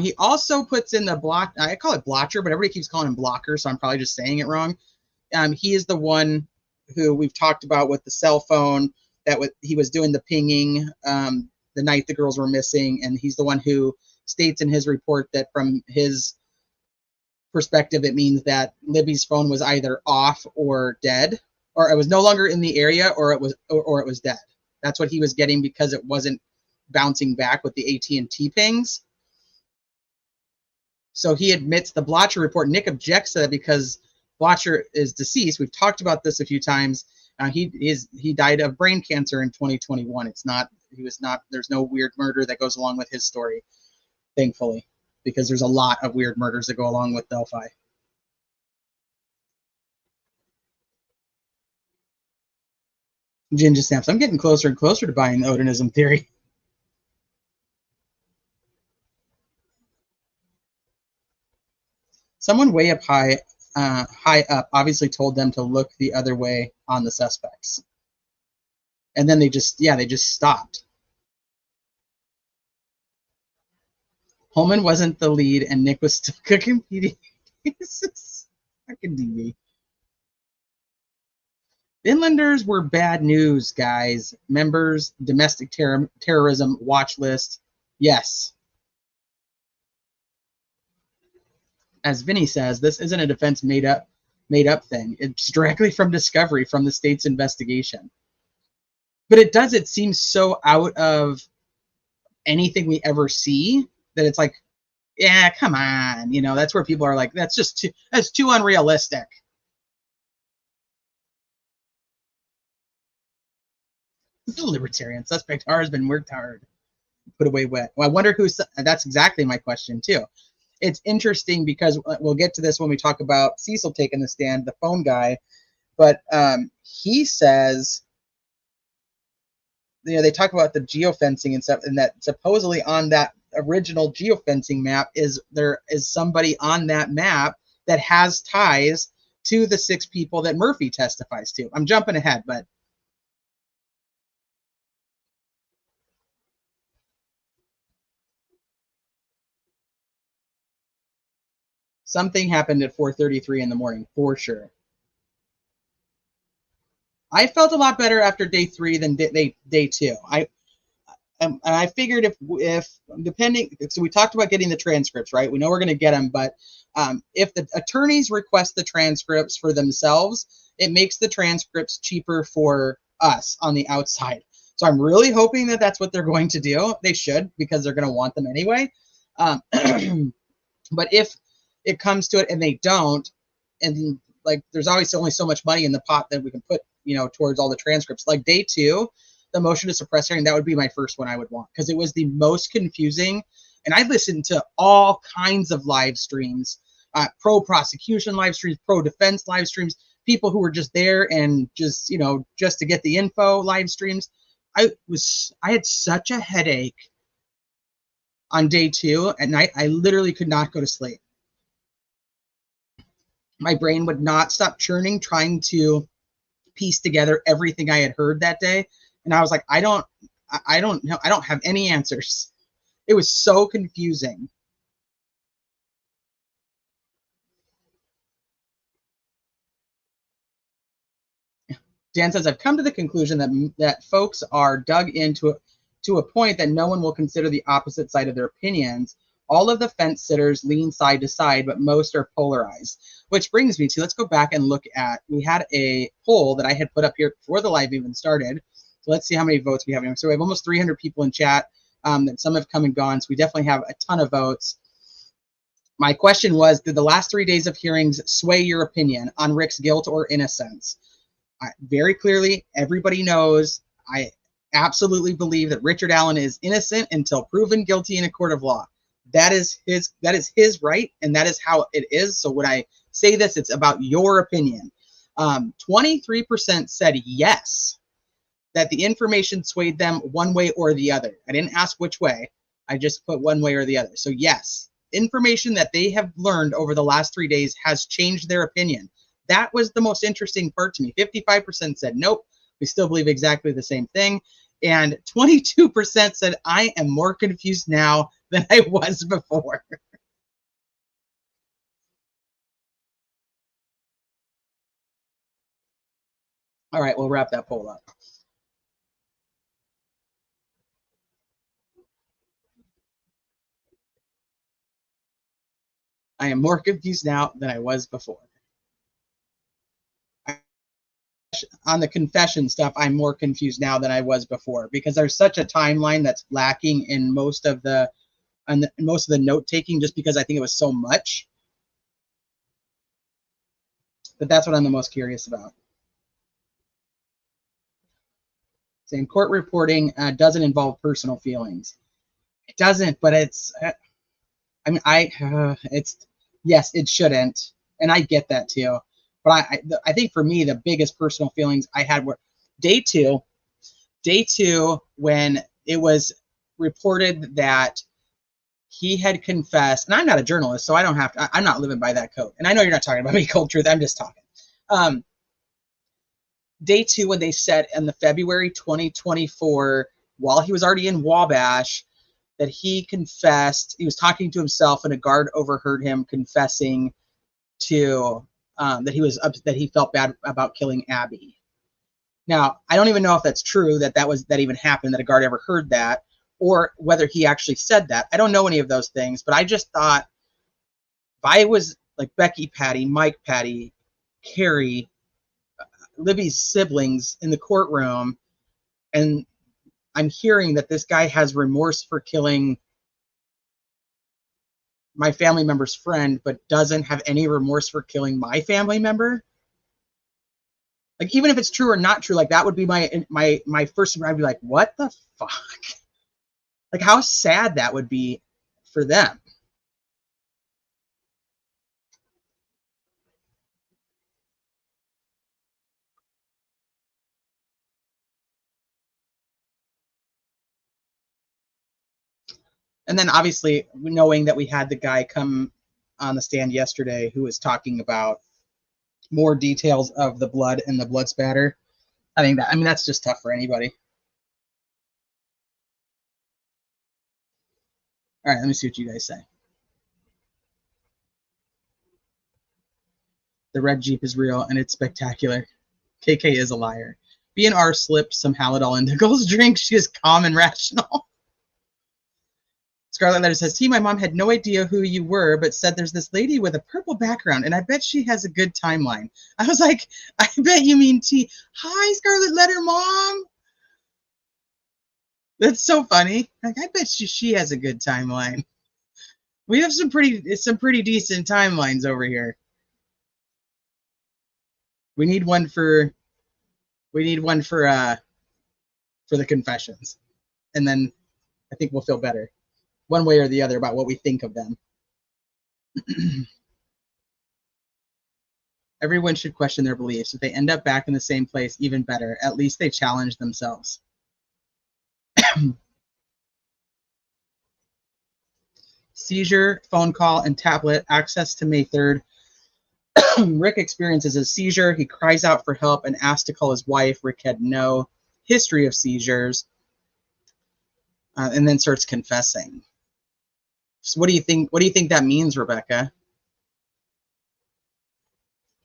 He also puts in the block. I call it blotcher, but everybody keeps calling him blocker, so I'm probably just saying it wrong. He is the one who we've talked about with the cell phone he was doing the pinging the night the girls were missing, and he's the one who states in his report that from his perspective, it means that Libby's phone was either off or dead, or it was no longer in the area, or it was dead. That's what he was getting because it wasn't bouncing back with the AT&T pings. So he admits the Blotcher report. Nick objects to that because Blotcher is deceased. We've talked about this a few times. He died of brain cancer in 2021. There's no weird murder that goes along with his story, thankfully, because there's a lot of weird murders that go along with Delphi. Ginger snaps. I'm getting closer and closer to buying the Odinism theory. Someone way up high up obviously told them to look the other way on the suspects. And then they just stopped. Holman wasn't the lead and Nick was still cooking pieces. Fucking DB. Vinlanders were bad news, guys. Members, domestic terrorism watch list. Yes. As Vinny says, this isn't a defense made up thing. It's directly from discovery from the state's investigation. But it seems so out of anything we ever see that it's like, yeah, come on. You know, that's where people are like, that's too unrealistic. The libertarian suspect has been worked hard, put away wet. Well, I wonder that's exactly my question too. It's interesting because we'll get to this when we talk about Cecil taking the stand, the phone guy. But he says, you know, they talk about the geofencing and stuff, and that supposedly on that original geofencing map there is somebody on that map that has ties to the 6 people that Murphy testifies to. I'm jumping ahead, but Something happened at 4:33 in the morning, for sure. I felt a lot better after day 3 than day 2. And I figured if depending, so we talked about getting the transcripts, right? We know we're going to get them, but if the attorneys request the transcripts for themselves, it makes the transcripts cheaper for us on the outside. So I'm really hoping that that's what they're going to do. They should, because they're going to want them anyway. But if it comes to it and they don't, and like there's obviously only so much money in the pot that we can put, you know, towards all the transcripts. Like day 2, the motion to suppress hearing, that would be my first one I would want, because it was the most confusing. And I listened to all kinds of live streams, pro prosecution live streams, pro defense live streams, people who were just there and just, you know, just to get the info live streams. I had such a headache on day 2 at night. I literally could not go to sleep. My brain would not stop churning, trying to piece together everything I had heard that day. And I was like, I don't know. I don't have any answers. It was so confusing. Dan says, I've come to the conclusion that folks are dug into to a point that no one will consider the opposite side of their opinions. All of the fence sitters lean side to side, but most are polarized. Which brings me to, let's go back and look at, we had a poll that I had put up here before the live even started. So let's see how many votes we have. So we have almost 300 people in chat. That some have come and gone. So we definitely have a ton of votes. My question was, did the last 3 days of hearings sway your opinion on Rick's guilt or innocence? Very clearly, everybody knows I absolutely believe that Richard Allen is innocent until proven guilty in a court of law. That is his right, and that is how it is. So when I say this, it's about your opinion. 23% said yes, that the information swayed them one way or the other. I didn't ask which way. I just put one way or the other. So yes, information that they have learned over the last 3 days has changed their opinion. That was the most interesting part to me. 55% said nope, we still believe exactly the same thing. And 22% said I am more confused now than I was before. All right, we'll wrap that poll up. I am more confused now than I was before. On the confession stuff, I'm more confused now than I was before, because there's such a timeline that's lacking in most of the note taking, just because I think it was so much. But that's what I'm the most curious about. Saying court reporting doesn't involve personal feelings. It doesn't, but it's. I mean, it's yes, it shouldn't, and I get that too. But I think for me, the biggest personal feelings I had were day two, when it was reported that he had confessed, and I'm not a journalist, so I don't have to, I'm not living by that code. And I know you're not talking about me, Cold Truth, I'm just talking. Day two, when they said in the February 2024, while he was already in Wabash, that he confessed, he was talking to himself, and a guard overheard him confessing to that he felt bad about killing Abby. Now, I don't even know if that's true, that even happened, that a guard ever heard that, or whether he actually said that. I don't know any of those things, but I just thought, if I was like Becky Patty, Mike Patty, Carrie, Libby's siblings in the courtroom, and I'm hearing that this guy has remorse for killing my family member's friend, but doesn't have any remorse for killing my family member. Like, even if it's true or not true, like, that would be my first, I'd be like, what the fuck? Like, how sad that would be for them. And then obviously knowing that we had the guy come on the stand yesterday who was talking about more details of the blood and the blood spatter. I mean, that's just tough for anybody. All right, let me see what you guys say. The red Jeep is real and it's spectacular. KK is a liar. B&R slipped some Halidol into Nicole's drink. She is calm and rational. Scarlet Letter says, my mom had no idea who you were, but said there's this lady with a purple background, and I bet she has a good timeline. I was like, I bet you mean T. Hi, Scarlet Letter Mom. That's so funny. Like, I bet she has a good timeline. We have some pretty decent timelines over here. We need one for the confessions, and then I think we'll feel better, one way or the other, about what we think of them. Everyone should question their beliefs. If they end up back in the same place, even better. At least they challenge themselves. Seizure, phone call, and tablet. Access to May 3rd. Rick experiences a seizure. He cries out for help and asks to call his wife. Rick had no history of seizures, and then starts confessing. So what do you think? What do you think that means, Rebecca?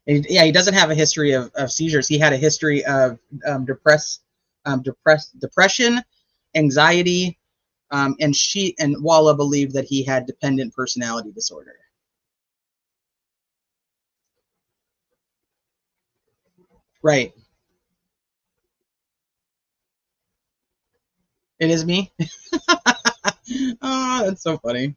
Yeah, he doesn't have a history of seizures. He had a history of depression, anxiety, and Walla believed that he had dependent personality disorder. Right. It is me. Oh, that's so funny.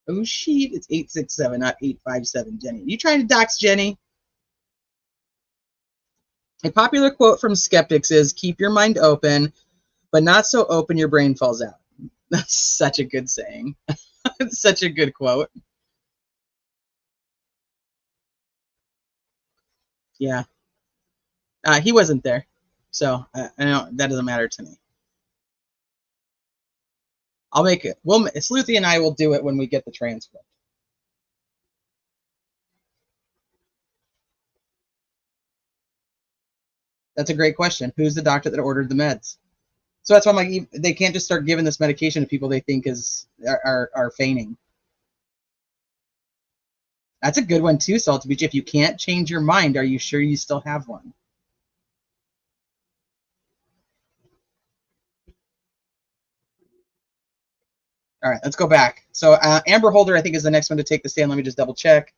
Oh, shit. It's 867, not 857, Jenny. You trying to dox Jenny? A popular quote from skeptics is, keep your mind open, but not so open your brain falls out. That's such a good saying. It's such a good quote. Yeah. He wasn't there, so I know that doesn't matter to me. I'll make it. Sleuthy and I will do it when we get the transcript. That's a great question. Who's the doctor that ordered the meds? So that's why I'm like, they can't just start giving this medication to people they think are feigning. That's a good one too, Salty Beach. If you can't change your mind, are you sure you still have one? All right, let's go back. So Amber Holder, I think, is the next one to take the stand. Let me just double check.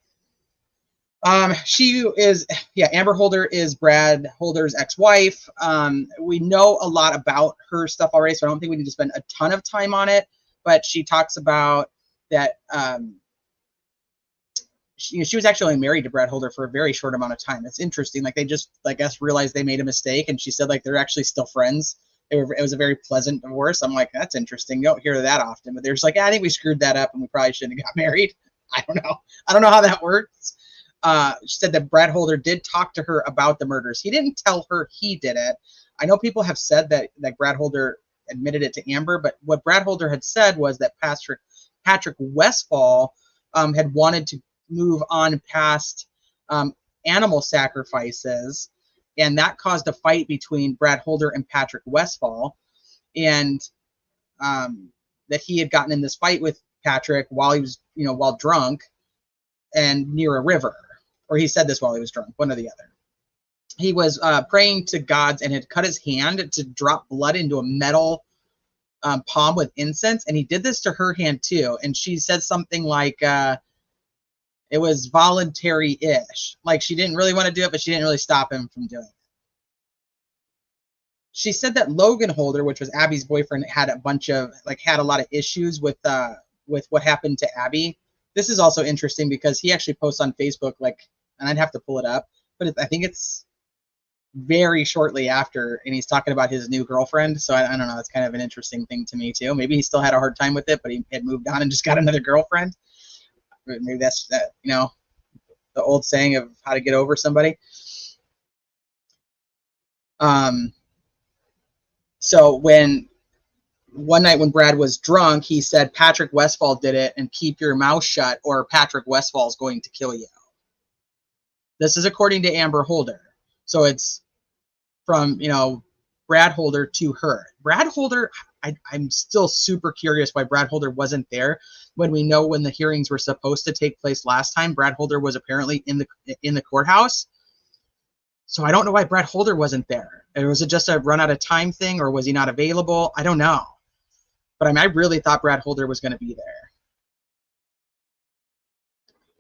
She is, yeah, Amber Holder is Brad Holder's ex-wife. We know a lot about her stuff already, so I don't think we need to spend a ton of time on it. But she talks about that she was actually married to Brad Holder for a very short amount of time. It's interesting. Like, they just, I guess, realized they made a mistake, and she said, like, they're actually still friends. It was a very pleasant divorce. I'm like, that's interesting. You don't hear that often. But they're just like, yeah, I think we screwed that up, and we probably shouldn't have got married. I don't know. I don't know how that works. She said that Brad Holder did talk to her about the murders. He didn't tell her he did it. I know people have said that Brad Holder admitted it to Amber, but what Brad Holder had said was that Patrick Westfall had wanted to move on past animal sacrifices, and that caused a fight between Brad Holder and Patrick Westfall, and that he had gotten in this fight with Patrick while he was, while drunk and near a river. Or he said this while he was drunk, one or the other. He was praying to gods and had cut his hand to drop blood into a metal palm with incense, and he did this to her hand too. And she said something like it was voluntary-ish. Like, she didn't really want to do it, but she didn't really stop him from doing it. She said that Logan Holder, which was Abby's boyfriend, had a lot of issues with what happened to Abby. This is also interesting because he actually posts on Facebook, and I'd have to pull it up, but I think it's very shortly after, and he's talking about his new girlfriend. So I don't know. It's kind of an interesting thing to me too. Maybe he still had a hard time with it, but he had moved on and just got another girlfriend. Maybe that's that, the old saying of how to get over somebody. So one night when Brad was drunk, he said Patrick Westfall did it, and keep your mouth shut or Patrick Westfall is going to kill you. This is according to Amber Holder. So it's from, Brad Holder to her. Brad Holder, I'm still super curious why Brad Holder wasn't there when we know when the hearings were supposed to take place last time. Brad Holder was apparently in the courthouse. So I don't know why Brad Holder wasn't there. Was it just a run out of time thing, or was he not available? I don't know. But I mean, I really thought Brad Holder was going to be there.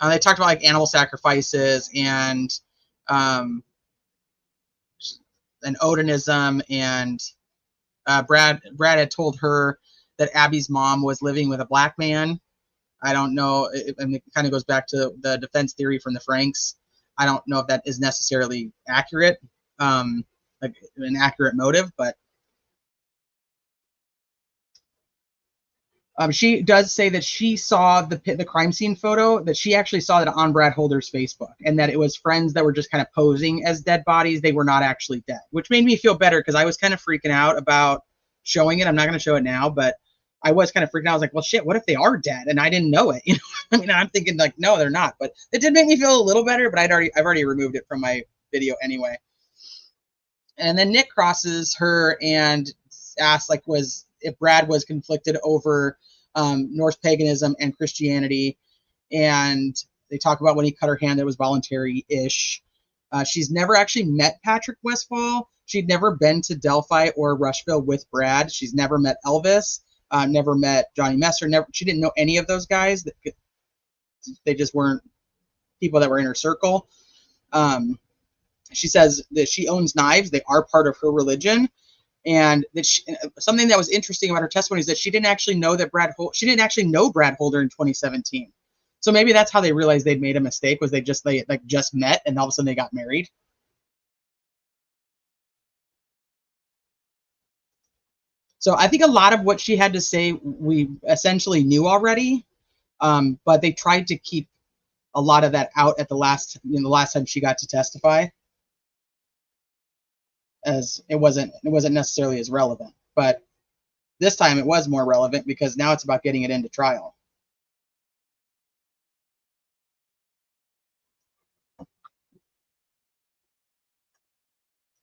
They talked about like animal sacrifices and Odinism, and Brad had told her that Abby's mom was living with a black man. I don't know, and it kind of goes back to the defense theory from the Franks. I don't know if that is necessarily accurate, like an accurate motive, but she does say that she saw the crime scene photo, that she actually saw that on Brad Holder's Facebook, and that it was friends that were just kind of posing as dead bodies. They were not actually dead, which made me feel better because I was kind of freaking out about showing it. I'm not going to show it now, but I was kind of freaking out. I was like, well, shit, what if they are dead and I didn't know it? You know, I mean, I'm thinking like, no, they're not, but it did make me feel a little better, but I've already removed it from my video anyway. And then Nick crosses her and asks like, if Brad was conflicted over Norse paganism and Christianity, and they talk about when he cut her hand that was voluntary-ish. She's never actually met Patrick Westfall. She'd never been to Delphi or Rushville with Brad. She's never met Elvis, never met Johnny Messer. She didn't know any of those guys. They just weren't people that were in her circle. She says that she owns knives. They are part of her religion. And that something that was interesting about her testimony is that she didn't actually know that she didn't actually know Brad Holder in 2017. So maybe that's how they realized they'd made a mistake, was they just met and all of a sudden they got married. So I think a lot of what she had to say we essentially knew already, but they tried to keep a lot of that out at the last time she got to testify, as it wasn't necessarily as relevant. But this time it was more relevant because now it's about getting it into trial.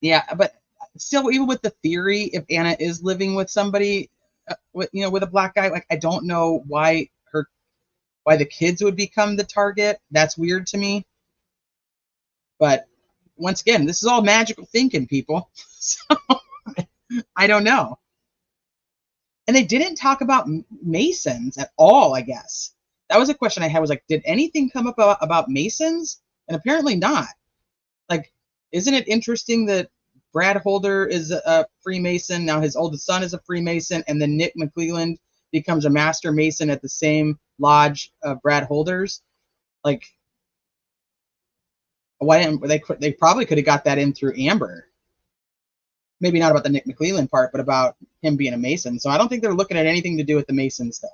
Yeah, but still, even with the theory, if Anna is living with somebody, with a black guy, like I don't know why the kids would become the target. That's weird to me. But once again, this is all magical thinking, people. So I don't know. And they didn't talk about Masons at all, I guess. That was a question I had, was like, did anything come up about Masons? And apparently not. Like, isn't it interesting that Brad Holder is a Freemason, now his oldest son is a Freemason, and then Nick McClelland becomes a Master Mason at the same lodge of Brad Holder's? Like, why didn't they probably could have got that in through Amber. Maybe not about the Nick McClelland part, but about him being a Mason. So I don't think they're looking at anything to do with the Mason stuff.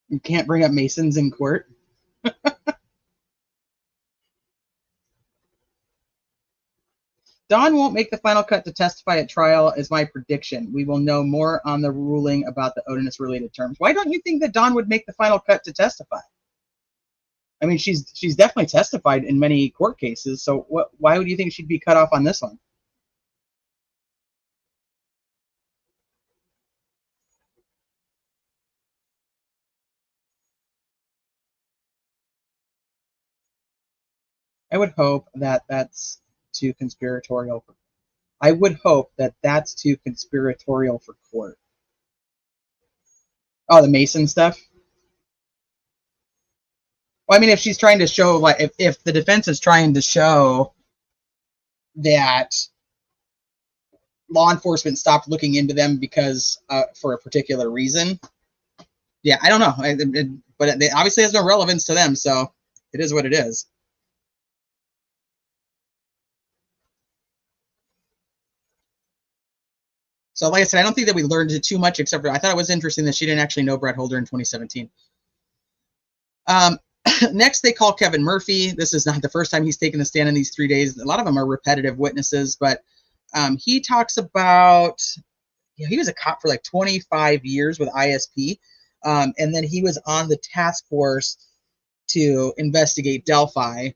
You can't bring up Masons in court. Dawn won't make the final cut to testify at trial, is my prediction. We will know more on the ruling about the Odinist-related terms. Why don't you think that Dawn would make the final cut to testify? I mean, she's definitely testified in many court cases, so why would you think she'd be cut off on this one? I would hope that that's too conspiratorial. I would hope that that's too conspiratorial for court. Oh, the Mason stuff? Well, I mean, if she's trying to show, like, if the defense is trying to show that law enforcement stopped looking into them because for a particular reason, yeah, I don't know. But it obviously has no relevance to them, so it is what it is. So like I said, I don't think that we learned too much, except for I thought it was interesting that she didn't actually know Brad Holder in 2017. Next, they call Kevin Murphy. This is not the first time he's taken the stand in these 3 days. A lot of them are repetitive witnesses, but he talks about, he was a cop for like 25 years with ISP, and then he was on the task force to investigate Delphi.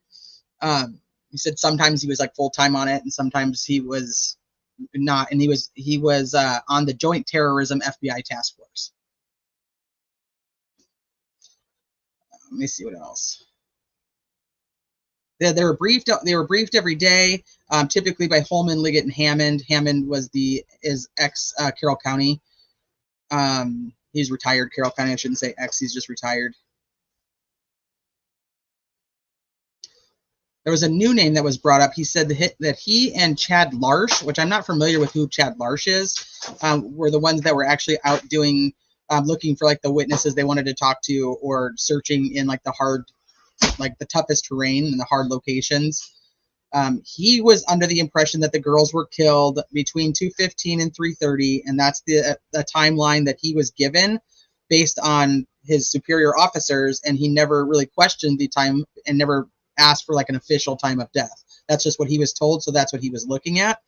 He said sometimes he was like full-time on it, and sometimes he was not, and he was on the Joint Terrorism FBI Task Force. Let me see what else. They were briefed. They were briefed every day, typically by Holman, Liggett, and Hammond. Hammond is ex Carroll County. He's retired Carroll County. I shouldn't say ex. He's just retired. There was a new name that was brought up. He said that he and Chad Larsh, which I'm not familiar with who Chad Larsh is, were the ones that were actually out doing, looking for like the witnesses they wanted to talk to, or searching in like the toughest terrain and the hard locations. He was under the impression that the girls were killed between 2:15 and 3:30, and that's the timeline that he was given based on his superior officers, and he never really questioned the time and never asked for like an official time of death. That's just what he was told, so that's what he was looking at.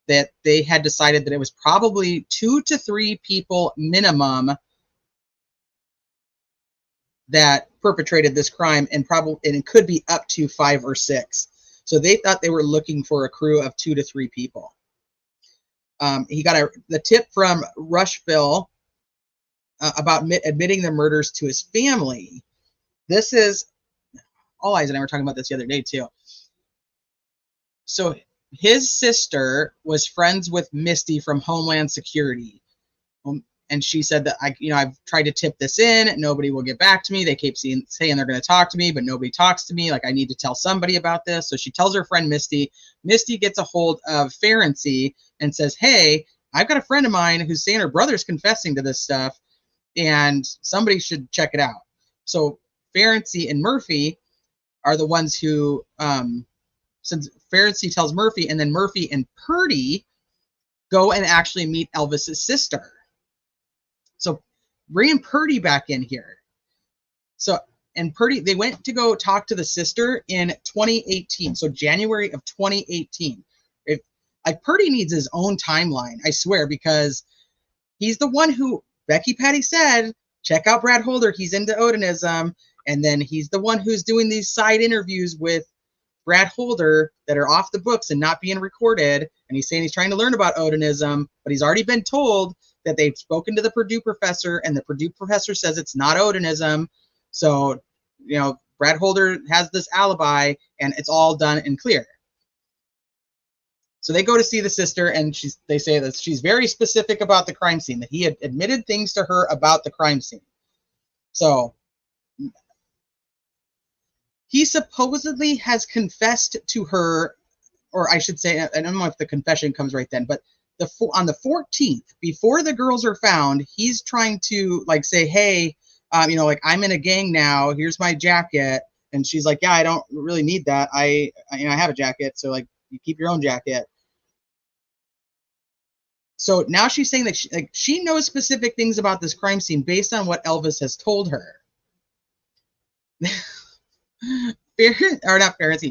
That they had decided that it was probably 2 to 3 people minimum that perpetrated this crime, and it could be up to 5 or 6. So they thought they were looking for a crew of 2 to 3 people. He got the tip from Rushville about admitting the murders to his family. This is, All Eyes and I were talking about this the other day too. So his sister was friends with Misty from Homeland Security. And she said that I've tried to tip this in, nobody will get back to me. They keep saying they're going to talk to me, but nobody talks to me. Like, I need to tell somebody about this. So she tells her friend Misty. Misty gets a hold of Ferenczi and says, hey, I've got a friend of mine who's saying her brother's confessing to this stuff, and somebody should check it out. So Ferenczi and Murphy are the ones who, since Ferenczi tells Murphy, and then Murphy and Purdy go and actually meet Elvis's sister. So bringing Purdy back in here. So, and Purdy, they went to go talk to the sister in 2018. So January of 2018. Like, Purdy needs his own timeline, I swear, because he's the one who Becky Patty said, check out Brad Holder. He's into Odinism. And then he's the one who's doing these side interviews with Brad Holder that are off the books and not being recorded. And he's saying he's trying to learn about Odinism, but he's already been told that they've spoken to the Purdue professor, and the Purdue professor says it's not Odinism. So, Brad Holder has this alibi, and it's all done and clear. So they go to see the sister, and they say that she's very specific about the crime scene, that he had admitted things to her about the crime scene. So he supposedly has confessed to her, or I should say, I don't know if the confession comes right then, but on the 14th, before the girls are found, he's trying to say, hey, I'm in a gang now. Here's my jacket. And she's like, yeah, I don't really need that. I have a jacket. So you keep your own jacket. So now she's saying that she knows specific things about this crime scene based on what Elvis has told her.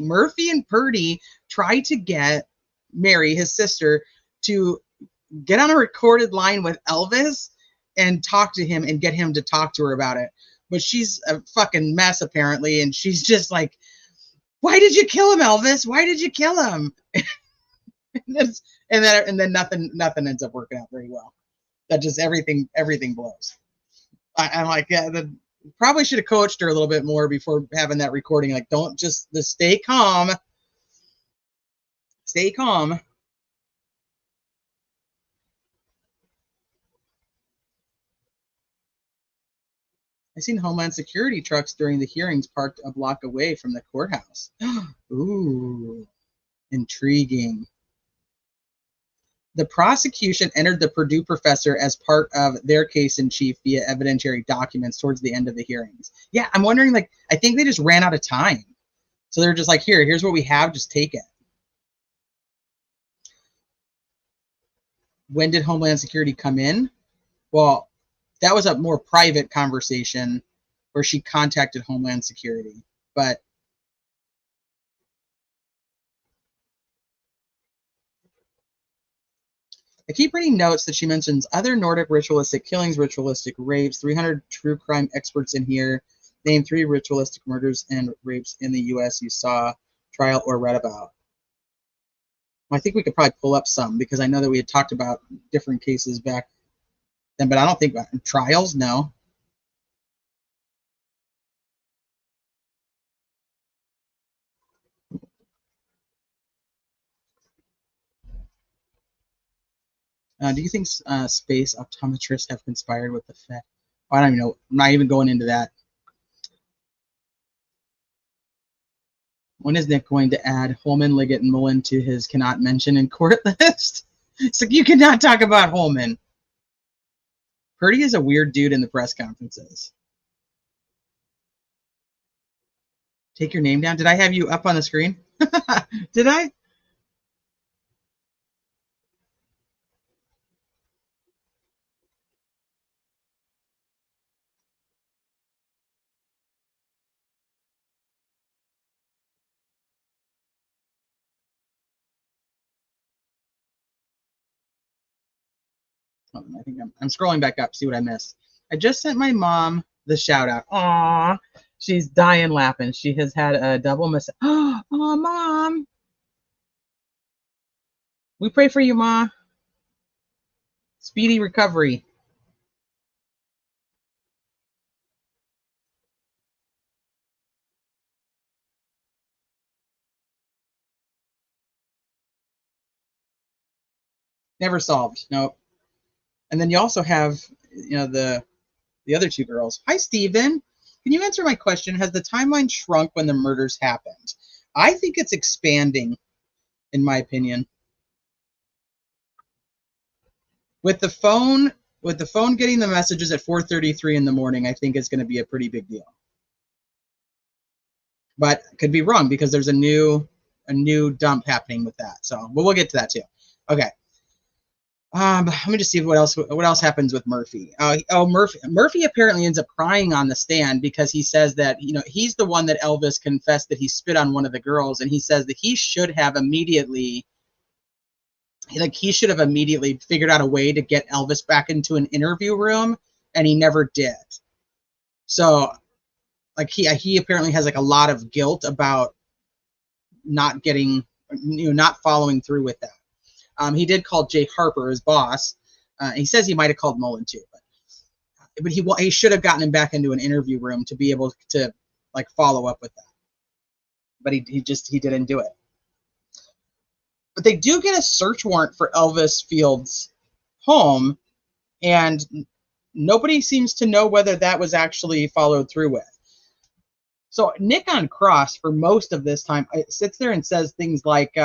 Murphy and Purdy try to get Mary, his sister, to get on a recorded line with Elvis and talk to him and get him to talk to her about it. But she's a fucking mess, apparently, and she's just like, why did you kill him, Elvis? Why did you kill him? and then nothing ends up working out very well. That just everything blows. I'm like, yeah, probably should have coached her a little bit more before having that recording. Like, don't just stay calm. Stay calm. I seen Homeland Security trucks during the hearings parked a block away from the courthouse. Ooh, intriguing. The prosecution entered the Purdue professor as part of their case in chief via evidentiary documents towards the end of the hearings. Yeah, I'm wondering, I think they just ran out of time. So they're just like, here's what we have, just take it. When did Homeland Security come in? Well, that was a more private conversation where she contacted Homeland Security. But I keep reading notes that she mentions other Nordic ritualistic killings, ritualistic rapes, 300 true crime experts in here. Name 3 ritualistic murders and rapes in the U.S. you saw, trial, or read about. I think we could probably pull up some because I know that we had talked about different cases back then, but I don't think trials, no. Do you think space optometrists have conspired with the Fed? I don't even know. I'm not even going into that. When is Nick going to add Holman, Liggett, and Mullen to his cannot mention in court list? It's like, you cannot talk about Holman. Purdy is a weird dude in the press conferences. Take your name down. Did I have you up on the screen? Did I? I think I'm scrolling back up, see what I missed. I just sent my mom the shout out. Aww, she's dying laughing. She has had a double miss. Oh, Mom. We pray for you, Ma. Speedy recovery. Never solved. Nope. And then you also have, the other two girls. Hi, Steven. Can you answer my question? Has the timeline shrunk when the murders happened? I think it's expanding, in my opinion. With the phone getting the messages at 4:33 in the morning, I think it's going to be a pretty big deal. But could be wrong because there's a new dump happening with that. So, but we'll get to that too. Okay. Let me just see what else happens with Murphy. Murphy apparently ends up crying on the stand because he says that he's the one that Elvis confessed that he spit on one of the girls, and he says that he should have immediately figured out a way to get Elvis back into an interview room, and he never did. So, he apparently has a lot of guilt about not following through with that. He did call Jay Harper his boss. He says he might have called Mullen too, but he should have gotten him back into an interview room to be able to follow up with that. But he didn't do it. But they do get a search warrant for Elvis Field's home, and nobody seems to know whether that was actually followed through with. So Nick on cross for most of this time sits there and says things like,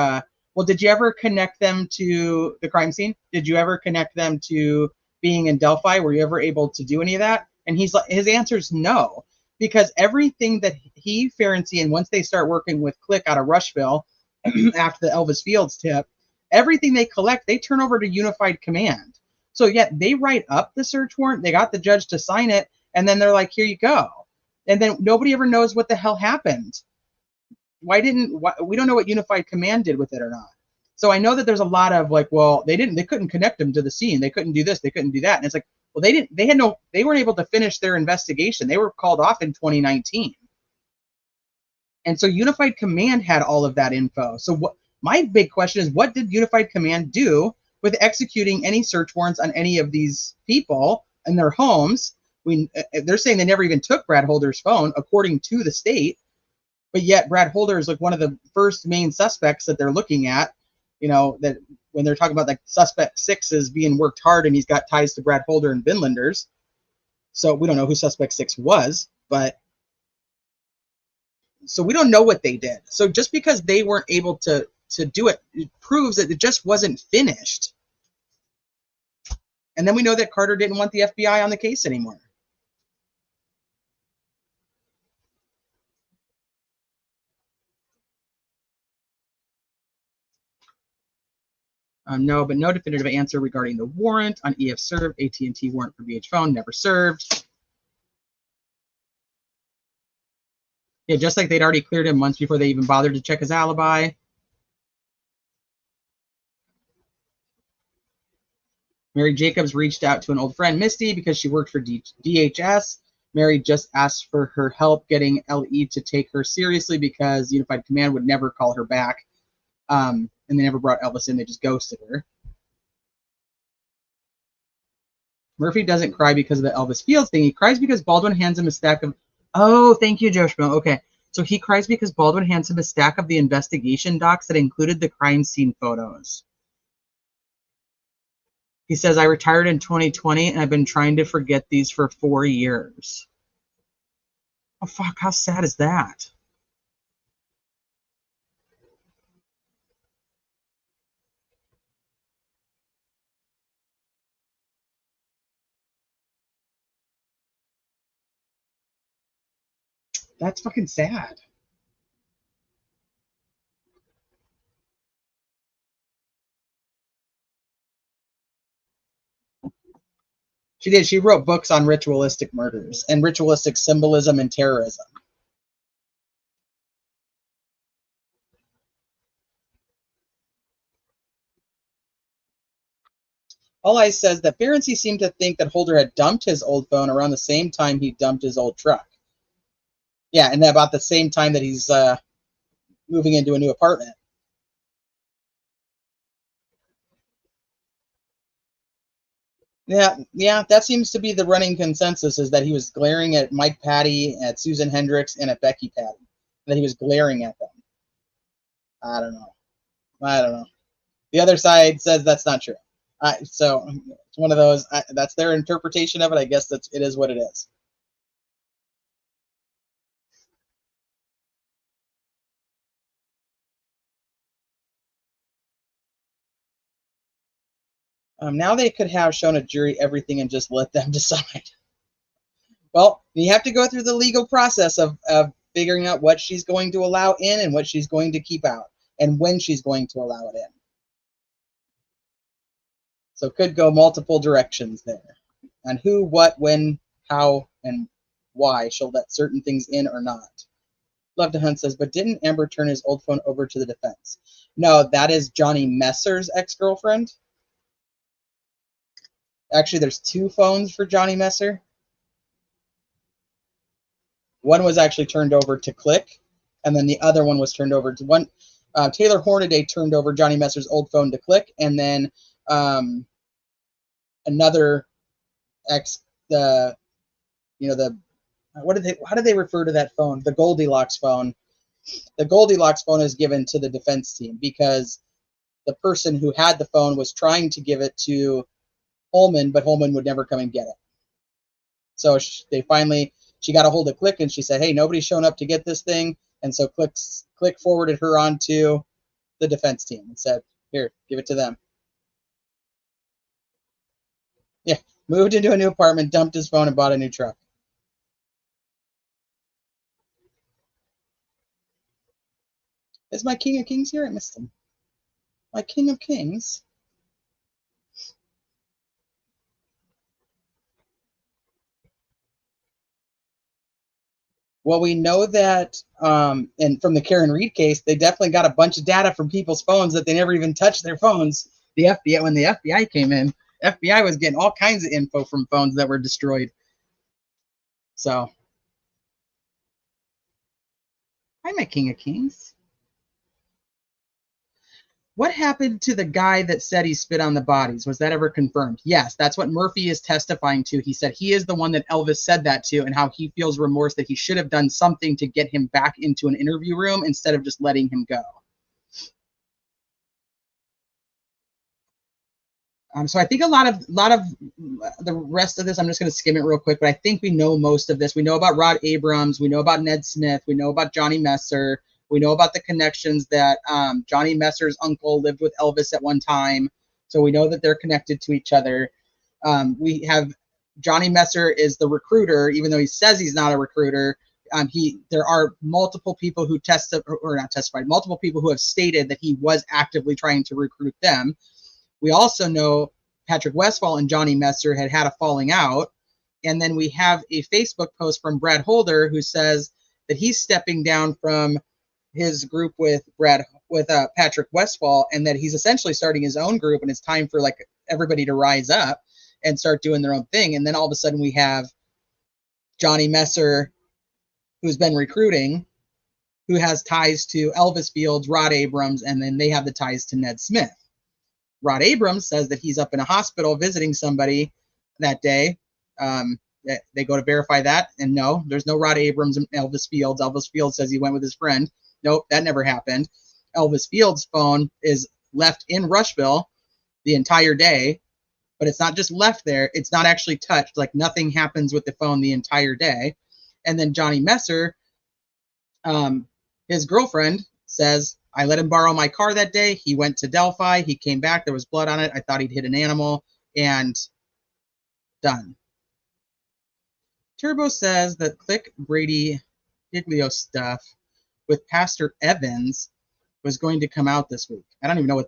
well, did you ever connect them to the crime scene? Did you ever connect them to being in Delphi? Were you ever able to do any of that? And his answer is no, because everything that he, Ferenczi, and once they start working with Click out of Rushville after the Elvis Fields tip, everything they collect, they turn over to Unified Command. So yet they write up the search warrant, they got the judge to sign it, and then they're like, here you go. And then nobody ever knows what the hell happened. We don't know what Unified Command did with it or not. So I know that there's a lot of they couldn't connect them to the scene. They couldn't do this. They couldn't do that. And it's like, well, they weren't able to finish their investigation. They were called off in 2019. And so Unified Command had all of that info. So my big question is, what did Unified Command do with executing any search warrants on any of these people in their homes? They're saying they never even took Brad Holder's phone, according to the state. But yet Brad Holder is one of the first main suspects that they're looking at, that when they're talking about suspect 6 is being worked hard and he's got ties to Brad Holder and Vinlanders. So we don't know who suspect 6 was, so we don't know what they did. So just because they weren't able to do it, it proves that it just wasn't finished. And then we know that Carter didn't want the FBI on the case anymore. No definitive answer regarding the warrant on EF served. AT&T warrant for VH phone never served. Yeah, just like they'd already cleared him months before they even bothered to check his alibi. Mary Jacobs reached out to an old friend, Misty, because she worked for DHS. Mary just asked for her help getting LE to take her seriously because Unified Command would never call her back. and they never brought Elvis in. They just ghosted her. Murphy doesn't cry because of the Elvis Fields thing. He cries because Baldwin hands him a stack of... Oh, thank you, Joe Schmo. Okay. So he cries because Baldwin hands him a stack of the investigation docs that included the crime scene photos. He says, I retired in 2020, and I've been trying to forget these for 4 years. Oh, fuck. How sad is that? That's fucking sad. She did. She wrote books on ritualistic murders and ritualistic symbolism and terrorism. All I says that Ferenczi seemed to think that Holder had dumped his old phone around the same time he dumped his old truck. Yeah, and about the same time that he's moving into a new apartment. Yeah, that seems to be the running consensus, is that he was glaring at Mike Patty, at Susan Hendricks, and at Becky Patty. That he was glaring at them. I don't know. The other side says that's not true. So it's one of those. That's their interpretation of it. I guess it is what it is. Now they could have shown a jury everything and just let them decide. Well, you have to go through the legal process of figuring out what she's going to allow in and what she's going to keep out, and when she's going to allow it in. So it could go multiple directions there. And who, what, when, how, and why she'll let certain things in or not. Love to Hunt says, but didn't Amber turn his old phone over to the defense? No, that is Johnny Messer's ex-girlfriend. Actually, there's 2 phones for Johnny Messer. One was actually turned over to Click, and then the other one was turned over to one. Taylor Hornaday turned over Johnny Messer's old phone to Click, and then another ex, how did they refer to that phone? The Goldilocks phone. The Goldilocks phone is given to the defense team because the person who had the phone was trying to give it to Holman, but Holman would never come and get it. So she got a hold of Click, and she said, hey, nobody's shown up to get this thing. And so Click forwarded her on to the defense team and said, here, give it to them. Yeah, moved into a new apartment, dumped his phone, and bought a new truck. Is my King of Kings here? I missed him. My King of Kings? Well, we know that, and from the Karen Reed case, they definitely got a bunch of data from people's phones that they never even touched their phones. The FBI, when the FBI came in, FBI was getting all kinds of info from phones that were destroyed. So, hi, my King of Kings. What happened to the guy that said he spit on the bodies? Was that ever confirmed? Yes, that's what Murphy is testifying to. He said he is the one that Elvis said that to, and how he feels remorse that he should have done something to get him back into an interview room instead of just letting him go. So I think a lot of the rest of this, I'm just going to skim it real quick, but I think we know most of this. We know about Rod Abrams. We know about Ned Smith. We know about Johnny Messer. We know about the connections that Johnny Messer's uncle lived with Elvis at one time. So we know that they're connected to each other. We have Johnny Messer is the recruiter, even though he says he's not a recruiter. There are multiple people who multiple people who have stated that he was actively trying to recruit them. We also know Patrick Westphal and Johnny Messer had a falling out. And then we have a Facebook post from Brad Holder who says that he's stepping down from his group with Patrick Westphal, and that he's essentially starting his own group, and it's time for like everybody to rise up and start doing their own thing. And then all of a sudden we have Johnny Messer, who's been recruiting, who has ties to Elvis Fields, Rod Abrams, and then they have the ties to Ned Smith. Rod Abrams says that he's up in a hospital visiting somebody that day. They go to verify that, and no, there's no Rod Abrams and Elvis Fields. Elvis Fields says he went with his friend. Nope, that never happened. Elvis Fields' phone is left in Rushville the entire day, but it's not just left there. It's not actually touched. Like nothing happens with the phone the entire day. And then Johnny Messer, his girlfriend, says, I let him borrow my car that day. He went to Delphi. He came back. There was blood on it. I thought he'd hit an animal, and done. Turbo says that Click Brady Giglio stuff with Pastor Evans was going to come out this week. I don't even know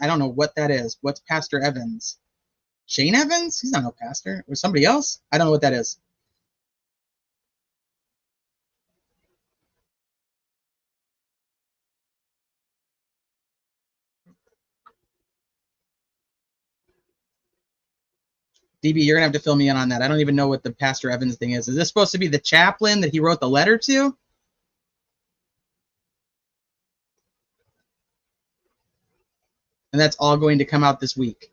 I don't know what that is. What's Pastor Evans? Shane Evans? He's not no pastor. Or somebody else? I don't know what that is. DB, you're going to have to fill me in on that. I don't even know what the Pastor Evans thing is. Is this supposed to be the chaplain that he wrote the letter to? And that's all going to come out this week.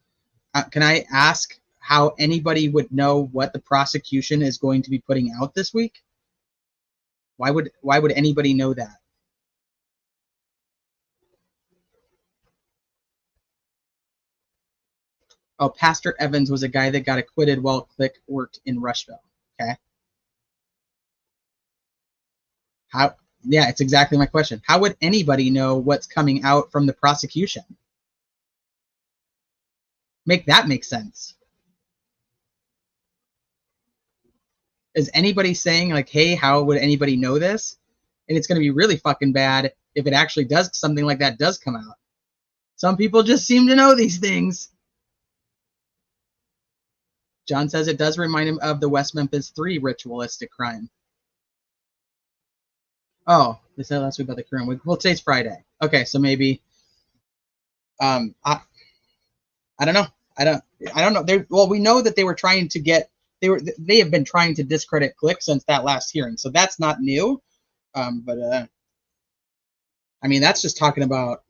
Can I ask how anybody would know what the prosecution is going to be putting out this week? Why would anybody know that? Oh, Pastor Evans was a guy that got acquitted while Click worked in Rushville. Okay. How? Yeah, it's exactly my question. How would anybody know what's coming out from the prosecution? Make that make sense. Is anybody saying like, hey, how would anybody know this? And it's going to be really fucking bad if it actually does, something like that does come out. Some people just seem to know these things. John says it does remind him of the West Memphis 3 ritualistic crime. Oh, they said last week about the current week. Well, today's Friday. Okay, so maybe I don't know. I don't know. Well, we know that they were trying to get they have been trying to discredit Click since that last hearing. So that's not new. But I mean, that's just talking about,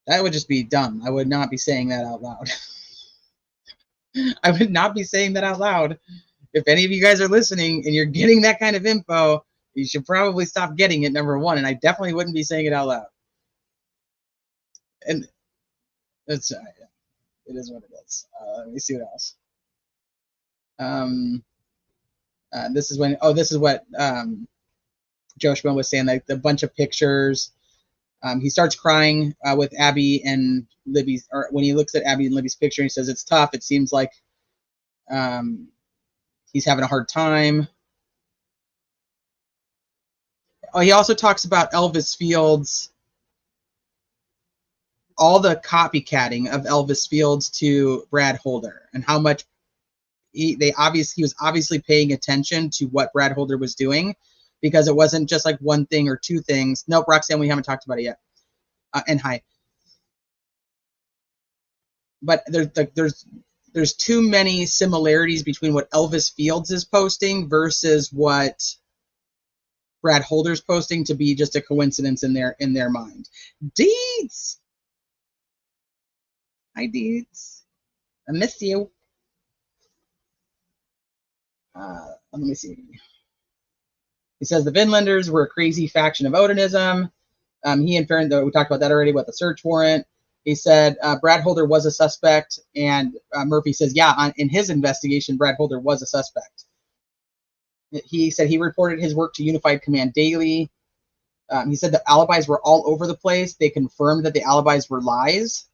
that would just be dumb. I would not be saying that out loud. I would not be saying that out loud. If any of you guys are listening and you're getting that kind of info, you should probably stop getting it, number one. And I definitely wouldn't be saying it out loud. And it's it is what it is. Let me see what else. This is when, this is what Joe Schmo was saying, like the bunch of pictures. He starts crying with Abby and Libby's, or when he looks at Abby and Libby's picture, he says it's tough. It seems like he's having a hard time. Oh, he also talks about Elvis Fields, all the copycatting of Elvis Fields to Brad Holder, and how much he was obviously paying attention to what Brad Holder was doing, because it wasn't just like one thing or two things. Nope, Roxanne, we haven't talked about it yet. And hi. But there's too many similarities between what Elvis Fields is posting versus what Brad Holder's posting to be just a coincidence in their mind. Deeds. Hi, Deeds. I miss you. Let me see. He says the Vinlanders were a crazy faction of Odinism. He and Farron, we talked about that already, about the search warrant. He said Brad Holder was a suspect, and Murphy says, yeah, in his investigation, Brad Holder was a suspect. He said he reported his work to Unified Command daily. He said the alibis were all over the place. They confirmed that the alibis were lies.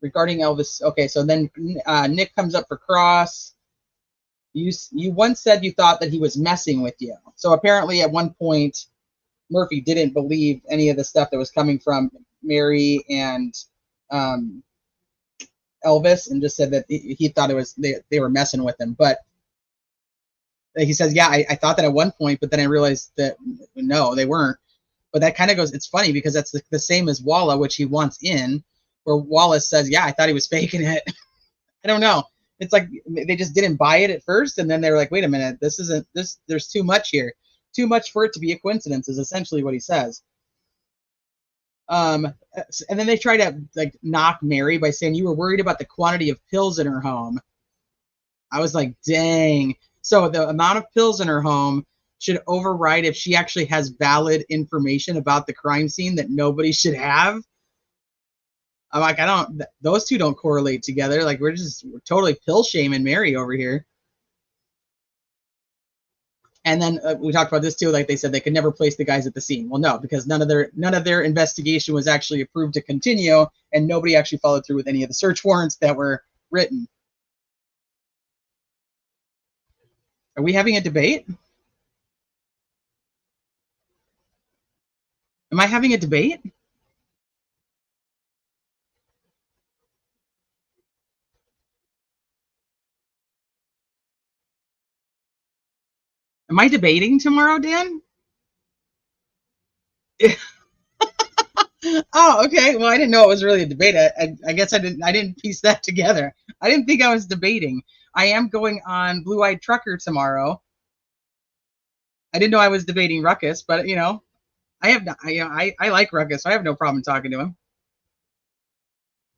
Regarding Elvis, okay, so then Nick comes up for cross. You once said you thought that he was messing with you. So apparently at one point, Murphy didn't believe any of the stuff that was coming from Mary and Elvis, and just said that he thought it was they were messing with him. But he says, yeah, I thought that at one point, but then I realized that no, they weren't. But that kind of goes, it's funny because that's the same as Walla, which he wants in, where Wallace says, yeah, I thought he was faking it. I don't know. It's like they just didn't buy it at first, and then they were like, wait a minute, this isn't this. There's too much here, too much for it to be a coincidence. Is essentially what he says. And then they try to like knock Mary by saying you were worried about the quantity of pills in her home. I was like, dang. So the amount of pills in her home should override if she actually has valid information about the crime scene that nobody should have. I'm like, those two don't correlate together. Like we're totally pill shaming Mary over here. And then we talked about this too. Like they said, they could never place the guys at the scene. Well, no, because none of their investigation was actually approved to continue, and nobody actually followed through with any of the search warrants that were written. Are we having a debate? Am I having a debate? Am I debating tomorrow, Dan? Oh, okay. Well, I didn't know it was really a debate. I guess I didn't piece that together. I didn't think I was debating. I am going on Blue Eyed Trucker tomorrow. I didn't know I was debating Ruckus, but you know, I like Ruckus, so I have no problem talking to him.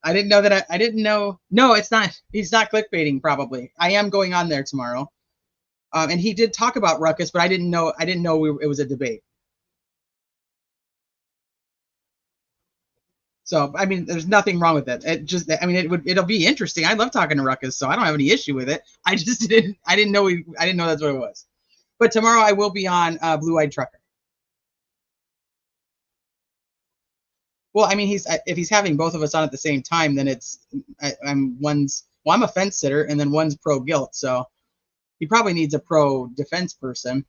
I didn't know that I didn't know. No, it's not. He's not clickbaiting. Probably. I am going on there tomorrow, and he did talk about Ruckus, but I didn't know. It was a debate. So I mean, there's nothing wrong with it. I mean, it'll be interesting. I love talking to Ruckus, so I don't have any issue with it. I just didn't know that's what it was. But tomorrow I will be on Blue Eyed Trucker. Well, I mean, if he's having both of us on at the same time, then I'm a fence sitter, and then one's pro guilt, so he probably needs a pro defense person.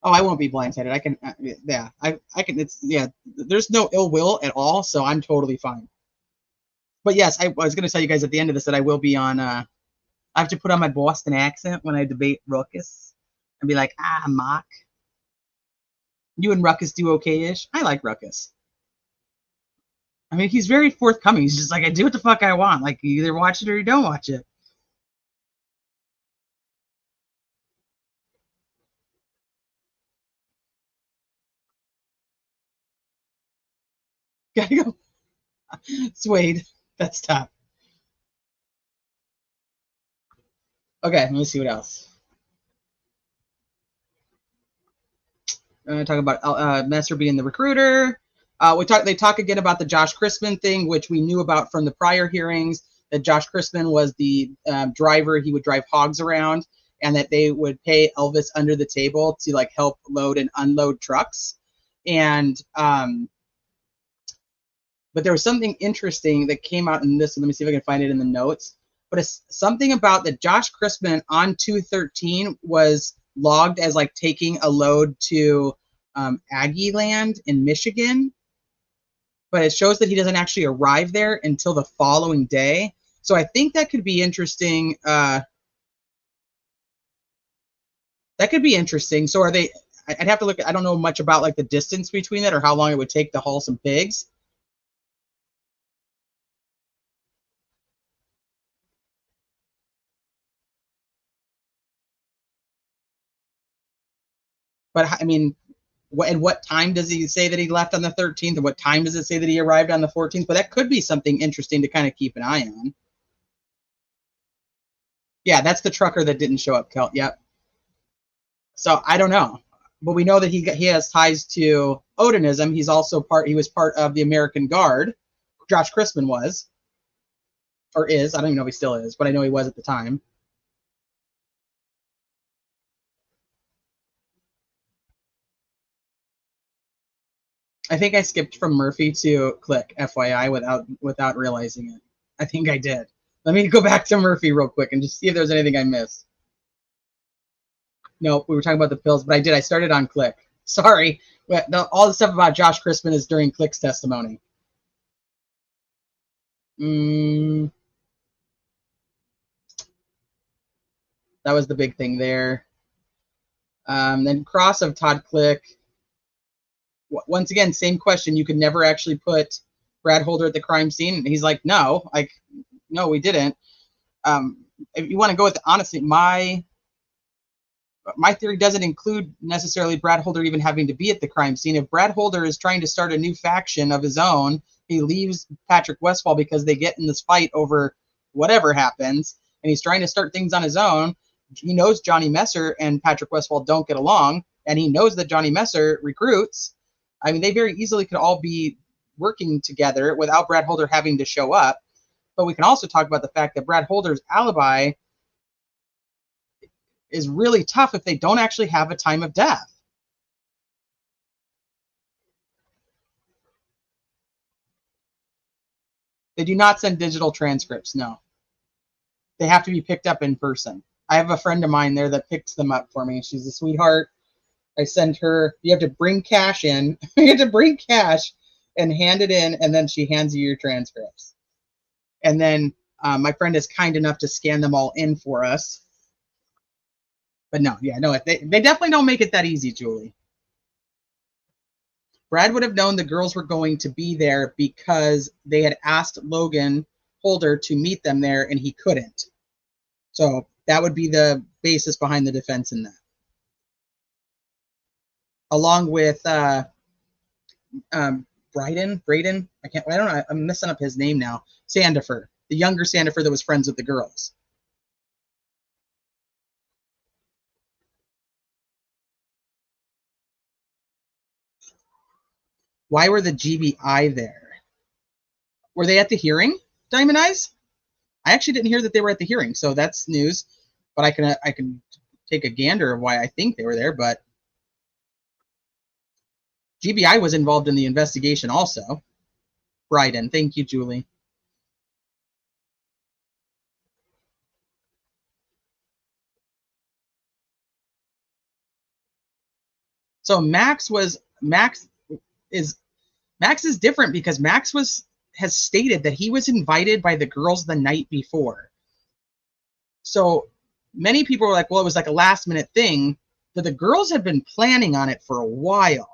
Oh, I won't be blindsided. I can, yeah, I can. It's yeah. There's no ill will at all, so I'm totally fine. But yes, I was going to tell you guys at the end of this that I will be on. I have to put on my Boston accent when I debate Ruckus and be like, Mock. You and Ruckus do okay-ish. I like Ruckus. I mean, he's very forthcoming. He's just like, I do what the fuck I want. Like, you either watch it or you don't watch it. Gotta go. Suede. That's tough. Okay, let me see what else. Talk about Messer being the recruiter. They talk again about the Josh Crispin thing, which we knew about from the prior hearings, that Josh Crispin was the driver. He would drive hogs around, and that they would pay Elvis under the table to like help load and unload trucks. And but there was something interesting that came out in this. Let me see if I can find it in the notes. But it's something about that Josh Crispin on 213 was logged as like taking a load to Aggie Land in Michigan. But it shows that he doesn't actually arrive there until the following day. So I think that could be interesting. That could be interesting. So are they? I'd have to look. I don't know much about like the distance between that or how long it would take to haul some pigs. But I mean, and what time does he say that he left on the 13th? And what time does it say that he arrived on the 14th? But that could be something interesting to kind of keep an eye on. Yeah, that's the trucker that didn't show up, Kelt. Yep. So I don't know. But we know that he has ties to Odinism. He was part of the American Guard. Josh Crispin was. Or is. I don't even know if he still is, but I know he was at the time. I think I skipped from Murphy to Click, FYI, without realizing it. I think I did. Let me go back to Murphy real quick and just see if there's anything I missed. Nope, we were talking about the pills, but I did. I started on Click. Sorry. All the stuff about Josh Crispin is during Click's testimony. That was the big thing there. Then cross of Todd Click. once again, same question. You could never actually put Brad Holder at the crime scene. And he's like, no, no, we didn't. If you want to go with it, honestly, my theory doesn't include necessarily Brad Holder even having to be at the crime scene. If Brad Holder is trying to start a new faction of his own, he leaves Patrick Westfall because they get in this fight over whatever happens, and he's trying to start things on his own. He knows Johnny Messer and Patrick Westfall don't get along, and he knows that Johnny Messer recruits. I mean, they very easily could all be working together without Brad Holder having to show up. But we can also talk about the fact that Brad Holder's alibi is really tough if they don't actually have a time of death. They do not send digital transcripts, no. They have to be picked up in person. I have a friend of mine there that picks them up for me. She's a sweetheart. I send her, you have to bring cash in. You have to bring cash and hand it in, and then she hands you your transcripts. And then my friend is kind enough to scan them all in for us. But no, yeah, no, they definitely don't make it that easy, Julie. Brad would have known the girls were going to be there because they had asked Logan Holder to meet them there, and he couldn't. So that would be the basis behind the defense in that. Along with Braden, I don't know, I'm messing up his name now. Sandifer, the younger Sandifer that was friends with the girls. Why were the GBI there? Were they at the hearing, Diamond Eyes? I actually didn't hear that they were at the hearing, so that's news. But I can take a gander of why I think they were there. But GBI was involved in the investigation also. Bryden, thank you, Julie. So Max is different because Max has stated that he was invited by the girls the night before. So many people were like, well, it was like a last minute thing, but the girls had been planning on it for a while.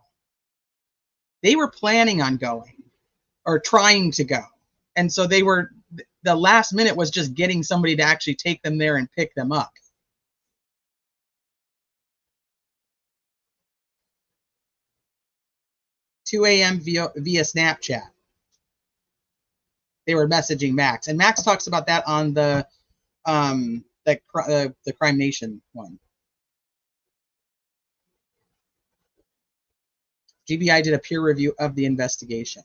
They were planning on going or trying to go. And so the last minute was just getting somebody to actually take them there and pick them up. $2 a.m. via Snapchat. They were messaging Max, and Max talks about that on the Crime Nation one. GBI did a peer review of the investigation.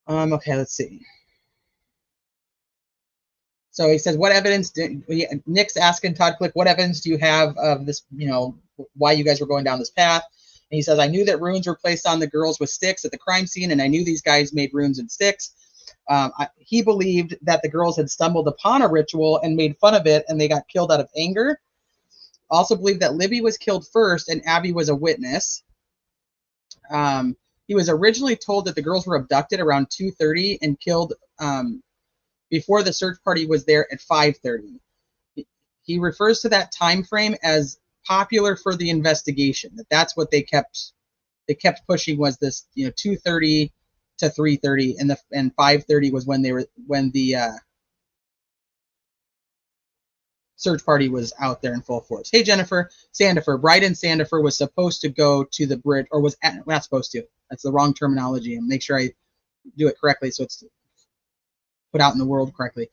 Okay, let's see. So he says, what evidence Nick's asking Todd Click, what evidence do you have of this, why you guys were going down this path? And he says, I knew that runes were placed on the girls with sticks at the crime scene, and I knew these guys made runes and sticks. He believed that the girls had stumbled upon a ritual and made fun of it, and they got killed out of anger. Also believed that Libby was killed first, and Abby was a witness. He was originally told that the girls were abducted around 2:30 and killed before the search party was there at 5:30. He refers to that time frame as popular for the investigation. That's what they kept pushing, was this 2:30 to 3:30, and 5:30 was when the search party was out there in full force. Hey Jennifer, Sandifer, Bryden Sandifer was supposed to go to the bridge, or was not supposed to. That's the wrong terminology, and make sure I do it correctly so it's put out in the world correctly.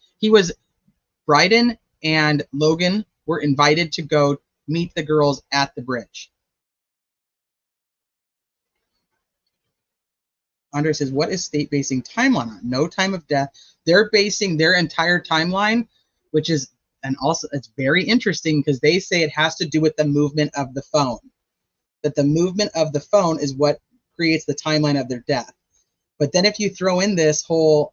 Bryden and Logan were invited to go meet the girls at the bridge. Andre says, what is state basing timeline on? No time of death. They're basing their entire timeline, which is, and also it's very interesting because they say it has to do with the movement of the phone. That the movement of the phone is what creates the timeline of their death. But then if you throw in this whole,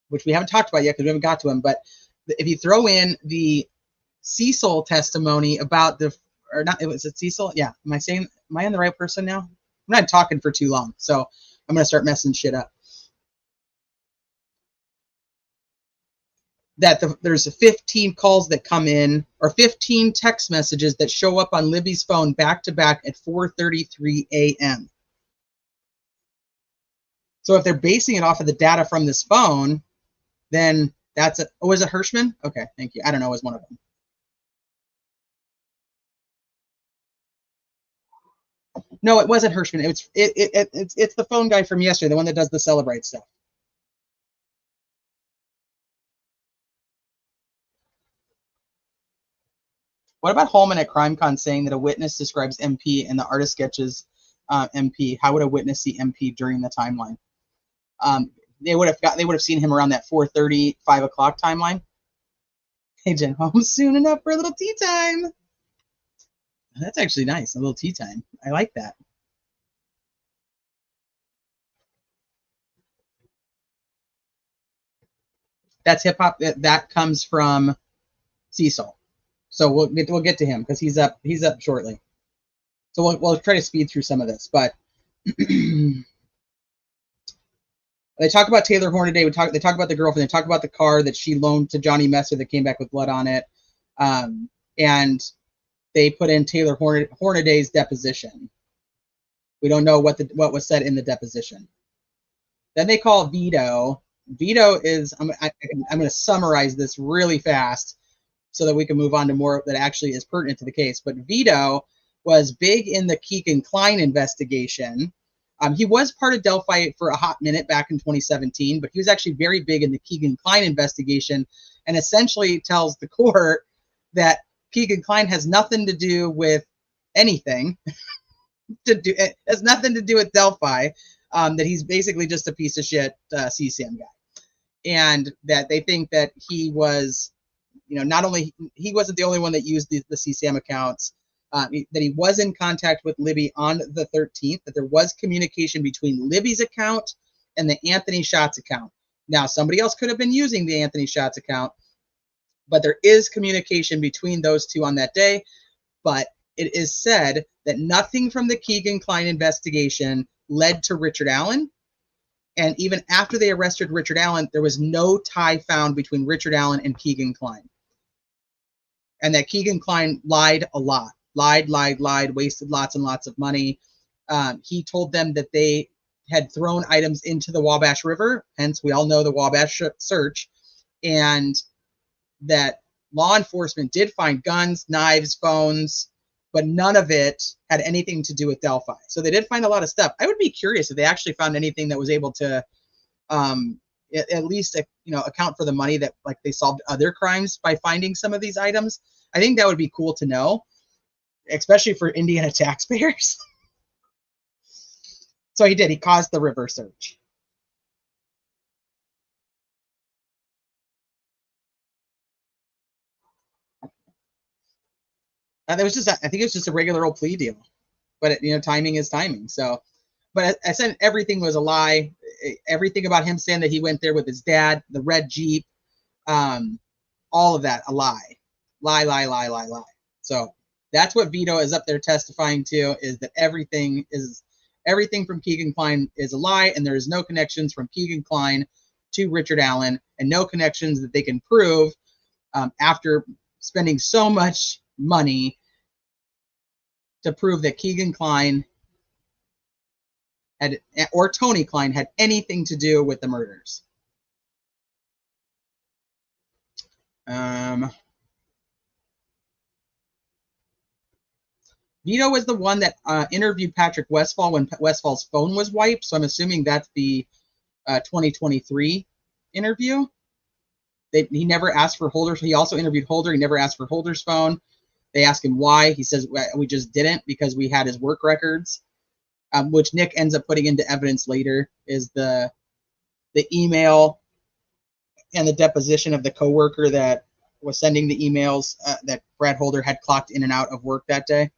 which we haven't talked about yet because we haven't got to him, but if you throw in the Cecil testimony about was it Cecil? Yeah. Am I on the right person now? I'm not talking for too long, so I'm going to start messing shit up. that there's 15 calls that come in, or 15 text messages that show up on Libby's phone back to back at 4:33 a.m. So if they're basing it off of the data from this phone, then that's it. Oh, is it Hirschman? Okay, thank you. I don't know, it was one of them. No, it wasn't Hirschman. It's the phone guy from yesterday, the one that does the Celebrate stuff. What about Holman at CrimeCon saying that a witness describes MP and the artist sketches MP? How would a witness see MP during the timeline? They would have seen him around that 4:30, 5 o'clock timeline. Hey, Jen, home soon enough for a little tea time. That's actually nice, a little tea time. I like that. That's hip hop. That comes from Cecil. So we'll get to him because he's up shortly. So we'll try to speed through some of this, but they talk about Taylor Hornaday. They talk about the girlfriend. They talk about the car that she loaned to Johnny Messer that came back with blood on it, and they put in Taylor Hornaday's deposition. We don't know what was said in the deposition. Then they call Vito. Vito is I'm going to summarize this really fast so that we can move on to more that actually is pertinent to the case. But Vito was big in the Keegan Klein investigation. He was part of Delphi for a hot minute back in 2017, but he was actually very big in the Keegan Klein investigation, and essentially tells the court that Keegan Klein has nothing to do with anything. It has nothing to do with Delphi. That he's basically just a piece of shit CSAM guy, and that they think that he was, not only he wasn't the only one that used the CSAM accounts. That he was in contact with Libby on the 13th, that there was communication between Libby's account and the Anthony Schatz account. Now, somebody else could have been using the Anthony Schatz account, but there is communication between those two on that day. But it is said that nothing from the Keegan Klein investigation led to Richard Allen. And even after they arrested Richard Allen, there was no tie found between Richard Allen and Keegan Klein. And that Keegan Klein lied a lot. Lied, wasted lots and lots of money. He told them that they had thrown items into the Wabash River, hence we all know the Wabash search, and that law enforcement did find guns, knives, phones, but none of it had anything to do with Delphi. So they did find a lot of stuff. I would be curious if they actually found anything that was able to at least account for the money that, like, they solved other crimes by finding some of these items. I think that would be cool to know, especially for Indiana taxpayers. So he did. He caused the river search. That was just, I think it was just a regular old plea deal, but timing is timing. So, but I said everything was a lie. Everything about him saying that he went there with his dad, the red Jeep, all of that, a lie. Lie. So that's what Vito is up there testifying to, is that everything from Keegan Klein is a lie, and there is no connections from Keegan Klein to Richard Allen, and no connections that they can prove after spending so much money to prove that Keegan Klein had, or Tony Klein had, anything to do with the murders. Vito was the one that interviewed Patrick Westfall when Westfall's phone was wiped, so I'm assuming that's the 2023 interview. He never asked for Holder's. He also interviewed Holder. He never asked for Holder's phone. They asked him why. He says, we just didn't, because we had his work records, which Nick ends up putting into evidence later, is the email and the deposition of the coworker that was sending the emails that Brad Holder had clocked in and out of work that day.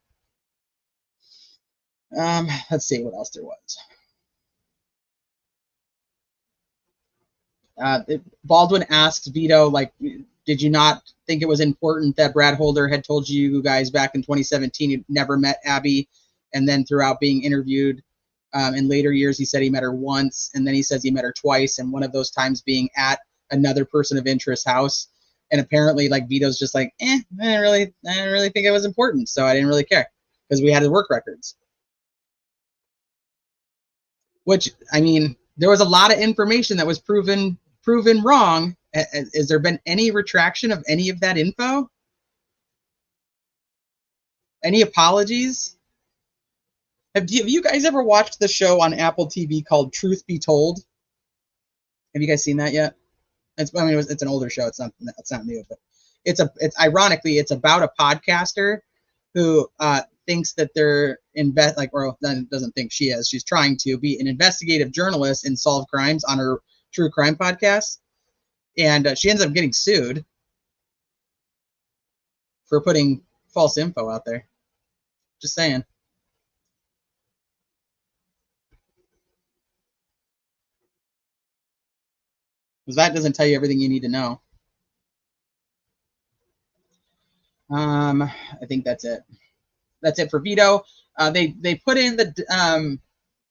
Let's see what else there was. Baldwin asks Vito, like, did you not think it was important that Brad Holder had told you guys back in 2017 he'd never met Abby? And then throughout being interviewed in later years, he said he met her once, and then he says he met her twice, and one of those times being at another person of interest house. And apparently, like, Vito's just like, I didn't really think it was important, so I didn't really care because we had the work records. Which, I mean, there was a lot of information that was proven wrong. Has there been any retraction of any of that info? Any apologies? Have you guys ever watched the show on Apple TV called Truth Be Told? Have you guys seen that yet? It's an older show. It's not new, but it's ironically it's about a podcaster who thinks that they're doesn't think she is. She's trying to be an investigative journalist and solve crimes on her true crime podcast, and she ends up getting sued for putting false info out there. Just saying. Because that doesn't tell you everything you need to know. I think that's it. That's it for Vito. They put in the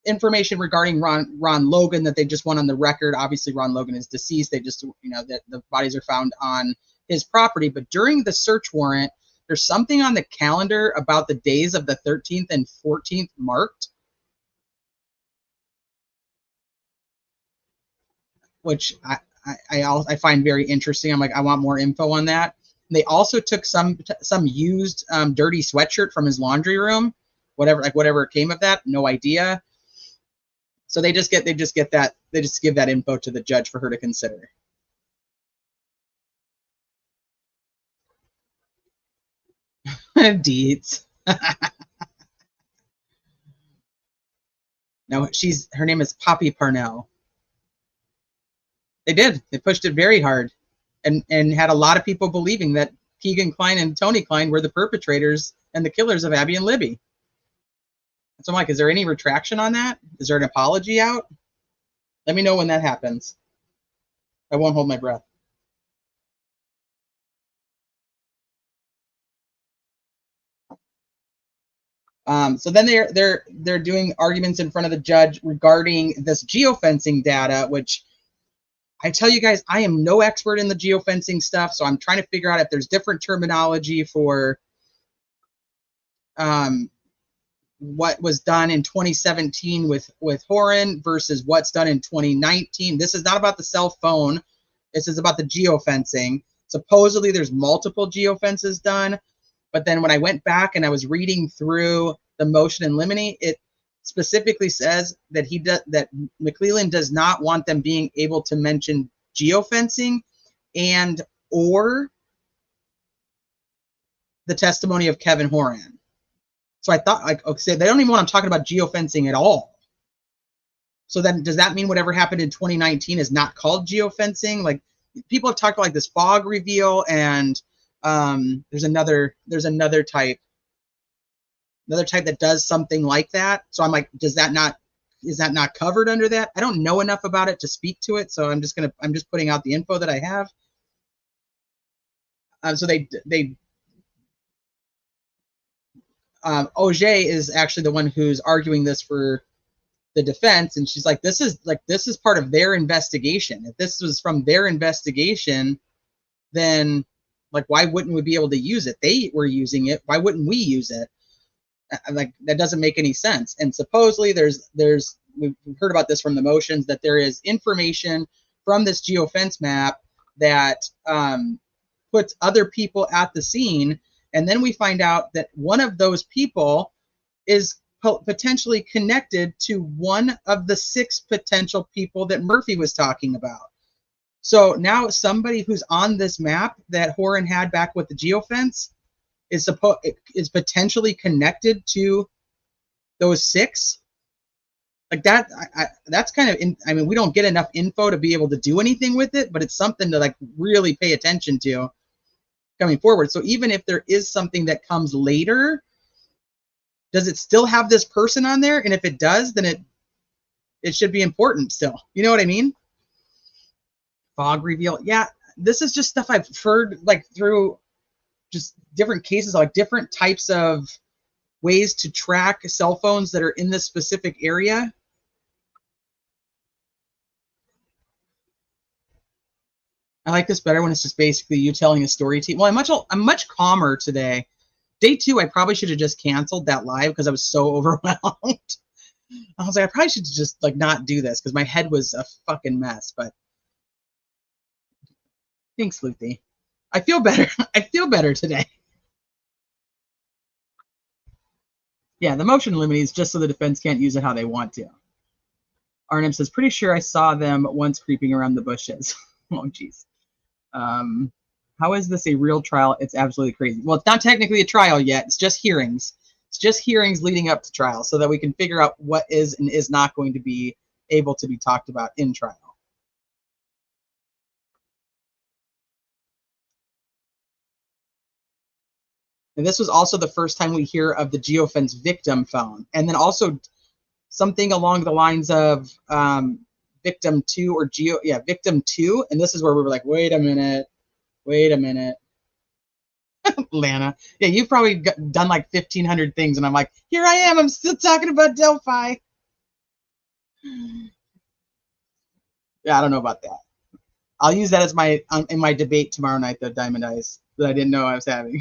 information regarding Ron Logan that they just want on the record. Obviously, Ron Logan is deceased. They just, that the bodies are found on his property. But during the search warrant, there's something on the calendar about the days of the 13th and 14th marked, which I find very interesting. I'm like, I want more info on that. They also took some used dirty sweatshirt from his laundry room, whatever came of that, no idea. So they just give that info to the judge for her to consider. Deeds. No, her name is Poppy Parnell. They pushed it very hard, and had a lot of people believing that Keegan Kline and Tony Kline were the perpetrators and the killers of Abby and Libby. So I'm like, is there any retraction on that? Is there an apology out? Let me know when that happens. I won't hold my breath. So then they're doing arguments in front of the judge regarding this geofencing data, which I tell you guys, I am no expert in the geofencing stuff, so I'm trying to figure out if there's different terminology for what was done in 2017 with Horan versus what's done in 2019. This is not about the cell phone. This is about the geofencing. Supposedly there's multiple geofences done, but then when I went back and I was reading through the motion in limine, it specifically says that that McClellan does not want them being able to mention geofencing and or the testimony of Kevin Horan. So I thought, like, okay, they don't even want them talking about geofencing at all. So then does that mean whatever happened in 2019 is not called geofencing? Like, people have talked about like this fog reveal, and there's another type that does something like that. So I'm like, is that not covered under that? I don't know enough about it to speak to it, so I'm just putting out the info that I have. So Auger is actually the one who's arguing this for the defense, and she's like, this is part of their investigation. If this was from their investigation, then like, why wouldn't we be able to use it? They were using it. Why wouldn't we use it? Like, that doesn't make any sense. And supposedly we've heard about this from the motions, that there is information from this geofence map that puts other people at the scene, and then we find out that one of those people is potentially connected to one of the 6 potential people that Murphy was talking about. So now somebody who's on this map that Horan had back with the geofence is potentially connected to those 6. Like that, that's kind of, I mean, we don't get enough info to be able to do anything with it, but it's something to like really pay attention to coming forward. So even if there is something that comes later, does it still have this person on there? And if it does, then it should be important still. You know what I mean? Fog reveal. Yeah, this is just stuff I've heard like through just different cases, like different types of ways to track cell phones that are in this specific area. I like this better when it's just basically you telling a story to you. Well, I'm much calmer today. Day 2, I probably should have just canceled that live because I was so overwhelmed. I was like, I probably should just like not do this because my head was a fucking mess. But thanks, Luthi. I feel better. I feel better today. Yeah, the motion in limine is just so the defense can't use it how they want to. Arnhem says, pretty sure I saw them once creeping around the bushes. Oh, jeez. How is this a real trial? It's absolutely crazy. Well, it's not technically a trial yet. It's just hearings. It's just hearings leading up to trial so that we can figure out what is and is not going to be able to be talked about in trial. And this was also the first time we hear of the geofence victim phone. And then also something along the lines of victim 2 or victim 2. And this is where we were like, wait a minute. Lana. Yeah, you've probably done like 1,500 things. And I'm like, here I am. I'm still talking about Delphi. Yeah, I don't know about that. I'll use that as my in my debate tomorrow night, the Diamond Eyes, that I didn't know I was having.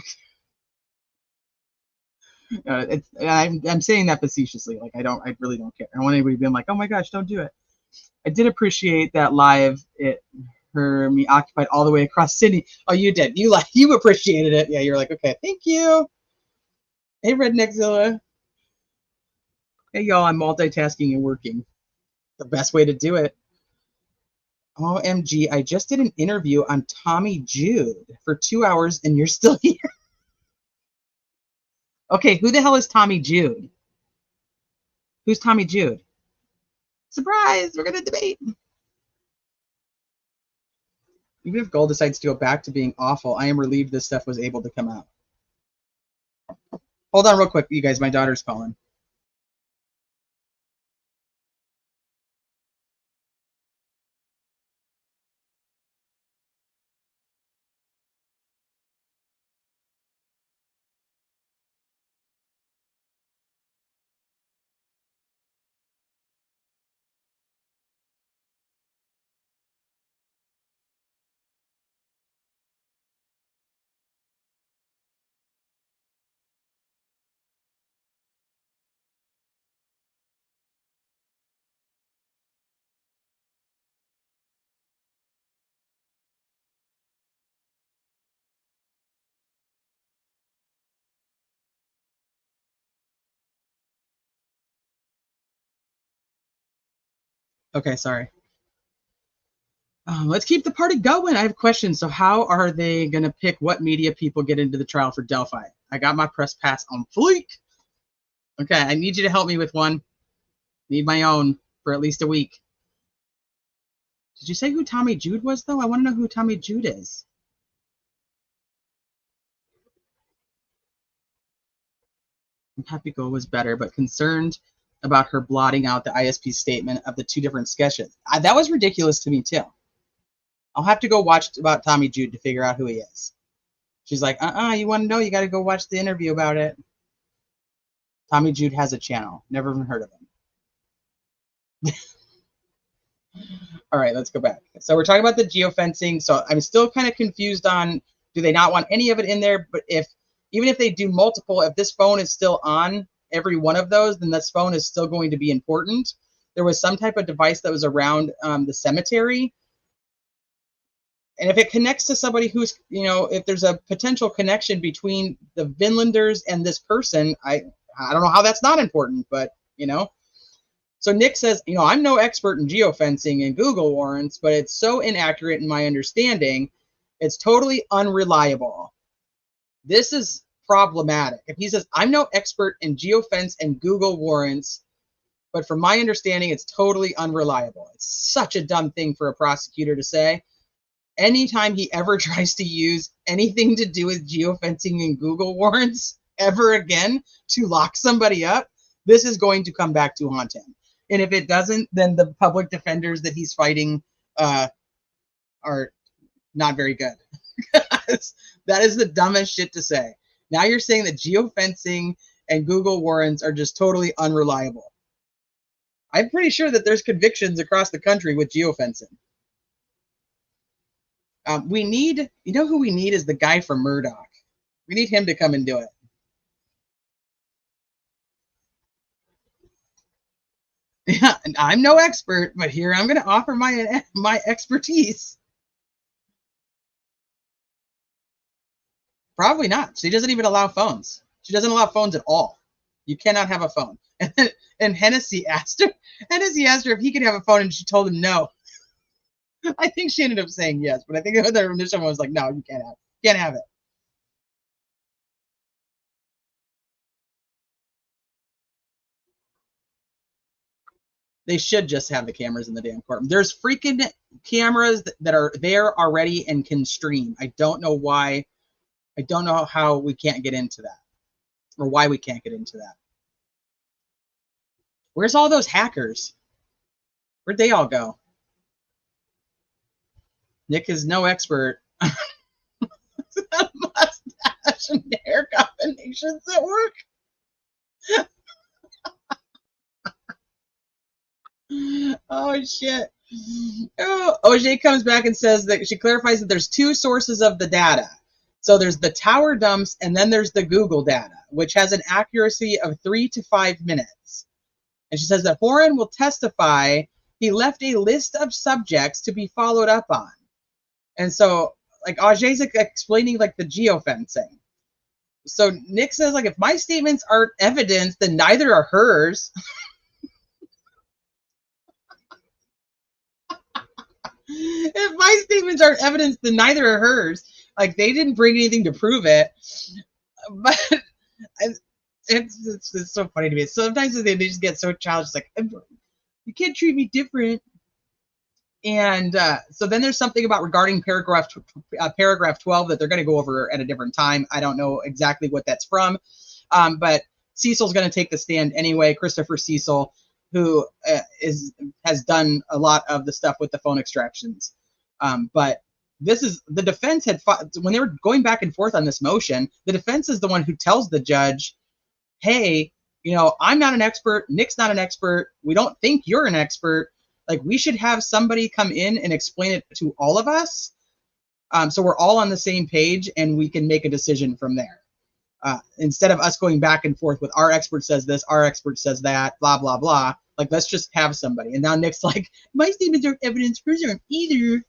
I'm saying that facetiously. Like I really don't care. I don't want anybody being like, oh my gosh, don't do it. I did appreciate that live. Me occupied all the way across Sydney. Oh, you did. You appreciated it. Yeah, you're like, okay, thank you. Hey, Redneckzilla. Hey, y'all. I'm multitasking and working. The best way to do it. OMG, I just did an interview on Tommy Jude for 2 hours, and you're still here. Okay, who the hell is Tommy Jude? Who's Tommy Jude? Surprise! We're gonna debate. Even if Gold decides to go back to being awful, I am relieved this stuff was able to come out. Hold on real quick, you guys. My daughter's calling. Okay, sorry. Let's keep the party going. I have questions. So how are they going to pick what media people get into the trial for Delphi? I got my press pass on fleek. Okay, I need you to help me with one. Need my own for at least a week. Did you say who Tommy Jude was, though? I want to know who Tommy Jude is. I'm happy Go was better, but concerned about her blotting out the ISP statement of the 2 different sketches. That was ridiculous to me, too. I'll have to go watch about Tommy Jude to figure out who he is. She's like, you want to know? You got to go watch the interview about it. Tommy Jude has a channel. Never even heard of him. All right, let's go back. So we're talking about the geofencing. So I'm still kind of confused on, do they not want any of it in there? But even if they do multiple, if this phone is still on every one of those, then this phone is still going to be important. There was some type of device that was around the cemetery. And if it connects to somebody who's, if there's a potential connection between the Vinlanders and this person, I don't know how that's not important, but, So Nick says, I'm no expert in geofencing and Google warrants, but it's so inaccurate in my understanding. It's totally unreliable. This is problematic. If he says, I'm no expert in geofence and Google warrants, but from my understanding, it's totally unreliable. It's such a dumb thing for a prosecutor to say. Anytime he ever tries to use anything to do with geofencing and Google warrants ever again to lock somebody up, this is going to come back to haunt him. And if it doesn't, then the public defenders that he's fighting are not very good. That is the dumbest shit to say. Now you're saying that geofencing and Google warrants are just totally unreliable. I'm pretty sure that there's convictions across the country with geofencing. We need, you know who we need is the guy from Murdoch. We need him to come and do it. Yeah, and I'm no expert, but here I'm going to offer my expertise. Probably not. She doesn't even allow phones. She doesn't allow phones at all. You cannot have a phone. And Hennessy asked her if he could have a phone, and she told him no. I think she ended up saying yes, but I think the other initial one was like, no, you can't have it. They should just have the cameras in the damn courtroom. There's freaking cameras that are there already and can stream. I don't know why. I don't know how we can't get into that, or why we can't get into that. Where's all those hackers? Where'd they all go? Nick is no expert. Mustache and hair combinations at work. Oh shit. Oh, OJ comes back and says that she clarifies that there's two sources of the data. So there's the tower dumps, and then there's the Google data, which has an accuracy of 3 to 5 minutes. And she says that Horan will testify he left a list of subjects to be followed up on. And so, like, Ajay's explaining, like, the geofencing. So Nick says, like, if my statements aren't evidence, then neither are hers. If my statements aren't evidence, then neither are hers. Like, they didn't bring anything to prove it. But it's so funny to me. Sometimes they just get so childish, like, you can't treat me different. And so then there's something about regarding paragraph 12 that they're going to go over at a different time. I don't know exactly what that's from, but Cecil's going to take the stand anyway. Christopher Cecil, who has done a lot of the stuff with the phone extractions. But this is the defense had fought, when they were going back and forth on this motion. The defense is the one who tells the judge, "Hey, you know, I'm not an expert. Nick's not an expert. We don't think you're an expert. Like, we should have somebody come in and explain it to all of us, so we're all on the same page and we can make a decision from there. Instead of us going back and forth with our expert says this, our expert says that, blah, blah, blah. Like, let's just have somebody." And now Nick's like, my statements aren't evidence, hers aren't either.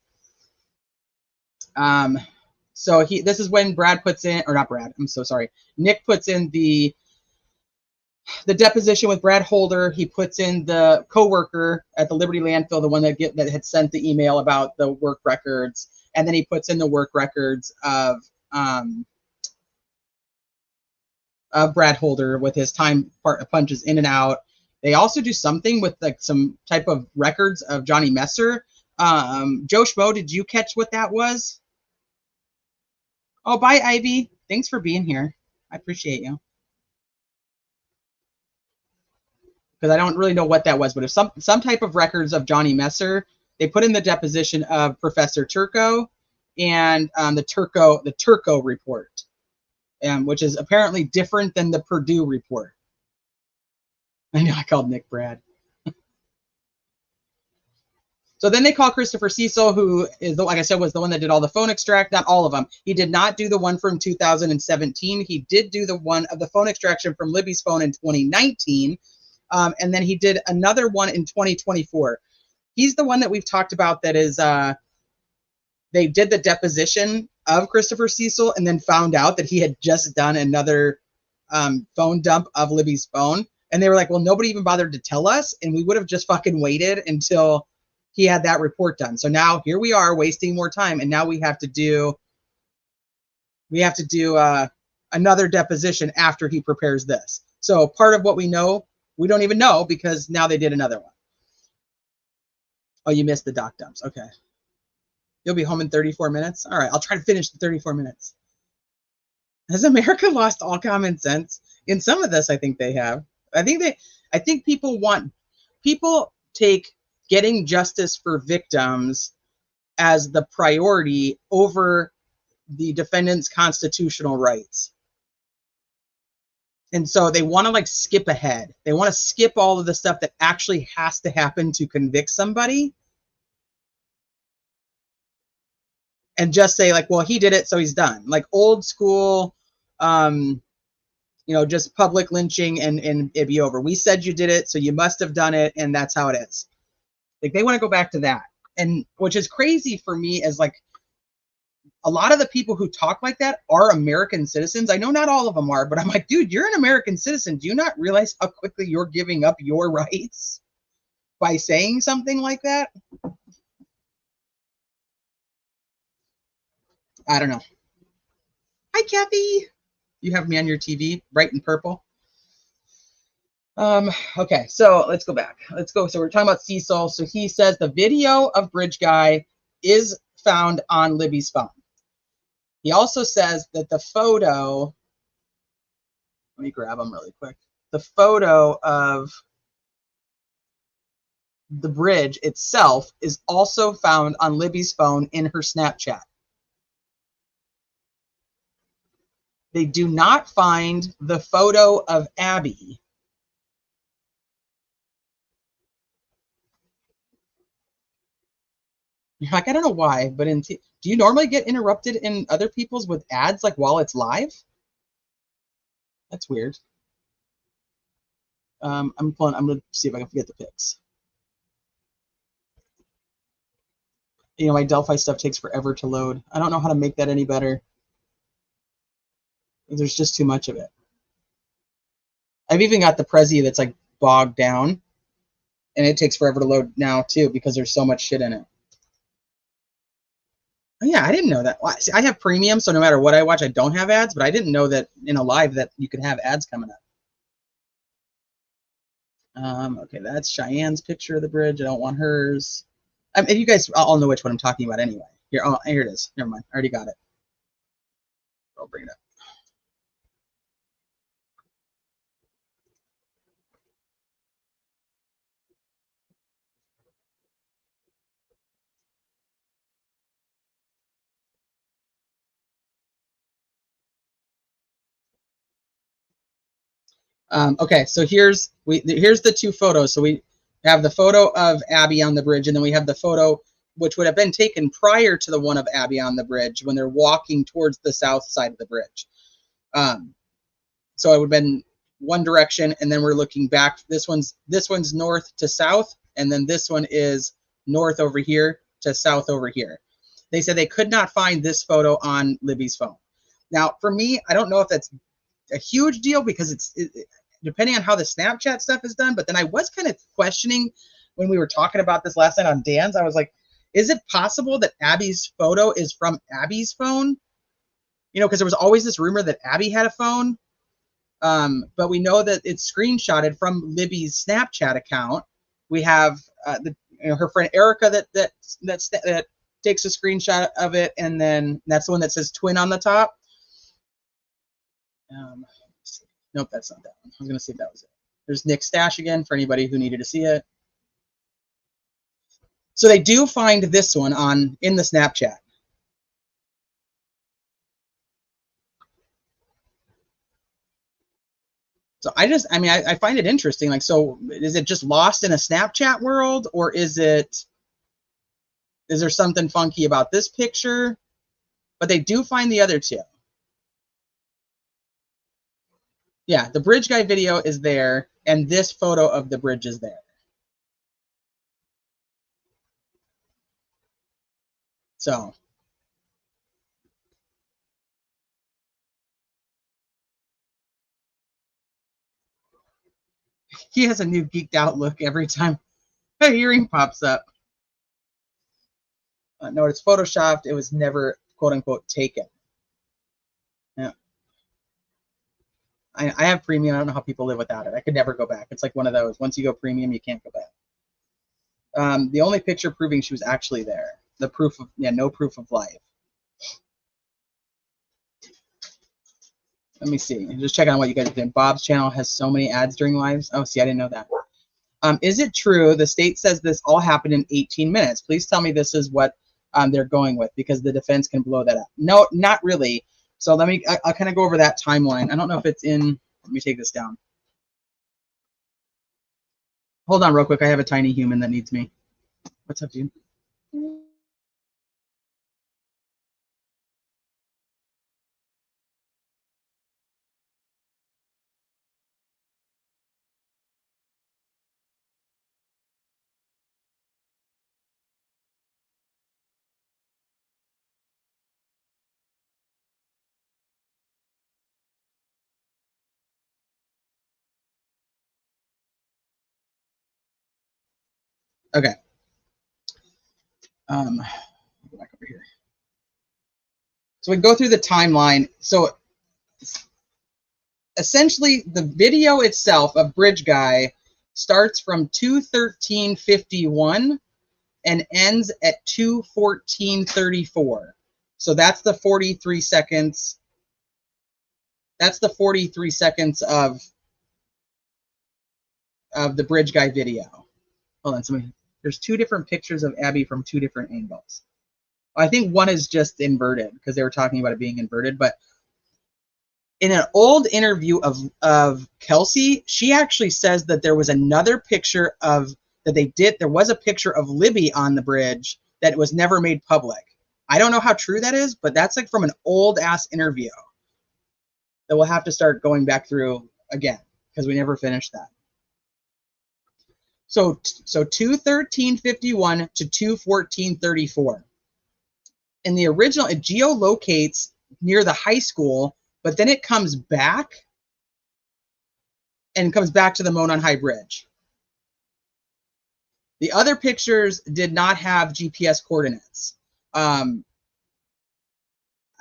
So this is when Brad puts in, or not Brad, I'm so sorry. Nick puts in the deposition with Brad Holder. He puts in the coworker at the Liberty landfill, the one that had sent the email about the work records, and then he puts in the work records of Brad Holder with his time punches in and out. They also do something with like some type of records of Johnny Messer. Joe Schmo, did you catch what that was? Oh, bye, Ivy. Thanks for being here. I appreciate you. Because I don't really know what that was, but if some type of records of Johnny Messer, they put in the deposition of Professor Turco and the Turco report, which is apparently different than the Purdue report. I know I called Nick Brad. So then they call Christopher Cecil, who is, like I said, was the one that did all the phone extract. Not all of them. He did not do the one from 2017. He did do the one of the phone extraction from Libby's phone in 2019. And then he did another one in 2024. He's the one that we've talked about that is, they did the deposition of Christopher Cecil and then found out that he had just done another phone dump of Libby's phone. And they were like, well, nobody even bothered to tell us, and we would have just fucking waited until he had that report done. So now here we are wasting more time, and now we have to do another deposition after he prepares this. So part of what we know, we don't even know, because now they did another one. Oh, you missed the doc dumps. Okay. You'll be home in 34 minutes? All right, I'll try to finish the 34 minutes. Has America lost all common sense? In some of this, I think they have. I think people take getting justice for victims as the priority over the defendant's constitutional rights. And so they want to like skip ahead. They want to skip all of the stuff that actually has to happen to convict somebody. and just say like, well, he did it, so he's done. Like old school, you know, just public lynching and it'd be over. We said you did it, so you must have done it, and that's how it is. Like they want to go back to that, and which is crazy for me as like a lot of the people who talk like that are American citizens. I know not all of them are, but I'm like, dude, you're an American citizen. Do you not realize how quickly you're giving up your rights by saying something like that? I don't know. Hi, Kathy. You have me on your TV, bright and purple. Okay, so let's go back. Let's go. So we're talking about Cecil. So he says the video of Bridge Guy is found on Libby's phone. He also says that the photo, let me grab them really quick. The photo of the bridge itself is also found on Libby's phone in her Snapchat. They do not find the photo of Abby. You're like, I don't know why, but do you normally get interrupted in other people's with ads like while it's live? That's weird. I'm gonna see if I can get the pics. You know, my Delphi stuff takes forever to load. I don't know how to make that any better. There's just too much of it. I've even got the Prezi that's like bogged down, and it takes forever to load now too because there's so much shit in it. Oh, yeah, I didn't know that. See, I have premium, so no matter what I watch, I don't have ads, but I didn't know that in a live that you could have ads coming up. Okay, that's Cheyenne's picture of the bridge. I don't want hers. If you guys all know which one I'm talking about anyway. Here, oh, here it is. Never mind. I already got it. I'll bring it up. Okay, so here's the two photos. So we have the photo of Abby on the bridge, and then we have the photo which would have been taken prior to the one of Abby on the bridge when they're walking towards the south side of the bridge. So it would have been one direction, and then we're looking back. This one's north to south, and then this one is north over here to south over here. They said they could not find this photo on Libby's phone. Now, for me, I don't know if that's a huge deal because depending on how the Snapchat stuff is done, but then I was kind of questioning when we were talking about this last night on Dan's. I was like, is it possible that Abby's photo is from Abby's phone? You know, because there was always this rumor that Abby had a phone, but we know that it's screenshotted from Libby's Snapchat account. We have her friend Erica that takes a screenshot of it, and then that's the one that says twin on the top. Nope, that's not that one. I was going to see if that was it. There's Nick's stash again for anybody who needed to see it. So they do find this one in the Snapchat. So I find it interesting. Like, so is it just lost in a Snapchat world, or is there something funky about this picture? But they do find the other two. Yeah, the bridge guy video is there, and this photo of the bridge is there. So he has a new geeked out look every time a hearing pops up. No, it's photoshopped. It was never quote unquote taken. Yeah. I have premium. I don't know how people live without it. I could never go back. It's like one of those. Once you go premium, you can't go back. The only picture proving she was actually there. The proof of, no proof of life. Let me see. Just checking on what you guys are doing. Bob's channel has so many ads during lives. Oh, see, I didn't know that. Is it true the state says this all happened in 18 minutes? Please tell me this is what they're going with, because the defense can blow that up. No, not really. So I'll kind of go over that timeline. I don't know if it's in, let me take this down. Hold on real quick. I have a tiny human that needs me. What's up, dude? Okay. Go back over here. So we go through the timeline. So essentially, the video itself of Bridge Guy starts from 2:13:51 and ends at 2:14:34. So that's the 43 seconds. That's the 43 seconds of the Bridge Guy video. Hold on, there's two different pictures of Abby from two different angles. I think one is just inverted because they were talking about it being inverted, but in an old interview of Kelsey, she actually says that there was another picture there was a picture of Libby on the bridge that was never made public. I don't know how true that is, but that's like from an old ass interview that we'll have to start going back through again because we never finished that. So 2:13:51 to 2:14:34. In the original, it geolocates near the high school, but then it comes back and comes back to the Monon High Bridge. The other pictures did not have GPS coordinates.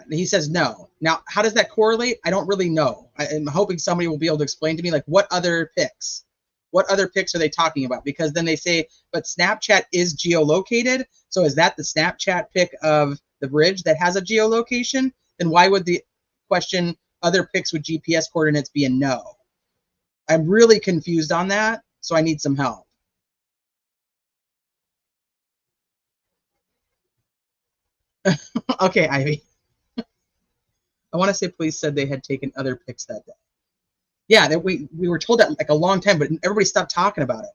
He says no. Now, how does that correlate? I don't really know. I'm hoping somebody will be able to explain to me, like, what other pics? What other pics are they talking about? Because then they say, but Snapchat is geolocated. So is that the Snapchat pic of the bridge that has a geolocation? Then why would the question other pics with GPS coordinates be a no? I'm really confused on that, so I need some help. Okay, Ivy. I want to say police said they had taken other pics that day. Yeah, that we were told that like a long time, but everybody stopped talking about it.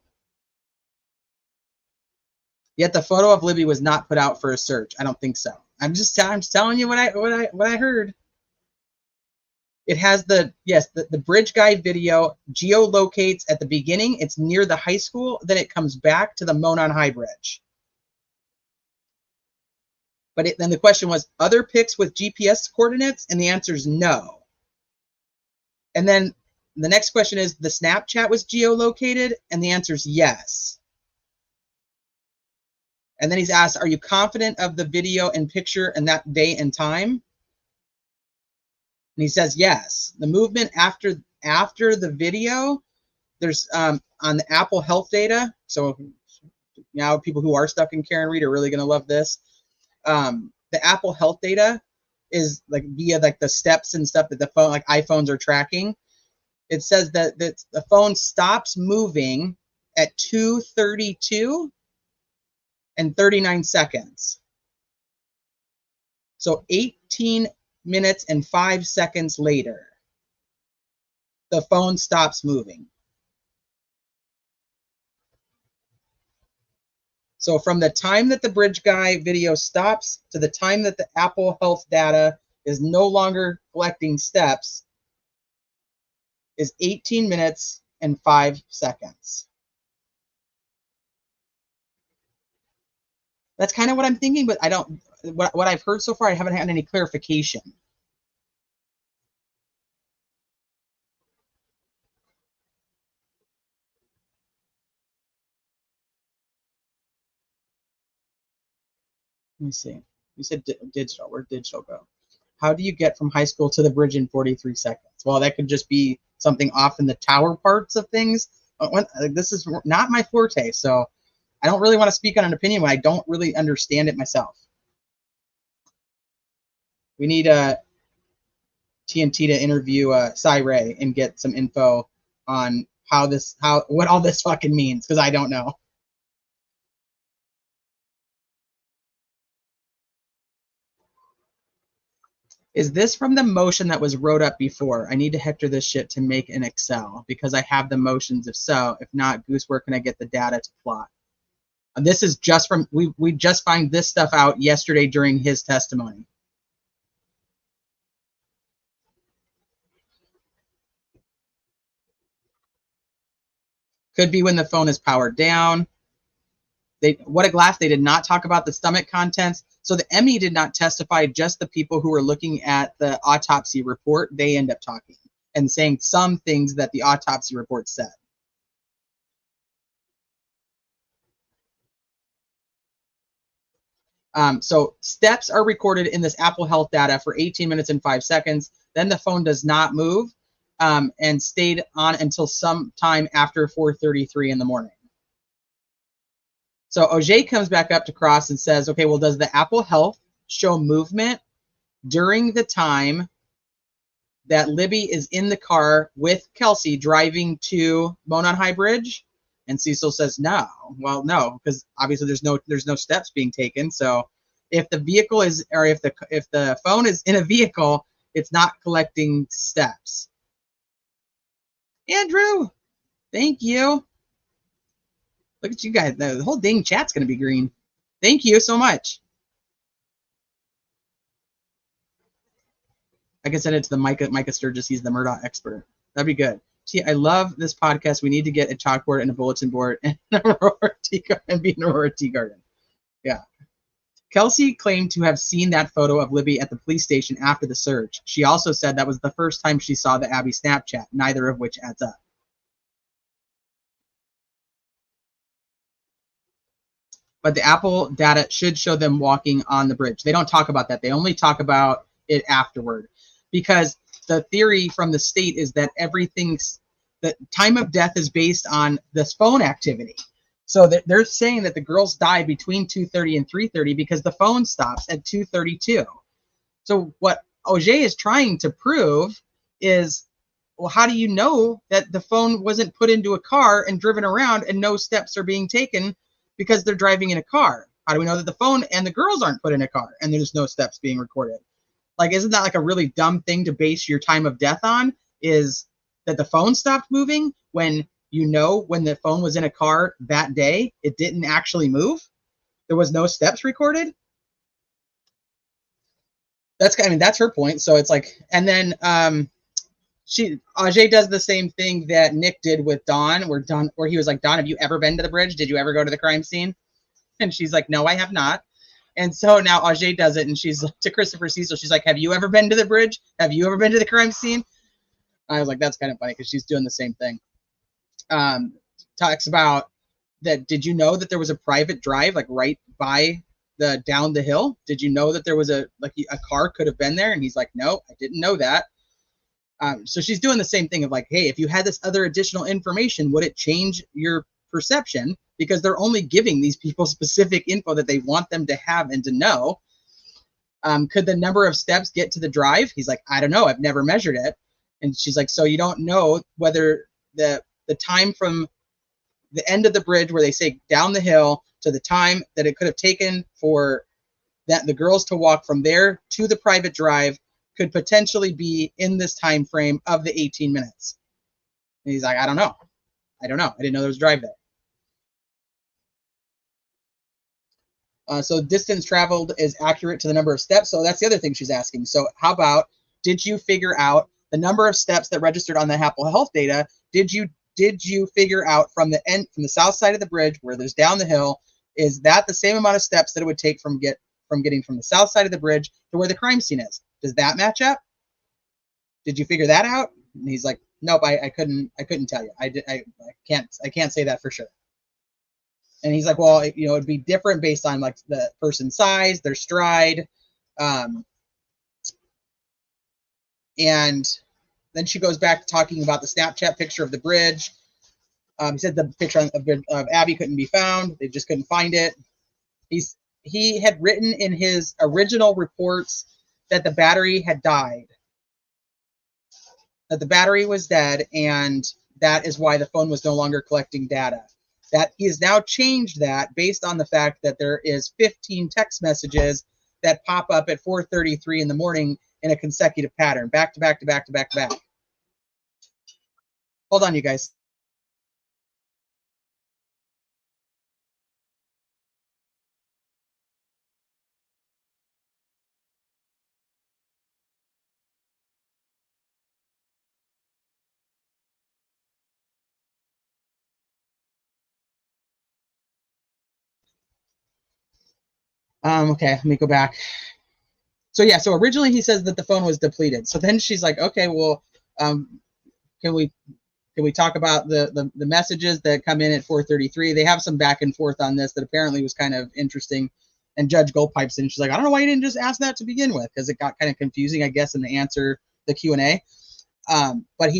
Yet the photo of Libby was not put out for a search. I don't think so. I'm telling you what I heard. It has the Bridge Guy video geolocates at the beginning. It's near the high school. Then it comes back to the Monon High Bridge. But then the question was, other pics with GPS coordinates? And the answer is no. And then the next question is, the Snapchat was geolocated? And the answer is yes. And then he's asked, are you confident of the video and picture and that day and time? And he says yes. The movement after the video, there's on the Apple Health data. So now people who are stuck in Karen Reed are really going to love this. The Apple Health data is like via like the steps and stuff that the phone, like iPhones, are tracking. It says that the phone stops moving at 2:32 and 39 seconds. So 18 minutes and 5 seconds later, the phone stops moving. So from the time that the Bridge Guy video stops to the time that the Apple Health data is no longer collecting steps is 18 minutes and 5 seconds. That's kind of what I'm thinking, but I don't, what I've heard so far, I haven't had any clarification. Let me see. You said digital. Where'd digital go? How do you get from high school to the bridge in 43 seconds? Well, that could just be something off in the tower parts of things. This is not my forte, so I don't really want to speak on an opinion when I don't really understand it myself. We need TNT to interview Cy Ray and get some info on what all this fucking means, because I don't know. Is this from the motion that was wrote up before? I need to hector this shit to make an Excel because I have the motions. If so, if not, Goose, where can I get the data to plot? And this is just from, we just find this stuff out yesterday during his testimony. Could be when the phone is powered down. What a glass, they did not talk about the stomach contents. So the ME did not testify, just the people who were looking at the autopsy report, they end up talking and saying some things that the autopsy report said. So steps are recorded in this Apple Health data for 18 minutes and 5 seconds. Then the phone does not move and stayed on until sometime after 4:33 in the morning. So Auger comes back up to cross and says, okay, well, does the Apple Health show movement during the time that Libby is in the car with Kelsey driving to Monon High Bridge? And Cecil says no. Well, no, because obviously there's no steps being taken. So if the vehicle is, or if the phone is in a vehicle, it's not collecting steps. Andrew, thank you. Look at you guys. The whole dang chat's gonna be green. Thank you so much. I can send it to the Micah Sturgis. He's the Murdoch expert. That'd be good. See, I love this podcast. We need to get a chalkboard and a bulletin board and an Aurora tea garden and be an Aurora tea garden. Yeah. Kelsey claimed to have seen that photo of Libby at the police station after the search. She also said that was the first time she saw the Abby Snapchat, neither of which adds up. But the Apple data should show them walking on the bridge. They don't talk about that. They only talk about it afterward, because the theory from the state is that the time of death is based on this phone activity. So they're saying that the girls died between 2:30 and 3:30 because the phone stops at 2:32. So what Auger is trying to prove is, well, how do you know that the phone wasn't put into a car and driven around and no steps are being taken because they're driving in a car? How do we know that the phone and the girls aren't put in a car and there's no steps being recorded? Like, isn't that like a really dumb thing to base your time of death on, is that the phone stopped moving when you know when the phone was in a car that day, it didn't actually move? There was no steps recorded? That's her point. So it's like, and then Auger does the same thing that Nick did with Dawn, where he was like, Dawn, have you ever been to the bridge? Did you ever go to the crime scene? And she's like, no, I have not. And so now Auger does it, and she's to Christopher Cecil, she's like, have you ever been to the bridge? Have you ever been to the crime scene? I was like, that's kind of funny because she's doing the same thing. Talks about that. Did you know that there was a private drive like right by down the hill? Did you know that there was a car could have been there? And he's like, no, I didn't know that. So she's doing the same thing of like, hey, if you had this other additional information, would it change your perception? Because they're only giving these people specific info that they want them to have and to know. Could the number of steps get to the drive? He's like, I don't know. I've never measured it. And she's like, so you don't know whether the time from the end of the bridge where they say down the hill to the time that it could have taken for the girls to walk from there to the private drive could potentially be in this time frame of the 18 minutes. And he's like, I don't know. I didn't know there was a drive there. So distance traveled is accurate to the number of steps. So that's the other thing she's asking. So how about, did you figure out the number of steps that registered on the Apple Health data? Did you figure out from the from the south side of the bridge where there's down the hill, is that the same amount of steps that it would take from getting from the south side of the bridge to where the crime scene is? Does that match up? Did you figure that out? And he's like, nope, I couldn't tell you. I can't say that for sure. And he's like, well, it'd be different based on like the person's size, their stride. And then she goes back to talking about the Snapchat picture of the bridge. He said the picture of Abby couldn't be found. They just couldn't find it. He had written in his original reports that the battery had died, that the battery was dead, and that is why the phone was no longer collecting data. That he has now changed that based on the fact that there is 15 text messages that pop up at 4:33 in the morning in a consecutive pattern, back to back to back to back to back. Hold on, you guys. Okay, let me go back. So yeah, so originally he says that the phone was depleted. So then she's like, okay, well, can we talk about the messages that come in at 4:33? They have some back and forth on this that apparently was kind of interesting. And Judge Gold pipes in. She's like, I don't know why you didn't just ask that to begin with, because it got kind of confusing, I guess, in the answer, the Q&A. But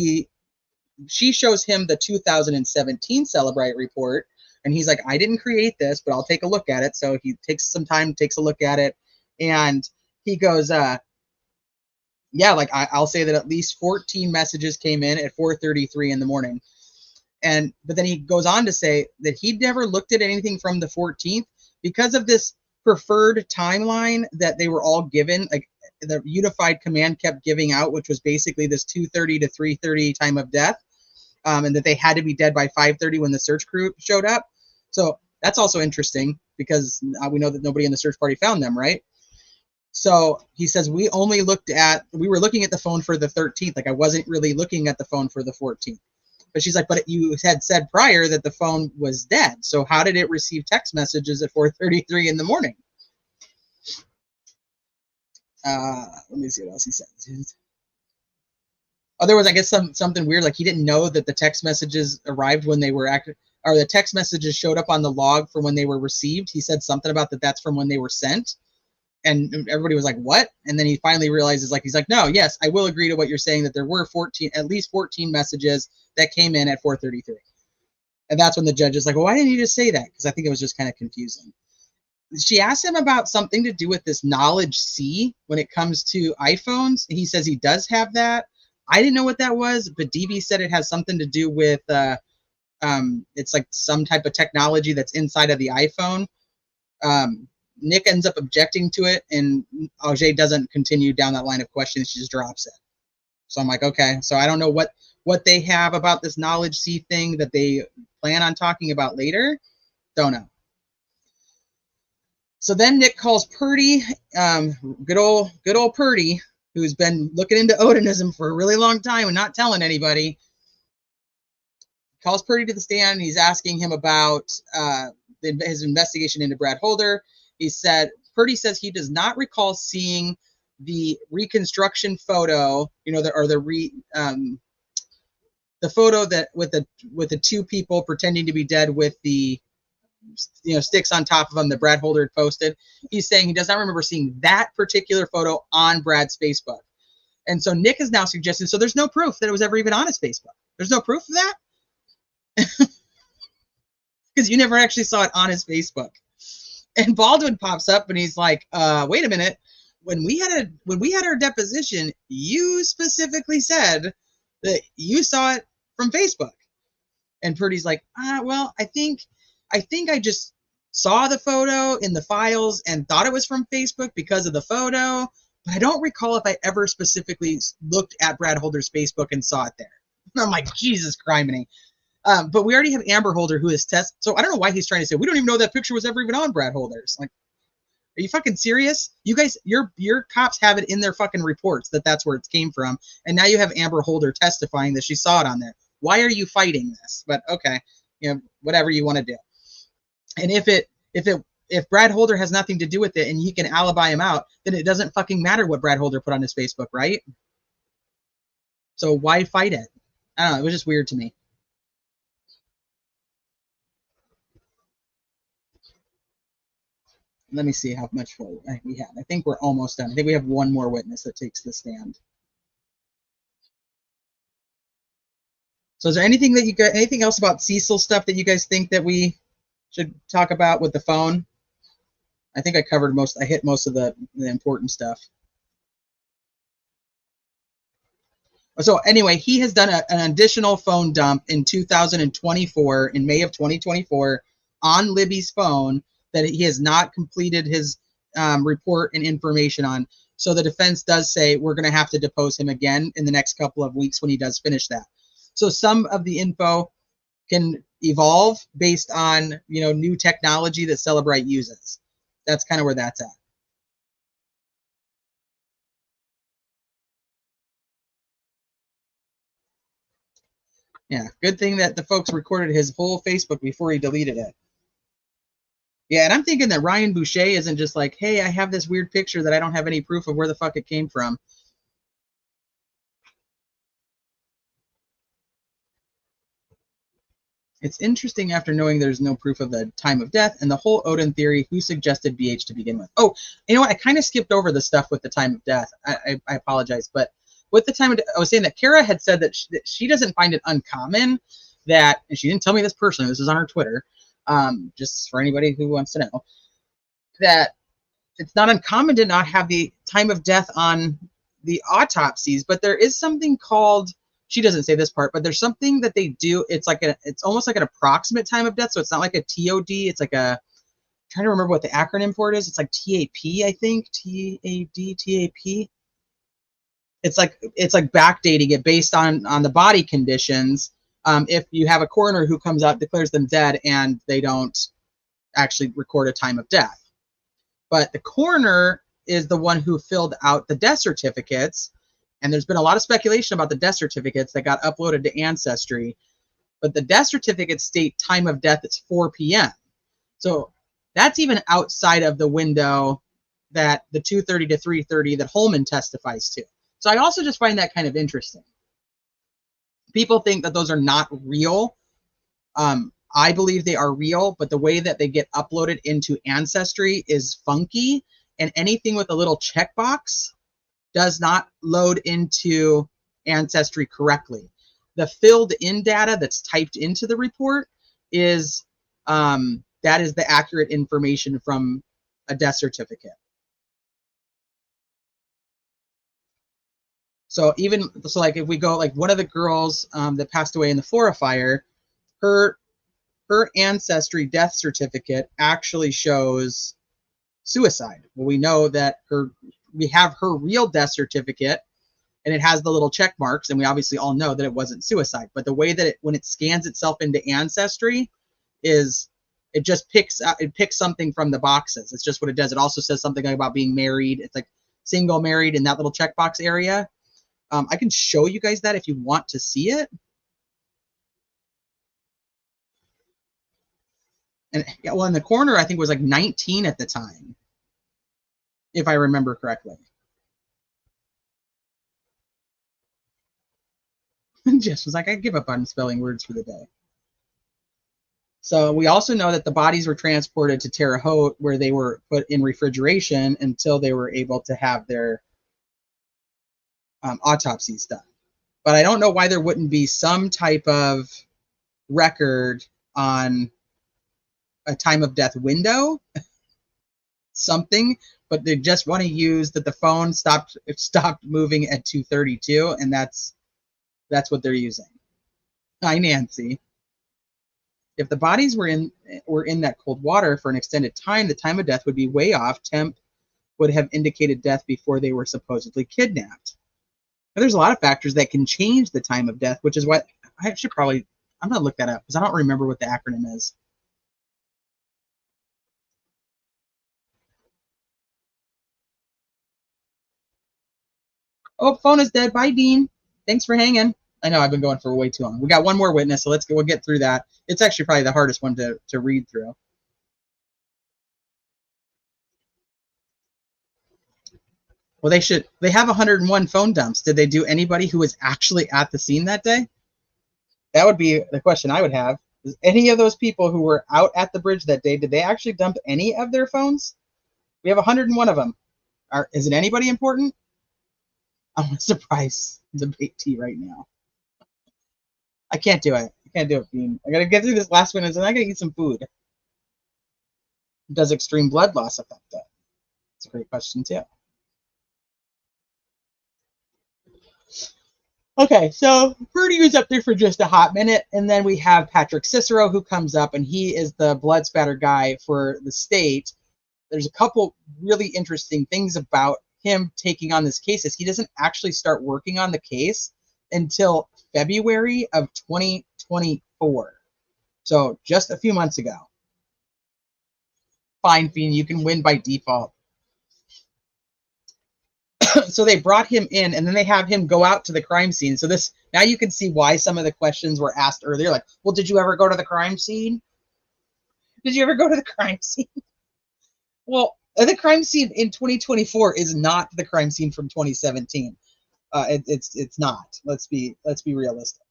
she shows him the 2017 Celebrite report, and he's like, I didn't create this, but I'll take a look at it. So he takes some time, takes a look at it, and he goes, yeah, like I'll say that at least 14 messages came in at 4:33 in the morning. But then he goes on to say that he'd never looked at anything from the 14th because of this preferred timeline that they were all given, like the unified command kept giving out, which was basically this 2:30 to 3:30 time of death, and that they had to be dead by 5:30 when the search crew showed up. So that's also interesting because we know that nobody in the search party found them, right? So he says, we were looking at the phone for the 13th. Like I wasn't really looking at the phone for the 14th. But she's like, but you had said prior that the phone was dead. So how did it receive text messages at 4:33 in the morning? Let me see what else he says. Oh, there was, I guess, something weird. Like he didn't know that the text messages arrived when they were or the text messages showed up on the log for when they were received. He said something about that's from when they were sent. And everybody was like, what? And then he finally realizes, like, he's like, no, yes, I will agree to what you're saying, that there were at least 14 messages that came in at 4:33. And that's when the judge is like, well, why didn't you just say that? Because I think it was just kind of confusing. She asked him about something to do with this knowledge C when it comes to iPhones. He says he does have that. I didn't know what that was, but DB said it has something to do with, it's like some type of technology that's inside of the iPhone. Nick ends up objecting to it, and Auger doesn't continue down that line of questions. She just drops it. So I'm like, okay. So I don't know what they have about this knowledge C thing that they plan on talking about later. Don't know. So then Nick calls Purdy, good old Purdy, who's been looking into Odinism for a really long time and not telling anybody. Calls Purdy to the stand, and he's asking him about his investigation into Brad Holder. Purdy says he does not recall seeing the reconstruction photo, the photo that with the two people pretending to be dead with the sticks on top of them that Brad Holder had posted. He's saying he does not remember seeing that particular photo on Brad's Facebook. And so Nick is now suggesting, so there's no proof that it was ever even on his Facebook. There's no proof of that? Because you never actually saw it on his Facebook. And Baldwin pops up and he's like, wait a minute. When we had our deposition, you specifically said that you saw it from Facebook. And Purdy's like, well, I think I just saw the photo in the files and thought it was from Facebook because of the photo, but I don't recall if I ever specifically looked at Brad Holder's Facebook and saw it there. And I'm like, Jesus criminy. But we already have Amber Holder, who is test. So I don't know why he's trying to say we don't even know that picture was ever even on Brad Holder's. Like, are you fucking serious? You guys, your cops have it in their fucking reports that that's where it came from, and now you have Amber Holder testifying that she saw it on there. Why are you fighting this? But okay, whatever you want to do. And if Brad Holder has nothing to do with it and he can alibi him out, then it doesn't fucking matter what Brad Holder put on his Facebook, right? So why fight it? I don't know. It was just weird to me. Let me see how much we have. I think we're almost done. I think we have one more witness that takes the stand. So is there anything else about Cecil stuff that you guys think that we should talk about with the phone? I think I covered I hit most of the important stuff. So anyway, he has done an additional phone dump in 2024, in May of 2024, on Libby's phone that he has not completed his report and information on. So the defense does say we're going to have to depose him again in the next couple of weeks when he does finish that. So some of the info can evolve based on new technology that Celebrite uses. That's kind of where that's at. Yeah, good thing that the folks recorded his whole Facebook before he deleted it. Yeah, and I'm thinking that Ryan Boucher isn't just like, hey, I have this weird picture that I don't have any proof of where the fuck it came from. It's interesting after knowing there's no proof of the time of death and the whole Odin theory, who suggested BH to begin with. Oh, you know what? I kind of skipped over the stuff with the time of death. I apologize. But with the time of death, I was saying that Kara had said that she doesn't find it uncommon that, and she didn't tell me this personally, this is on her Twitter, just for anybody who wants to know, that it's not uncommon to not have the time of death on the autopsies, but there is something called, she doesn't say this part, but there's something that they do. It's like it's almost like an approximate time of death. So it's not like a TOD. It's like I'm trying to remember what the acronym for it is. It's like TAP, I think. TAP. It's like backdating it based on the body conditions. If you have a coroner who comes out, declares them dead, and they don't actually record a time of death. But the coroner is the one who filled out the death certificates. And there's been a lot of speculation about the death certificates that got uploaded to Ancestry. But the death certificates state time of death is 4 p.m. So that's even outside of the window that the 2:30 to 3:30 that Holman testifies to. So I also just find that kind of interesting. People think that those are not real. I believe they are real, but the way that they get uploaded into Ancestry is funky, and anything with a little checkbox does not load into Ancestry correctly. The filled in data that's typed into the report is that is the accurate information from a death certificate. So like if we go, like one of the girls that passed away in the Flora fire, her Ancestry death certificate actually shows suicide. Well, we know that we have her real death certificate, and it has the little check marks, and we obviously all know that it wasn't suicide. But the way that when it scans itself into Ancestry is it just picks something from the boxes. It's just what it does. It also says something about being married. It's like single, married in that little checkbox area. I can show you guys that if you want to see it. And yeah, well, in the corner, I think it was like 19 at the time, if I remember correctly. Jess was like, I give up on spelling words for the day. So we also know that the bodies were transported to Terre Haute, where they were put in refrigeration until they were able to have their autopsies done. But I don't know why there wouldn't be some type of record on a time of death window, something, but they just want to use that the phone stopped moving at 2:32, and that's what they're using. Hi, Nancy. If the bodies were in that cold water for an extended time, the time of death would be way off. Temp would have indicated death before they were supposedly kidnapped. Now, there's a lot of factors that can change the time of death, which is what I'm going to look that up because I don't remember what the acronym is. Oh, phone is dead. Bye, Dean. Thanks for hanging. I know I've been going for way too long. We got one more witness, so we'll get through that. It's actually probably the hardest one to read through. Well, they have 101 phone dumps. Did they do anybody who was actually at the scene that day? That would be the question I would have. Is any of those people who were out at the bridge that day, did they actually dump any of their phones? We have 101 of them. Is it anybody important? I'm going to surprise debate T right now. I can't do it. I can't do it, Bean. I got to get through this last one, and then I got to eat some food. Does extreme blood loss affect that? It's a great question, too. Okay, so Purdy was up there for just a hot minute, and then we have Patrick Cicero who comes up, and he is the blood spatter guy for the state. There's a couple really interesting things about him taking on this case is he doesn't actually start working on the case until February of 2024. So just a few months ago. Fine, Fiend, you can win by default. So they brought him in, and then they have him go out to the crime scene. So now you can see why some of the questions were asked earlier. Like, well, did you ever go to the crime scene? Did you ever go to the crime scene? Well, the crime scene in 2024 is not the crime scene from 2017. It's not. Let's be realistic.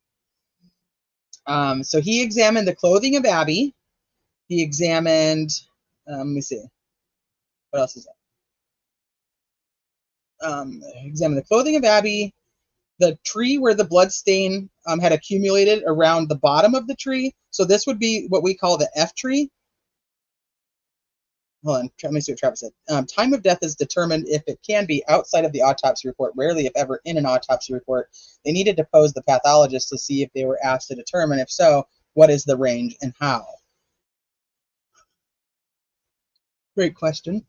So he examined the clothing of Abby. He examined, let me see, what else is that? Examined the clothing of Abby, the tree where the blood stain had accumulated around the bottom of the tree. So this would be what we call the F tree. Hold on, let me see what Travis said. Time of death is determined if it can be outside of the autopsy report, rarely if ever in an autopsy report. They needed to pose the pathologist to see if they were asked to determine, if so, what is the range and how. Great question.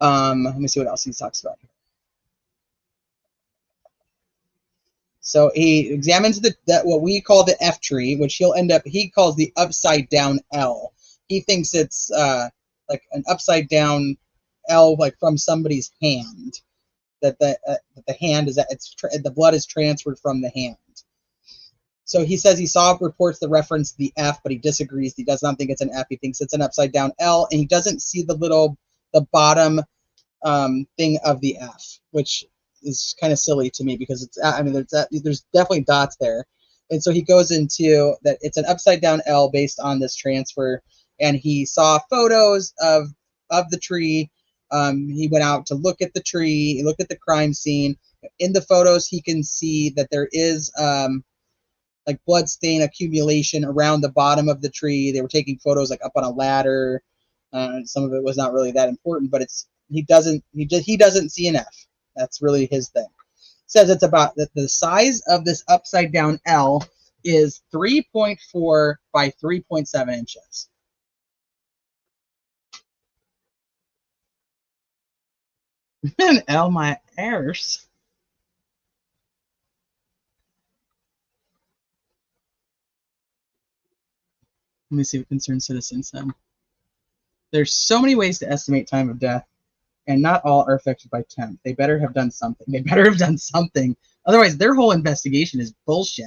Let me see what else he talks about here. So he examines what we call the F tree, which he calls the upside down L. He thinks it's like an upside down L, like from somebody's hand. That the hand is the blood is transferred from the hand. So he says he saw reports that reference the F, but he disagrees. He does not think it's an F. He thinks it's an upside down L, and he doesn't see the bottom thing of the F, which is kind of silly to me because there's definitely dots there. And so he goes into that it's an upside down L based on this transfer, and he saw photos of the tree. He went out to look at the tree. He looked at the crime scene. In the photos, he can see that there is like blood stain accumulation around the bottom of the tree. They were taking photos like up on a ladder. Some of it was not really that important, but he doesn't see an F. That's really his thing. Says it's about the size of this upside down L is 3.4 by 3.7 inches. An L my arse. Let me see what concerned citizens said. There's so many ways to estimate time of death, and not all are affected by temp. They better have done something. Otherwise, their whole investigation is bullshit.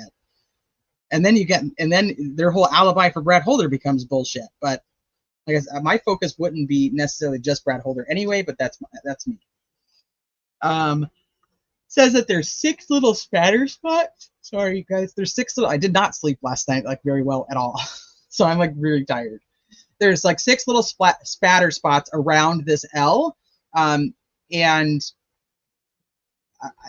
And then their whole alibi for Brad Holder becomes bullshit. But I guess my focus wouldn't be necessarily just Brad Holder anyway. But that's me. Says that there's 6 little spatter spots. Sorry, you guys. There's 6 little. I did not sleep last night like very well at all, so I'm like really tired. There's like 6 little spatter spots around this L. And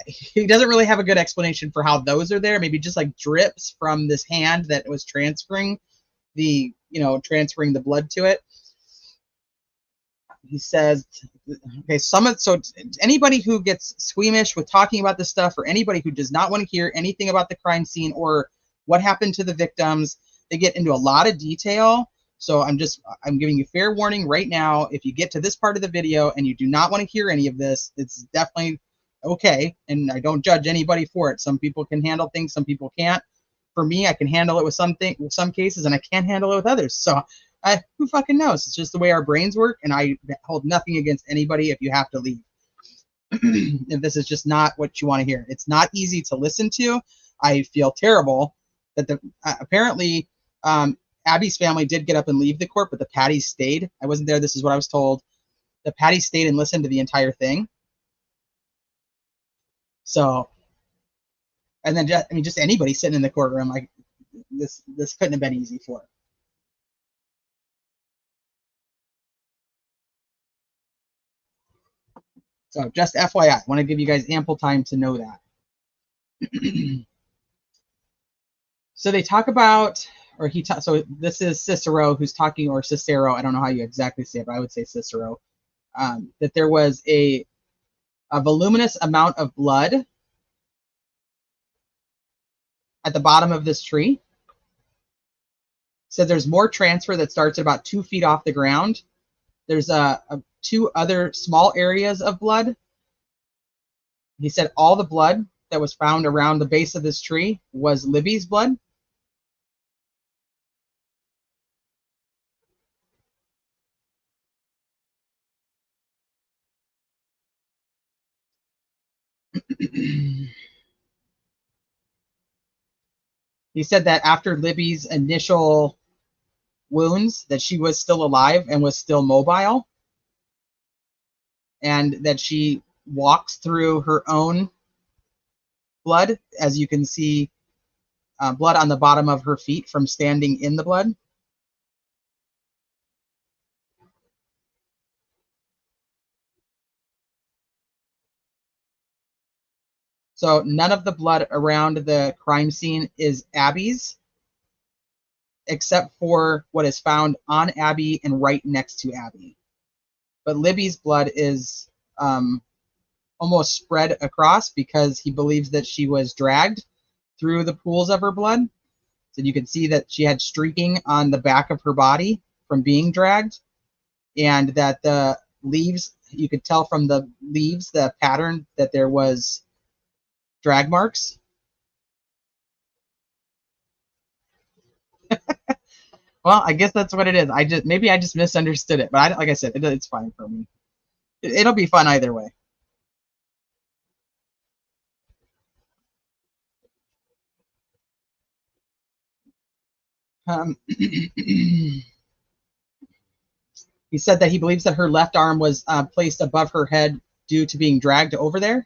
he doesn't really have a good explanation for how those are there. Maybe just like drips from this hand that was transferring the blood to it. He says, okay, so anybody who gets squeamish with talking about this stuff, or anybody who does not want to hear anything about the crime scene or what happened to the victims, they get into a lot of detail. So I'm giving you fair warning right now. If you get to this part of the video and you do not want to hear any of this, it's definitely okay. And I don't judge anybody for it. Some people can handle things, some people can't. For me, I can handle it with some cases, and I can't handle it with others. So who fucking knows? It's just the way our brains work, and I hold nothing against anybody if you have to leave. If this is just not what you want to hear. It's not easy to listen to. I feel terrible that apparently Abby's family did get up and leave the court, but the Patties stayed. I wasn't there. This is what I was told. The Patties stayed and listened to the entire thing. So, and then just anybody sitting in the courtroom, like this couldn't have been easy for her. So just FYI, I want to give you guys ample time to know that. So they talk about, so this is Cicero who's talking, or Cicero, I don't know how you exactly say it, but I would say Cicero, that there was a voluminous amount of blood at the bottom of this tree. Said there's more transfer that starts at about 2 feet off the ground. There's 2 other small areas of blood. He said all the blood that was found around the base of this tree was Libby's blood. He said that after Libby's initial wounds, that she was still alive and was still mobile, and that she walks through her own blood, as you can see, blood on the bottom of her feet from standing in the blood. So none of the blood around the crime scene is Abby's, except for what is found on Abby and right next to Abby. But Libby's blood is almost spread across because he believes that she was dragged through the pools of her blood. So you can see that she had streaking on the back of her body from being dragged, and that the leaves, you could tell from the leaves, the pattern, that there was drag marks. Well, I guess that's what it is. Maybe I just misunderstood it, but like I said, it's fine for me. It'll be fun either way. He said that he believes that her left arm was placed above her head due to being dragged over there,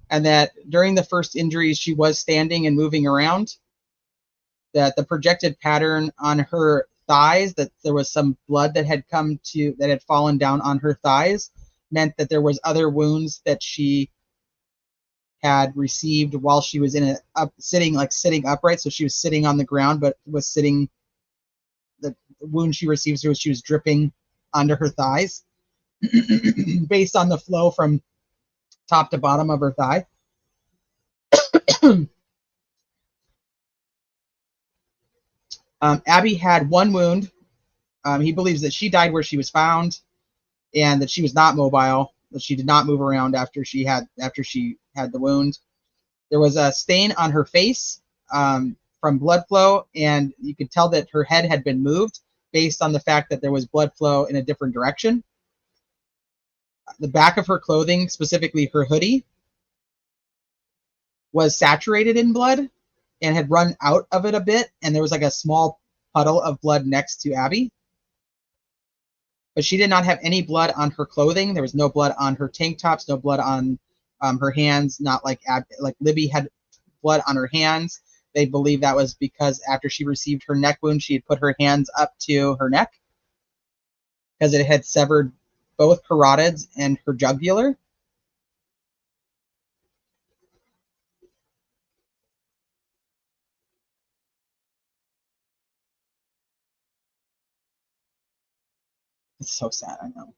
and that during the first injuries she was standing and moving around, that the projected pattern on her thighs, that there was some blood that had fallen down on her thighs, meant that there was other wounds that she had received while she was sitting upright. So she was sitting on the ground, but was sitting. The wound she received was she was dripping onto her thighs, based on the flow from top to bottom of her thigh. Abby had one wound. He believes that she died where she was found, and that she was not mobile, that she did not move around after she had the wound. There was a stain on her face from blood flow, and you could tell that her head had been moved based on the fact that there was blood flow in a different direction. The back of her clothing, specifically her hoodie, was saturated in blood and had run out of it a bit, and there was like a small puddle of blood next to Abby. But she did not have any blood on her clothing. There was no blood on her tank tops, no blood on her hands, not like Libby had blood on her hands. They believe that was because after she received her neck wound, she had put her hands up to her neck because it had severed both carotids and her jugular. It's so sad, I know.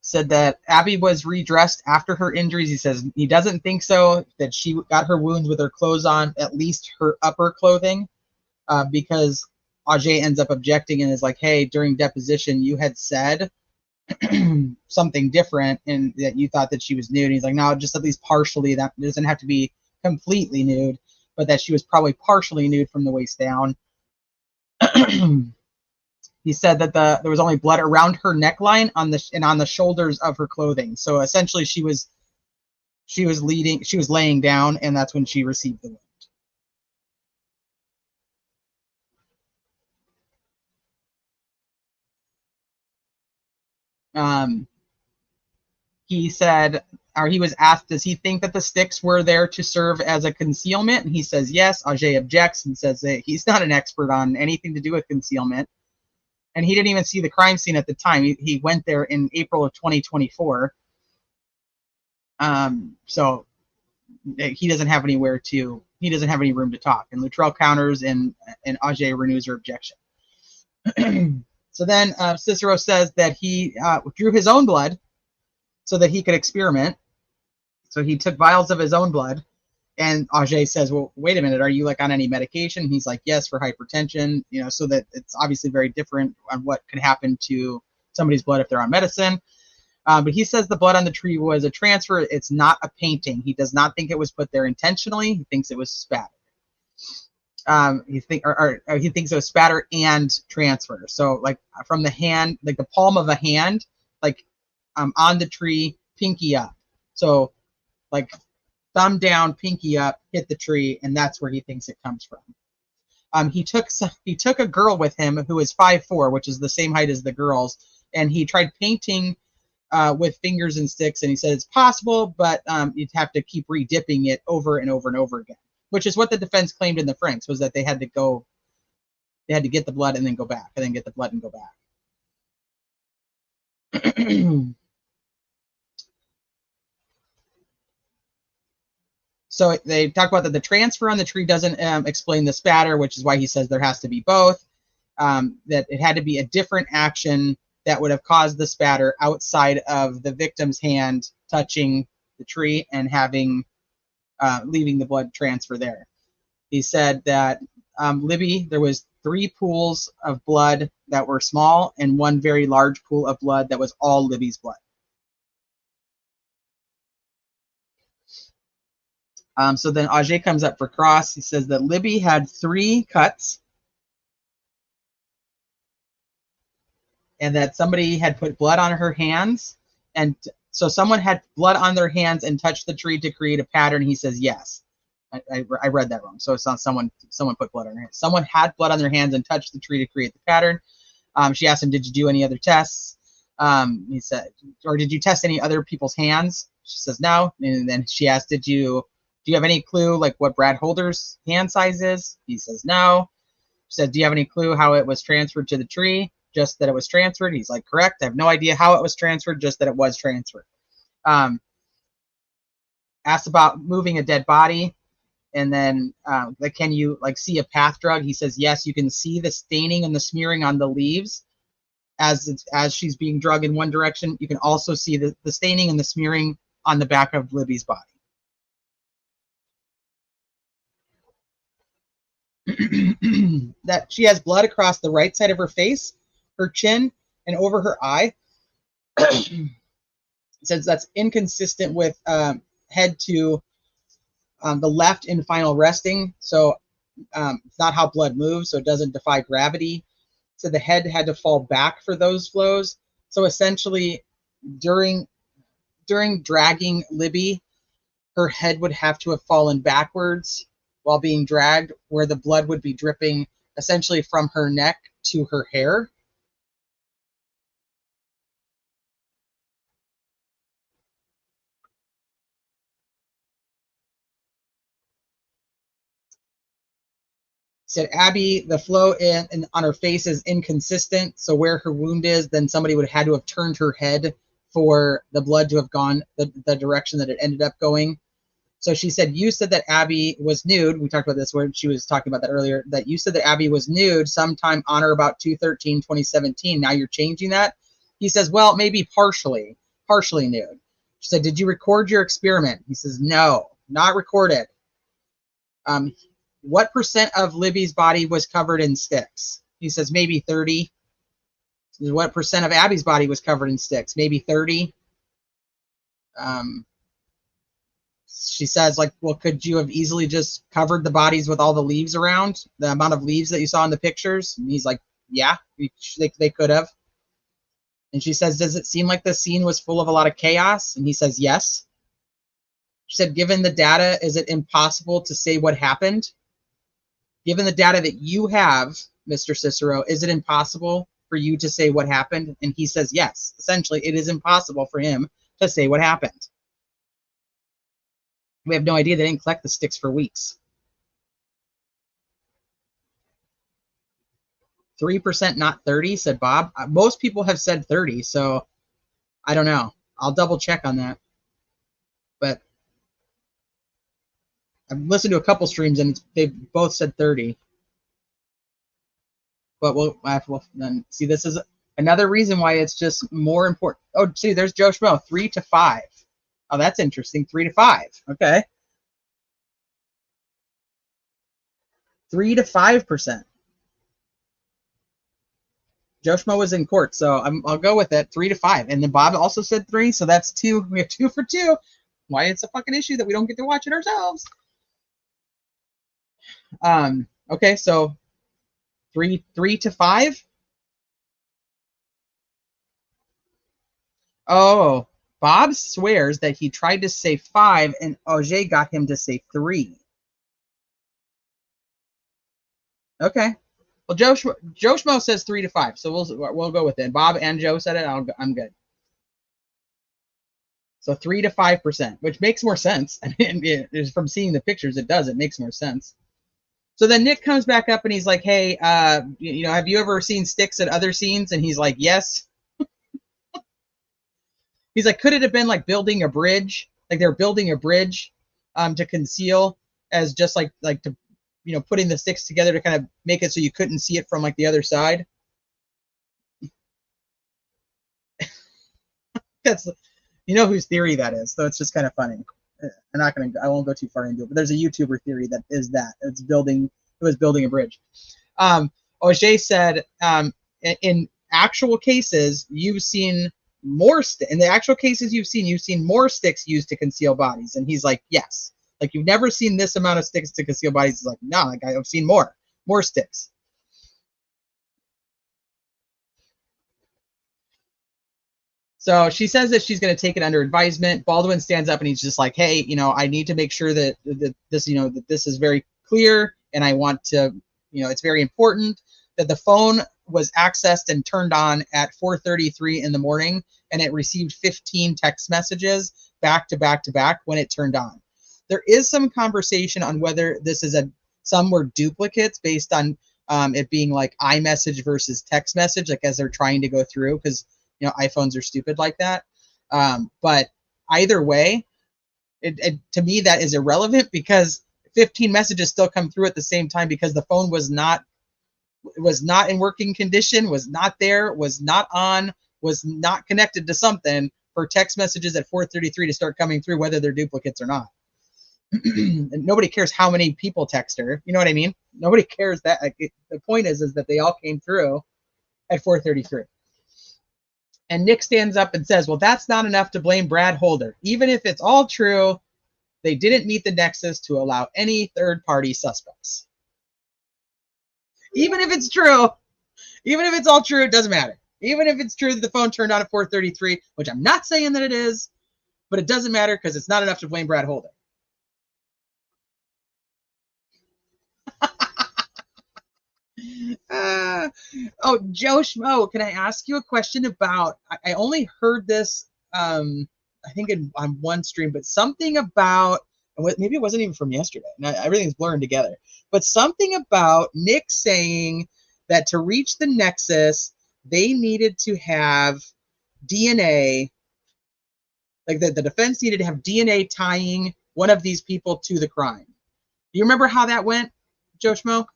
Said that Abby was redressed after her injuries. He says he doesn't think so, that she got her wounds with her clothes on, at least her upper clothing, because Ajay ends up objecting and is like, hey, during deposition, you had said something different and that you thought that she was nude. And he's like, no, just at least partially. That doesn't have to be completely nude, but that she was probably partially nude from the waist down. He said that there was only blood around her neckline on the shoulders of her clothing. So essentially, she was laying down, and that's when she received the wound. He said, or he was asked, does he think that the sticks were there to serve as a concealment? And he says yes. Ajay objects and says that he's not an expert on anything to do with concealment. And he didn't even see the crime scene at the time. He went there in April of 2024. So he doesn't have any room to talk. And Luttrell counters, and Ajay renews her objection. So then Cicero says that he drew his own blood so that he could experiment. So he took vials of his own blood. And Ajay says, well, wait a minute, are you like on any medication? He's like, yes, for hypertension, so that it's obviously very different on what could happen to somebody's blood if they're on medicine. But he says the blood on the tree was a transfer. It's not a painting. He does not think it was put there intentionally. He thinks it was spatter. He thinks it was spatter and transfer. So like from the hand, like the palm of a hand, like on the tree, pinky up. So like thumb down, pinky up, hit the tree, and that's where he thinks it comes from. He took a girl with him who is 5'4", which is the same height as the girls, and he tried painting with fingers and sticks, and he said it's possible, but you'd have to keep re-dipping it over and over and over again, which is what the defense claimed in the Franks, was that they had to get the blood and then go back, and then get the blood and go back. So they talk about that the transfer on the tree doesn't explain the spatter, which is why he says there has to be both. That it had to be a different action that would have caused the spatter outside of the victim's hand touching the tree and having leaving the blood transfer there. He said that Libby, there was 3 pools of blood that were small and 1 very large pool of blood that was all Libby's blood. So then Auger comes up for cross. He says that Libby had 3 cuts and that somebody had put blood on her hands. And so someone had blood on their hands and touched the tree to create a pattern. He says yes. I read that wrong. So it's not someone put blood on their hands. Someone had blood on their hands and touched the tree to create the pattern. She asked him, did you do any other tests? He said, or did you test any other people's hands? She says no. And then she asked, do you have any clue like what Brad Holder's hand size is? He says no. She said, do you have any clue how it was transferred to the tree? Just that it was transferred. He's like, correct. I have no idea how it was transferred, just that it was transferred. Asked about moving a dead body. And then like, can you like see a path drug? He says, yes, you can see the staining and the smearing on the leaves as she's being drugged in one direction. You can also see the staining and the smearing on the back of Libby's body. That she has blood across the right side of her face, her chin, and over her eye. Says that's inconsistent with head to the left in final resting. So it's not how blood moves, so it doesn't defy gravity. So the head had to fall back for those flows. So essentially, during dragging Libby, her head would have to have fallen backwards while being dragged, where the blood would be dripping essentially from her neck to her hair. Said Abby, the flow on her face is inconsistent. So where her wound is, then somebody would have had to have turned her head for the blood to have gone the direction that it ended up going. So she said, you said that Abby was nude. We talked about this where she was talking about that earlier, that you said that Abby was nude sometime on or about 2/13/2017. Now you're changing that? He says, well, maybe partially nude. She said, did you record your experiment? He says, no, not recorded. What percent of Libby's body was covered in sticks? He says, maybe 30. What percent of Abby's body was covered in sticks? Maybe 30. She says, like, well, could you have easily just covered the bodies with all the leaves around? The amount of leaves that you saw in the pictures? And he's like, yeah, they could have. And she says, does it seem like the scene was full of a lot of chaos? And he says, yes. She said, given the data, is it impossible to say what happened? Given the data that you have, Mr. Cicero, is it impossible for you to say what happened? And he says, yes. Essentially, it is impossible for him to say what happened. We have no idea. They didn't collect the sticks for weeks. 3%, not 30, said Bob. Most people have said 30, so I don't know. I'll double check on that. But I've listened to a couple streams and they've both said 30. But we'll then see. This is another reason why it's just more important. Oh, see, there's Joe Schmo, 3 to 5. Oh, that's interesting. 3 to 5. Okay. 3 to 5%. Joe Schmo was in court, so I'll go with it. 3 to 5. And then Bob also said 3, so that's 2. We have 2 for 2. Why it's a fucking issue that we don't get to watch it ourselves. Okay, so 3 to 5. Oh, Bob swears that he tried to say 5 and Auger got him to say 3. Okay. Well, Joe Schmo says 3 to 5, so we'll go with it. Bob and Joe said it. I'm good. So 3 to 5%, which makes more sense. I mean, from seeing the pictures, it does. It makes more sense. So then Nick comes back up and he's like, "Hey, you know, have you ever seen sticks at other scenes?" And he's like, "Yes." He's like, "Could it have been like building a bridge? Like they're building a bridge, to conceal, as just like to, you know, putting the sticks together to kind of make it so you couldn't see it from like the other side." That's, you know, whose theory that is. So it's just kind of funny. I won't go too far into it, but there's a YouTuber theory that is that it was building a bridge. O'Shea said, in actual cases, you've seen more in the actual cases you've seen more sticks used to conceal bodies. And he's like, yes. Like, you've never seen this amount of sticks to conceal bodies. He's like, no, like I've seen more sticks. So she says that she's going to take it under advisement. Baldwin stands up and he's just like, "Hey, you know, I need to make sure that this, you know, that this is very clear, and I want to, you know, it's very important that the phone was accessed and turned on at 4:33 in the morning, and it received 15 text messages back to back to back when it turned on." There is some conversation on whether this is some were duplicates based on it being like iMessage versus text message, like as they're trying to go through, because, you know, iPhones are stupid like that. But either way, to me, that is irrelevant, because 15 messages still come through at the same time, because the phone was not in working condition, was not there, was not on, was not connected to something for text messages at 4:33 to start coming through, whether they're duplicates or not. And nobody cares how many people text her. You know what I mean? Nobody cares that. Like, the point is that they all came through at 4:33. And Nick stands up and says, "Well, that's not enough to blame Brad Holder. Even if it's all true, they didn't meet the nexus to allow any third-party suspects." Even if it's true, even if it's all true, it doesn't matter. Even if it's true that the phone turned on at 4:33, which I'm not saying that it is, but it doesn't matter, because it's not enough to blame Brad Holder. Oh, Joe Schmo, can I ask you a question about, I only heard this, I think on one stream, but something about, maybe it wasn't even from yesterday. Now, everything's blurring together. But something about Nick saying that to reach the nexus, they needed to have DNA, like the defense needed to have DNA tying one of these people to the crime. Do you remember how that went, Joe Schmo?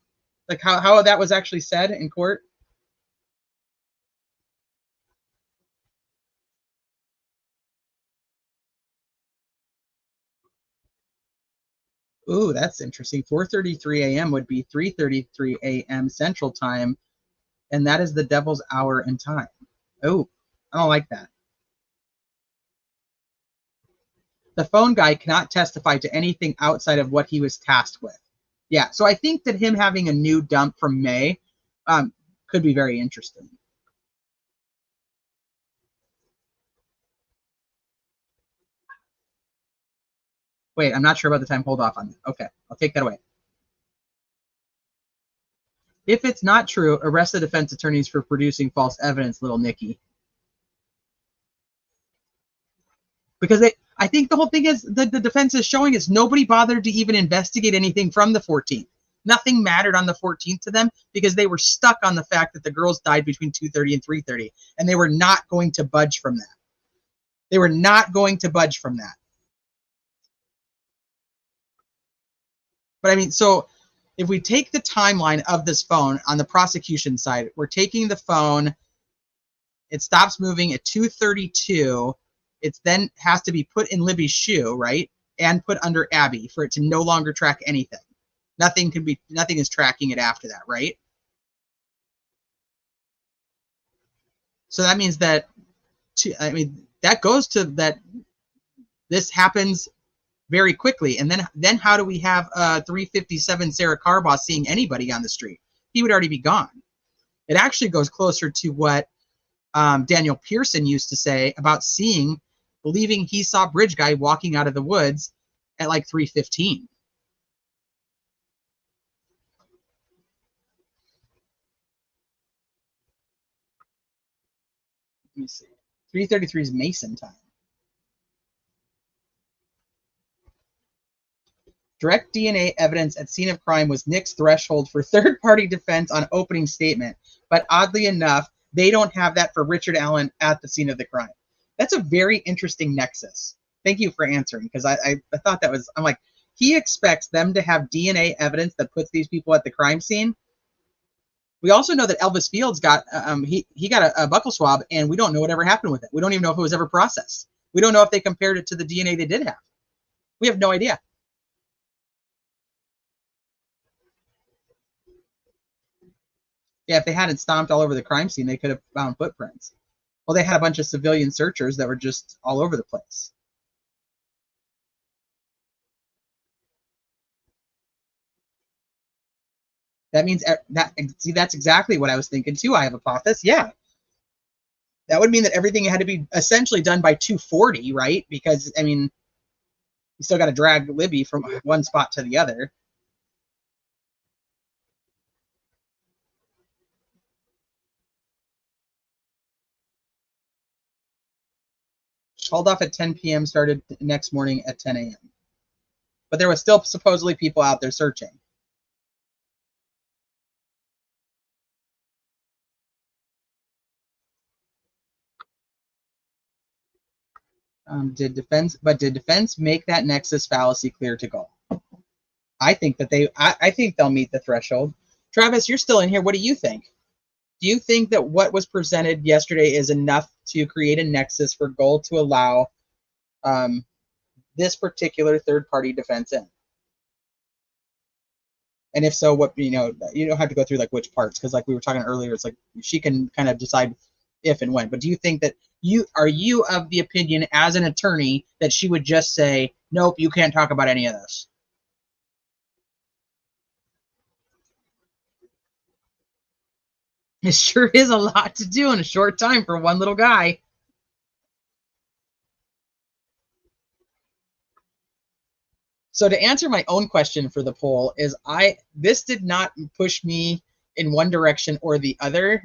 Like how that was actually said in court? Ooh, that's interesting. 4:33 a.m. would be 3:33 a.m. Central Time, and that is the devil's hour and time. Oh, I don't like that. The phone guy cannot testify to anything outside of what he was tasked with. Yeah, so I think that him having a new dump from May could be very interesting. Wait, I'm not sure about the time. Hold off on it. Okay, I'll take that away. If it's not true, arrest the defense attorneys for producing false evidence, little Nicky. Because I think the whole thing is the defense is showing is nobody bothered to even investigate anything from the 14th. Nothing mattered on the 14th to them, because they were stuck on the fact that the girls died between 2:30 and 3:30, and they were not going to budge from that. They were not going to budge from that. But I mean, so if we take the timeline of this phone on the prosecution side, we're taking the phone, it stops moving at 2:32. It then has to be put in Libby's shoe, right? And put under Abby for it to no longer track anything. Nothing is tracking it after that, right? So that means that, that goes to that this happens very quickly. And then how do we have 357 Sarah Carbaugh seeing anybody on the street? He would already be gone. It actually goes closer to what Daniel Pearson used to say about believing he saw Bridge Guy walking out of the woods at like 3:15. Let me see. 3:33 is Mason time. Direct DNA evidence at scene of crime was Nick's threshold for third-party defense on opening statement, but oddly enough, they don't have that for Richard Allen at the scene of the crime. That's a very interesting nexus. Thank you for answering, because I thought that was, I'm like, he expects them to have DNA evidence that puts these people at the crime scene. We also know that Elvis Fields got, he got a buccal swab, and we don't know what ever happened with it. We don't even know if it was ever processed. We don't know if they compared it to the DNA they did have. We have no idea. Yeah, if they hadn't stomped all over the crime scene, they could have found footprints. Well, they had a bunch of civilian searchers that were just all over the place. That means see, that's exactly what I was thinking too. I have Apophis. Yeah. That would mean that everything had to be essentially done by 2:40, right? Because, I mean, you still got to drag Libby from one spot to the other. Called off at 10 p.m., started next morning at 10 a.m. But there was still supposedly people out there searching. Did defense make that nexus fallacy clear to go? I think that I think they'll meet the threshold. Travis, you're still in here. What do you think? Do you think that what was presented yesterday is enough to create a nexus for Gold to allow this particular third-party defense in? And if so, what, you don't have to go through like which parts, because like we were talking earlier, it's like she can kind of decide if and when. But do you think that you of the opinion as an attorney that she would just say, nope, you can't talk about any of this? It sure is a lot to do in a short time for one little guy. So to answer my own question for the poll is this did not push me in one direction or the other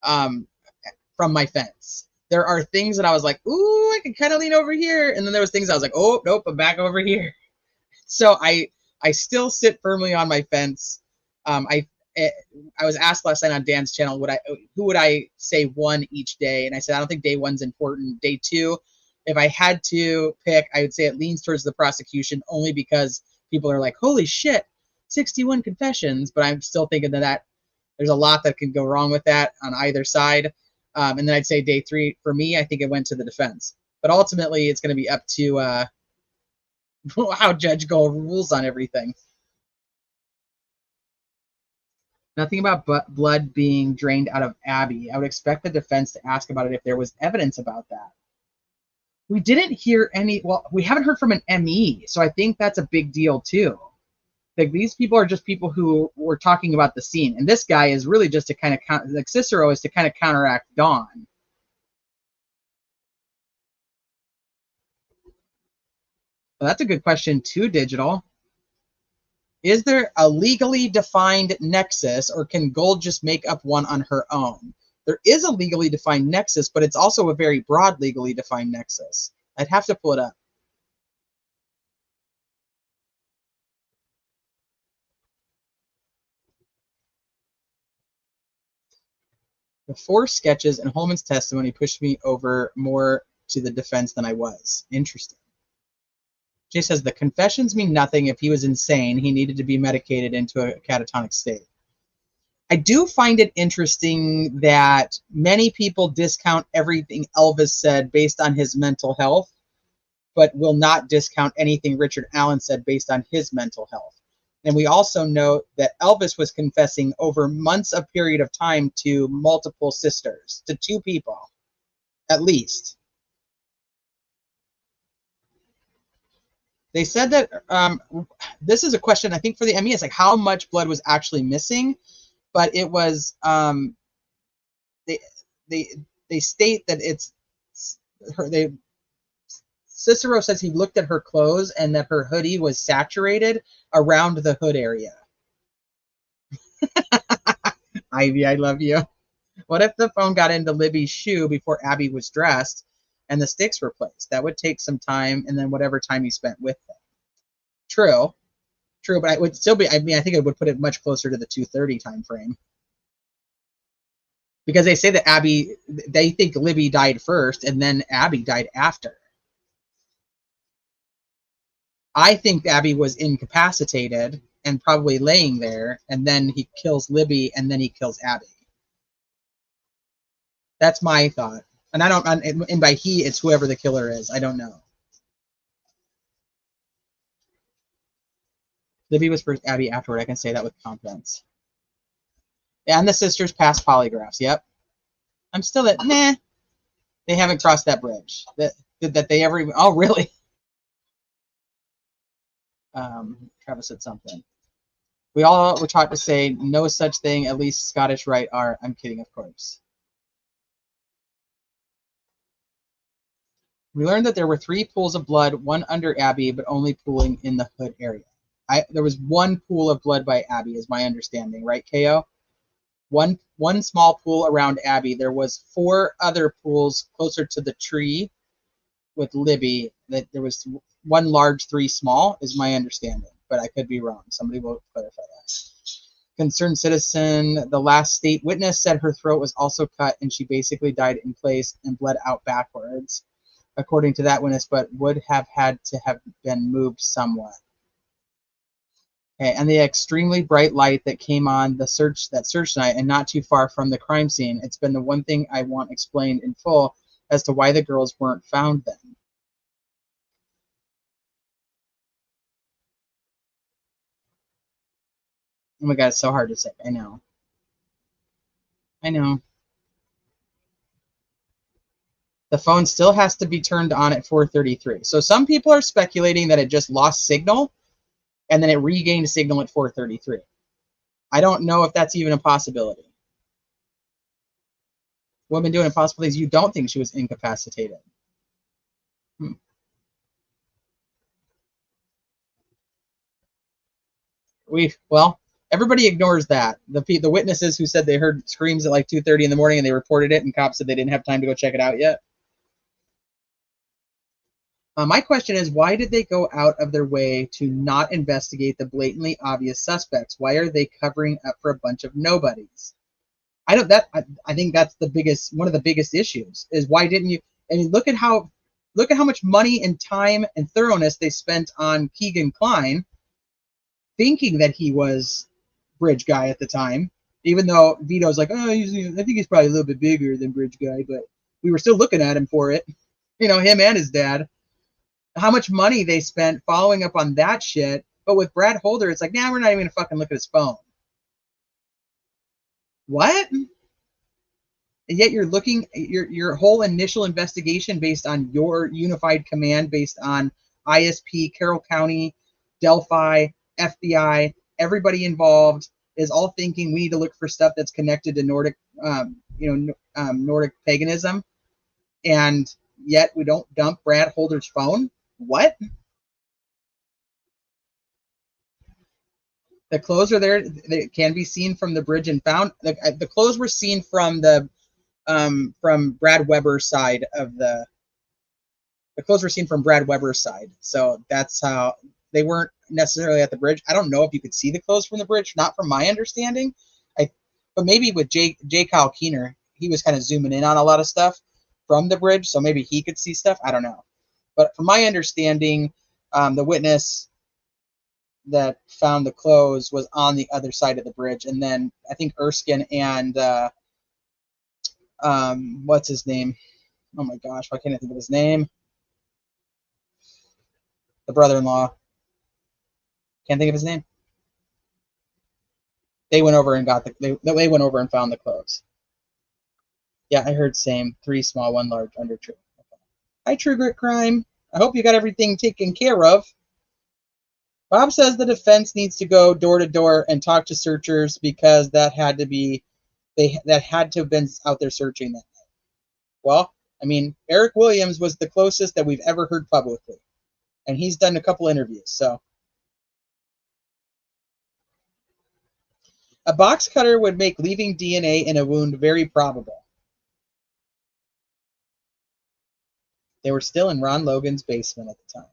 from my fence. There are things that I was like, ooh, I can kind of lean over here. And then there was things I was like, oh, nope, I'm back over here. So I still sit firmly on my fence. I was asked last night on Dan's channel, who would I say won each day? And I said, I don't think day one's important. Day two, if I had to pick, I would say it leans towards the prosecution, only because people are like, holy shit, 61 confessions. But I'm still thinking that there's a lot that can go wrong with that on either side. And then I'd say day three, for me, I think it went to the defense. But ultimately, it's going to be up to how Judge Gold rules on everything. Nothing about blood being drained out of Abby. I would expect the defense to ask about it if there was evidence about that. We didn't hear any. Well, we haven't heard from an ME, so I think that's a big deal too. Like, these people are just people who were talking about the scene, and this guy is really just to kind of like Cicero is to kind of counteract Dawn. Well, that's a good question too, Digital. Is there a legally defined nexus, or can Gold just make up one on her own? There is a legally defined nexus, but it's also a very broad legally defined nexus. I'd have to pull it up. The 4 sketches and Holman's testimony pushed me over more to the defense than I was. Interesting. Jay says the confessions mean nothing. If he was insane, he needed to be medicated into a catatonic state. I do find it interesting that many people discount everything Elvis said based on his mental health, but will not discount anything Richard Allen said based on his mental health. And we also know that Elvis was confessing over months of period of time to multiple sisters, to 2 people, at least. They said that this is a question, I think, for the ME. It's like how much blood was actually missing, but it was they state that it's her. Cicero says he looked at her clothes and that her hoodie was saturated around the hood area. Ivy, I love you. What if the phone got into Libby's shoe before Abby was dressed and the sticks were placed? That would take some time, and then whatever time you spent with them. True. True, but it would still be, I mean, I think it would put it much closer to the 2:30 time frame. Because they say that Abby, they think Libby died first and then Abby died after. I think Abby was incapacitated and probably laying there, and then he kills Libby and then he kills Abby. That's my thought. And I don't, and by he, it's whoever the killer is. I don't know. Libby was first, Abby afterward. I can say that with confidence. And the sisters passed polygraphs. Yep. I'm still at, nah. They haven't crossed that bridge. That they ever even, oh, really? Travis said something. We all were taught to say no such thing, at least Scottish Rite are. I'm kidding, of course. We learned that there were 3 pools of blood, one under Abby, but only pooling in the hood area. There was 1 pool of blood by Abby, is my understanding, right, KO? One small pool around Abby. There was 4 other pools closer to the tree with Libby. That there was 1 large, 3 small, is my understanding, but I could be wrong. Somebody will clarify that. Concerned citizen, the last state witness said her throat was also cut and she basically died in place and bled out backwards, according to that witness, but would have had to have been moved somewhat. Okay, and the extremely bright light that came on that search night and not too far from the crime scene, it's been the one thing I want explained in full as to why the girls weren't found then. Oh my god, it's so hard to say. I know. The phone still has to be turned on at 4:33. So some people are speculating that it just lost signal and then it regained signal at 4:33. I don't know if that's even a possibility. Women doing impossible things. You don't think she was incapacitated. Well, everybody ignores that. The witnesses who said they heard screams at like 2:30 in the morning and they reported it, and cops said they didn't have time to go check it out yet. My question is, why did they go out of their way to not investigate the blatantly obvious suspects? Why are they covering up for a bunch of nobodies? I think that's one of the biggest issues is why didn't you? I mean, look at how much money and time and thoroughness they spent on Keegan Kline, thinking that he was Bridge Guy at the time, even though Vito's like, oh, I think he's probably a little bit bigger than Bridge Guy, but we were still looking at him for it. You know, him and his dad. How much money they spent following up on that shit. But with Brad Holder, it's like, nah, we're not even going to fucking look at his phone. What? And yet you're looking, your whole initial investigation based on your unified command, based on ISP, Carroll County, Delphi, FBI, everybody involved is all thinking we need to look for stuff that's connected to Nordic, Nordic paganism. And yet we don't dump Brad Holder's phone. What? The clothes are there. They can be seen from the bridge and found. The clothes were seen from from Brad Weber's side of the. The clothes were seen from Brad Weber's side, so that's how they weren't necessarily at the bridge. I don't know if you could see the clothes from the bridge. Not from my understanding. But maybe with J. Kyle Keener, he was kind of zooming in on a lot of stuff from the bridge, so maybe he could see stuff. I don't know. But from my understanding, the witness that found the clothes was on the other side of the bridge. And then I think Erskine and what's his name? Oh my gosh, why can't I think of his name? The brother-in-law. Can't think of his name. They went over and they went over and found the clothes. Yeah, I heard same. 3 small, 1 large under true. Okay. Hi, True Grit Crime. I hope you got everything taken care of. Bob says the defense needs to go door to door and talk to searchers because that had to have been out there searching that night. Well, I mean, Eric Williams was the closest that we've ever heard publicly, and he's done a couple interviews. So A box cutter would make leaving DNA in a wound very probable. They were still in Ron Logan's basement at the time.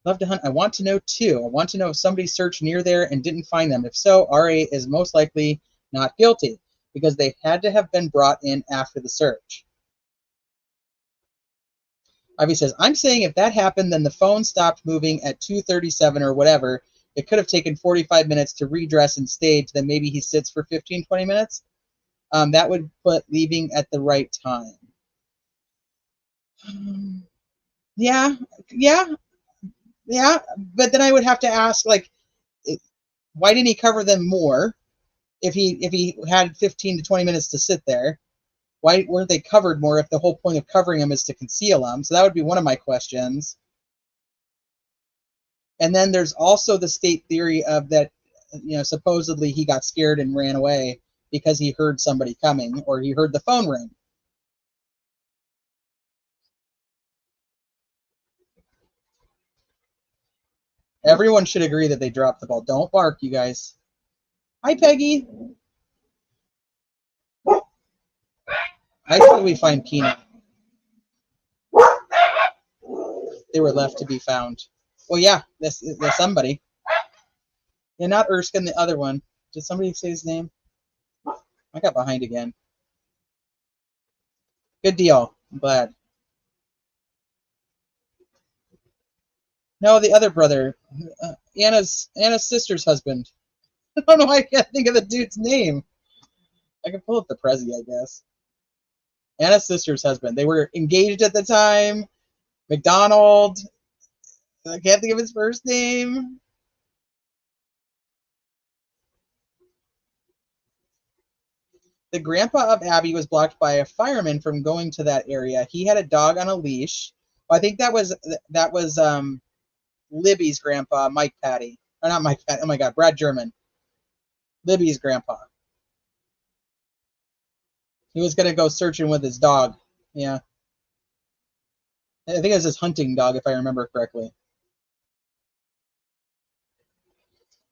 Love to hunt. I want to know too. I want to know if somebody searched near there and didn't find them. If so, RA is most likely not guilty because they had to have been brought in after the search. Ivy says, I'm saying if that happened, then the phone stopped moving at 2:37 or whatever. It could have taken 45 minutes to redress and stage. Then maybe he sits for 15, 20 minutes. That would put leaving at the right time. Yeah. But then I would have to ask, like, why didn't he cover them more if he had 15 to 20 minutes to sit there? Why weren't they covered more if the whole point of covering them is to conceal them? So that would be one of my questions. And then there's also the state theory of that, supposedly he got scared and ran away because he heard somebody coming or he heard the phone ring. Everyone should agree that they dropped the ball. Don't bark, you guys. Hi, Peggy. I thought we find Peanut. They were left to be found. Well, yeah, that's somebody. Yeah, not Erskine, the other one. Did somebody say his name? I got behind again. Good deal. I'm glad. No, the other brother. Anna's sister's husband. I don't know why I can't think of the dude's name. I can pull up the Prezi, I guess. Anna's sister's husband. They were engaged at the time. McDonald. I can't think of his first name. The grandpa of Abby was blocked by a fireman from going to that area. He had a dog on a leash. Well, I think that was Libby's grandpa, Mike Patty. Or not Mike Patty. Oh my God, Brad German. Libby's grandpa. He was going to go searching with his dog. Yeah. I think it was his hunting dog, if I remember correctly.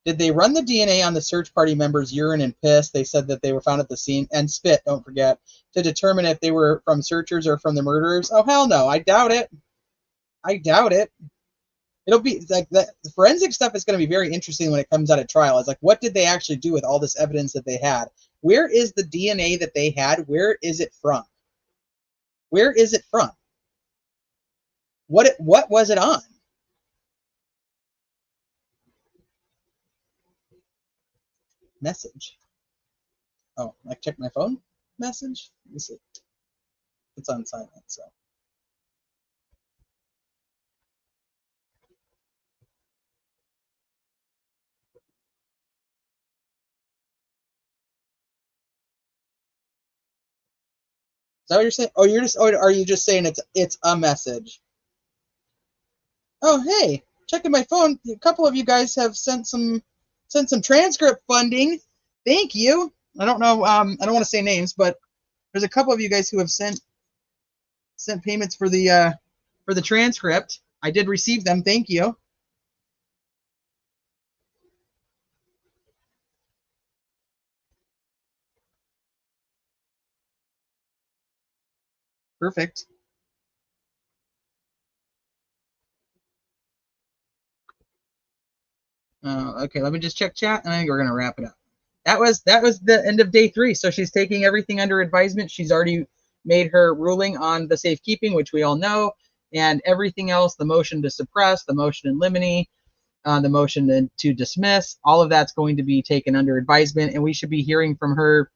Did they run the DNA on the search party members' urine and piss? They said that they were found at the scene, and spit, don't forget, to determine if they were from searchers or from the murderers. Oh, hell no. I doubt it. I doubt it. It'll be like the forensic stuff is going to be very interesting when it comes out at trial. It's like, what did they actually do with all this evidence that they had? Where is the DNA that they had? Where is it from? Where is it from? What was it on? Message. Oh, I checked my phone message. Let me see. It's on silent, so. Is that what you're saying? Oh, are you just saying it's a message? Oh, hey, checking my phone. A couple of you guys have sent some transcript funding. Thank you. I don't know. I don't want to say names, but there's a couple of you guys who have sent payments for the transcript. I did receive them. Thank you. Perfect. Okay, let me just check chat, and I think we're gonna wrap it up. That was the end of day 3. So she's taking everything under advisement. She's already made her ruling on the safekeeping, which we all know, and everything else, the motion to suppress, the motion in limine, the motion to dismiss, all of that's going to be taken under advisement, and we should be hearing from her.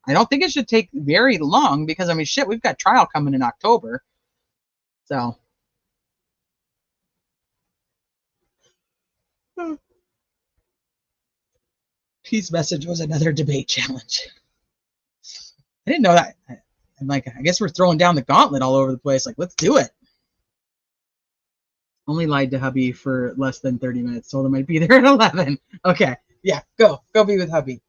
I don't think it should take very long because, I mean, shit, we've got trial coming in October. So. His message was another debate challenge. I didn't know that. I'm like, I guess we're throwing down the gauntlet all over the place. Like, let's do it. Only lied to hubby for less than 30 minutes. Told him I'd be there at 11. Okay. Yeah, go be with hubby.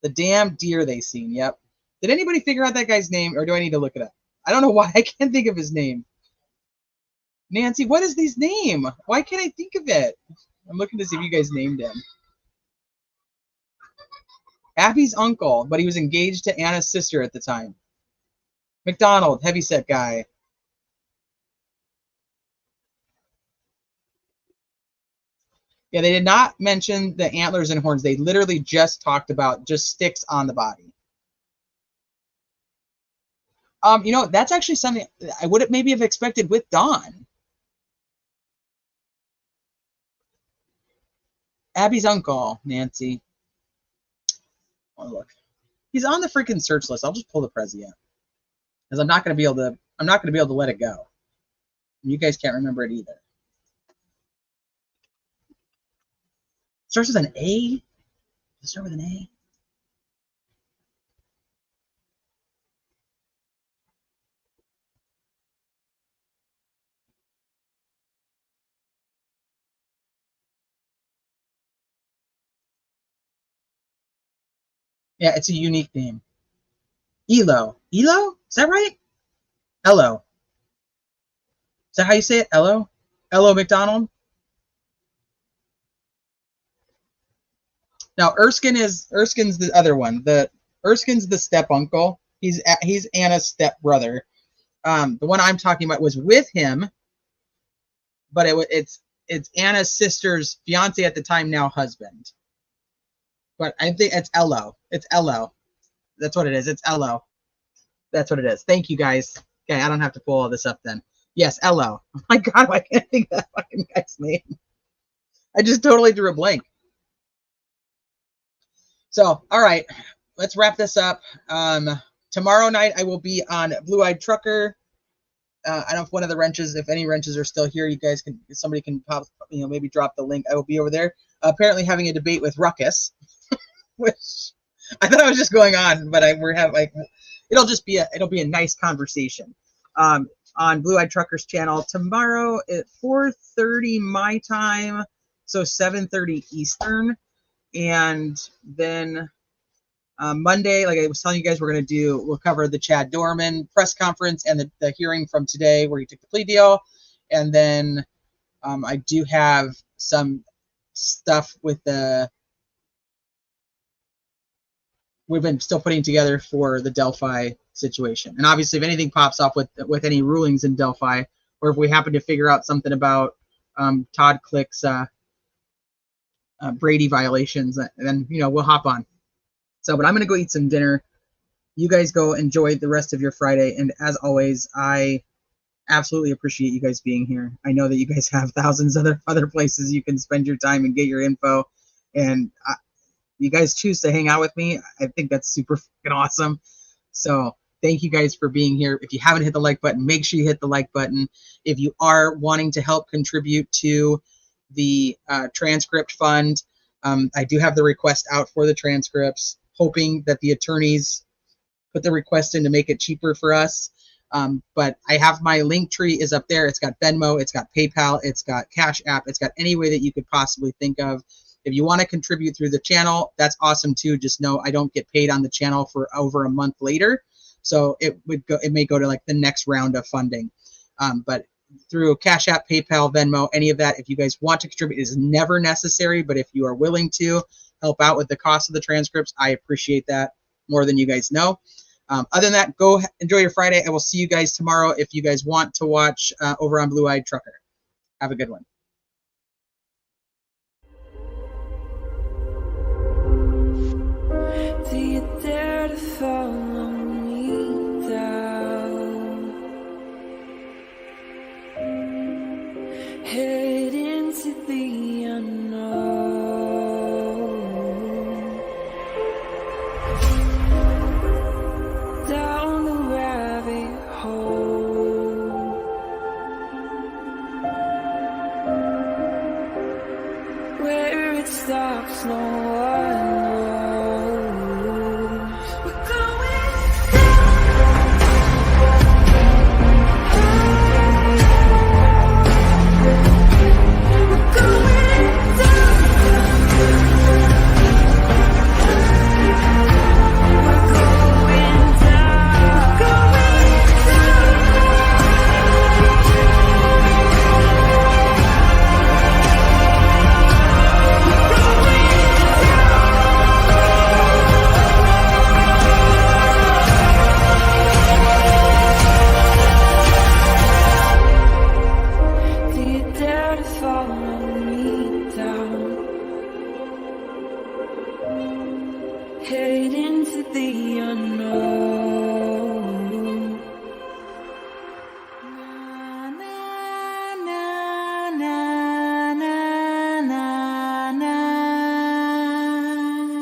The damn deer they seen. Yep. Did anybody figure out that guy's name, or do I need to look it up? I don't know why I can't think of his name. Nancy, what is his name? Why can't I think of it? I'm looking to see if you guys named him. Abby's uncle, but he was engaged to Anna's sister at the time. McDonald, heavyset guy. Yeah, they did not mention the antlers and horns. They literally just talked about just sticks on the body. You know, that's actually something I would have maybe have expected with Dawn. Abby's uncle, Nancy. Oh, look. He's on the freaking search list. I'll just pull the Prezi up. Because I'm not gonna be able to let it go. You guys can't remember it either. Starts with an A? Does it start with an A? Yeah, it's a unique name. Elo. Elo? Is that right? Elo. Is that how you say it? Elo? Elo McDonald? Now Erskine's the other one. Erskine's the step uncle. He's Anna's step brother. The one I'm talking about was with him, but it's Anna's sister's fiance at the time, now husband. But I think it's Elo. It's Elo. That's what it is. It's Elo. That's what it is. Thank you, guys. Okay, I don't have to pull all this up then. Yes, Elo. Oh my God, I can't think of that fucking guy's name. I just totally drew a blank. So, all right, let's wrap this up. Tomorrow night I will be on Blue Eyed Trucker. I don't know if one of the wrenches, if any wrenches are still here, you guys can, somebody can pop, maybe drop the link. I will be over there. Apparently having a debate with Ruckus, which I thought I was just going on, but we're having like, it'll be a nice conversation. On Blue Eyed Trucker's channel tomorrow at 4:30 my time, so 7:30 Eastern. And then Monday, like I was telling you guys, we'll cover the Chad Dorman press conference and the hearing from today where he took the plea deal. And then I do have some stuff we've been still putting together for the Delphi situation. And obviously if anything pops up with any rulings in Delphi, or if we happen to figure out something about Todd Click's Brady violations, and then we'll hop on. So, but I'm gonna go eat some dinner. You guys go enjoy the rest of your Friday, and as always, I absolutely appreciate you guys being here. I know that you guys have thousands of other places you can spend your time and get your info, and you guys choose to hang out with me. I think that's super fucking awesome. So thank you guys for being here. If you haven't hit the like button, make sure you hit the like button. If you are wanting to help contribute to the transcript fund, I do have the request out for the transcripts, hoping that the attorneys put the request in to make it cheaper for us. But I have my link tree is up there. It's got Venmo, it's got PayPal, it's got Cash App, it's got any way that you could possibly think of. If you want to contribute through the channel, that's awesome too. Just know I don't get paid on the channel for over a month later, so it may go to like the next round of funding. But through Cash App, PayPal, Venmo, any of that, if you guys want to contribute, it is never necessary. But if you are willing to help out with the cost of the transcripts, I appreciate that more than you guys know. Other than that, go enjoy your Friday. I will see you guys tomorrow if you guys want to watch over on Blue Eyed Trucker. Have a good one. Do you dare to follow me down? Head into the unknown, down the rabbit hole. dare to follow me down, headed into the unknown.